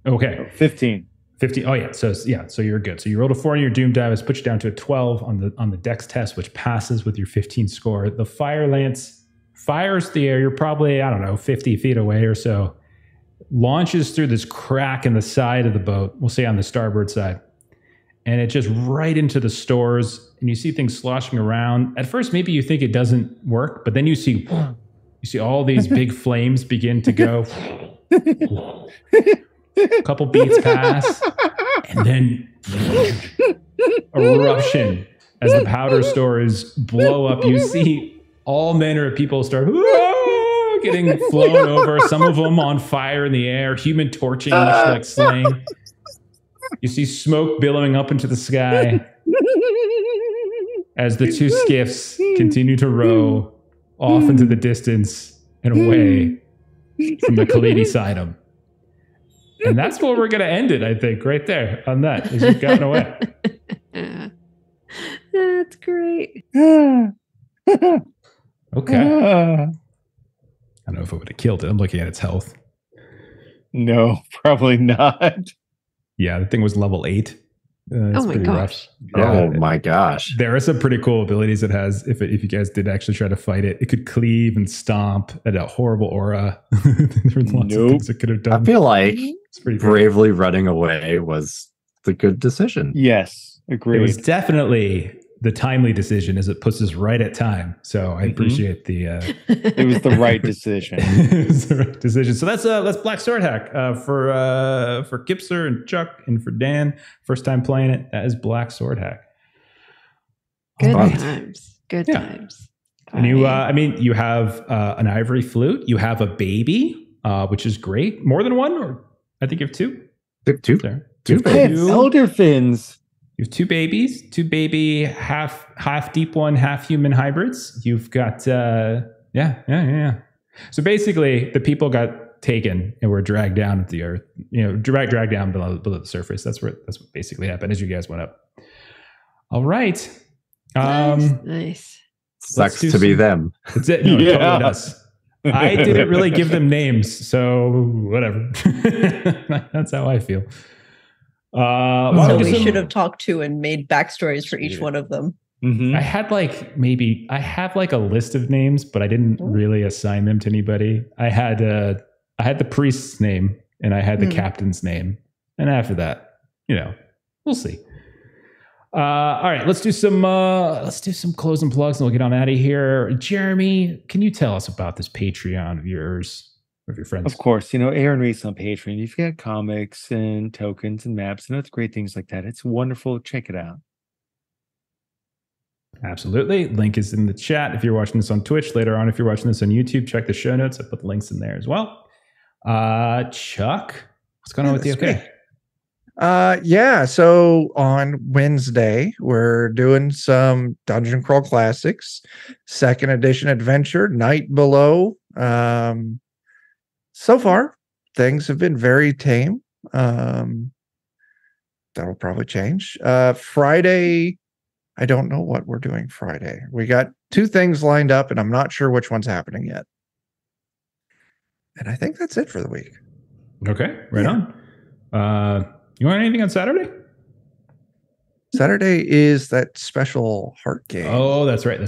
Okay. 15. 15. Oh yeah. So you're good. So you rolled a 4 on your doom die, which puts you down to a 12 on the dex test, which passes with your 15 score. The fire lance fires the air. You're probably, 50 feet away or so. Launches through this crack in the side of the boat. We'll say on the starboard side. And it just right into the stores, and you see things sloshing around. At first, maybe you think it doesn't work, but then you see all these big flames begin to go. A couple beats pass, and then eruption as the powder stores blow up. You see all manner of people start getting flown over. Some of them on fire in the air, human torching, much like Slain. You see smoke billowing up into the sky as the two skiffs continue to row off into the distance and away from the Khalidi Sidum. And that's where we're going to end it, I think, right there on that, as you've gotten away. That's great. Okay. I don't know if it would have killed it. I'm looking at its health. No, probably not. Yeah, the thing was level 8. Oh my gosh. Oh my gosh. There are some pretty cool abilities it has. If you guys did actually try to fight it, it could cleave and stomp at a horrible aura. There's lots of things it could have done. I feel like bravely running away was the good decision. Yes, agreed. It was definitely the timely decision, as it puts us right at time. So I appreciate the. It was the right decision. It was the right decision. So that's Black Sword Hack for Gipser and Chuck, and for Dan, first time playing it. That is Black Sword Hack. Good times. Good times. And you have an ivory flute. You have a baby, which is great. More than one, or I think you have two. Two. Two babies. Elder fins. You have two baby, half deep one, half human hybrids. You've got, So basically, the people got taken and were dragged down at the earth. Dragged down below the surface. That's what basically happened as you guys went up. All right. Nice. Sucks to be them. That's it. No, it totally does. I didn't really give them names, so whatever. That's how I feel. So we should have talked to and made backstories for each one of them. Mm-hmm. I have like a list of names, but I didn't really assign them to anybody. I had the priest's name and I had the captain's name, and after that, we'll see. All right, let's do some closing plugs and we'll get on out of here. Jeremy, can you tell us about this Patreon of yours? Of your friends. Of course, Aaron Reese on Patreon. You've got comics and tokens and maps and other great things like that. It's wonderful. Check it out. Absolutely. Link is in the chat if you're watching this on Twitch. Later on, if you're watching this on YouTube, check the show notes. I put the links in there as well. Chuck, what's going on with you? Okay. So on Wednesday, we're doing some Dungeon Crawl Classics, 2nd edition adventure, Night Below. So far, things have been very tame. That'll probably change. Friday, I don't know what we're doing Friday. We got 2 things lined up, and I'm not sure which one's happening yet. And I think that's it for the week. Okay, right on. You want anything on Saturday? Saturday is that special heart game. Oh, that's right.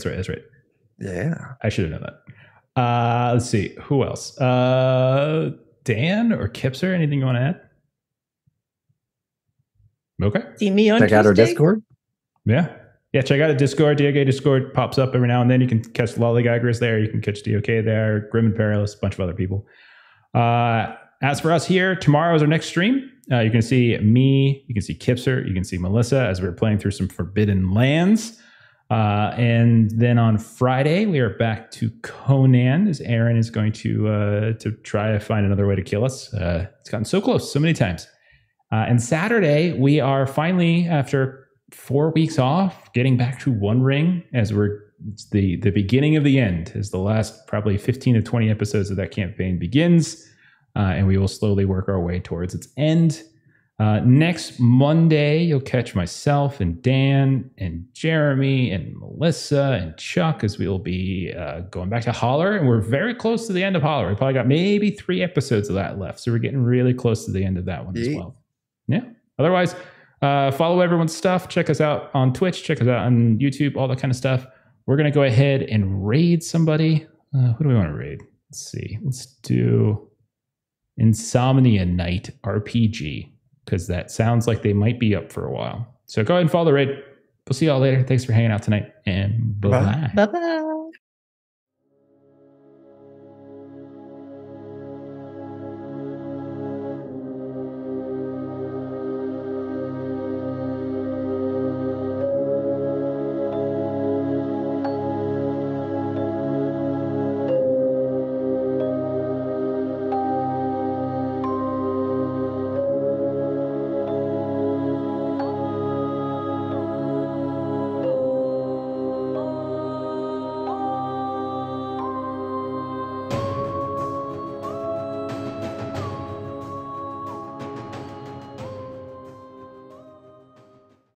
Yeah. I should have known that. Let's see. Who else? Dan or Kipser? Anything you want to add? Okay. See me on Check out our Discord. Yeah. Check out the Discord. DOK Discord pops up every now and then. You can catch Lollygaggers there. You can catch DOK there. Grim and Perilous, a bunch of other people. As for us here, tomorrow is our next stream. You can see me. You can see Kipser. You can see Melissa as we're playing through some Forbidden Lands. And then on Friday, we are back to Conan, as Aaron is going to try to find another way to kill us. It's gotten so close so many times. And Saturday, we are finally, after 4 weeks off, getting back to One Ring, as it's the beginning of the end, as the last probably 15 to 20 episodes of that campaign begins. And we will slowly work our way towards its end. Next Monday, you'll catch myself and Dan and Jeremy and Melissa and Chuck, as we will be going back to Holler. And we're very close to the end of Holler. We probably got maybe 3 episodes of that left. So we're getting really close to the end of that one as well. Yeah. Otherwise, follow everyone's stuff. Check us out on Twitch. Check us out on YouTube, all that kind of stuff. We're going to go ahead and raid somebody. Who do we want to raid? Let's see. Let's do Insomnia Night RPG, because that sounds like they might be up for a while. So go ahead and follow the raid. We'll see y'all later. Thanks for hanging out tonight, and bye-bye. Bye-bye.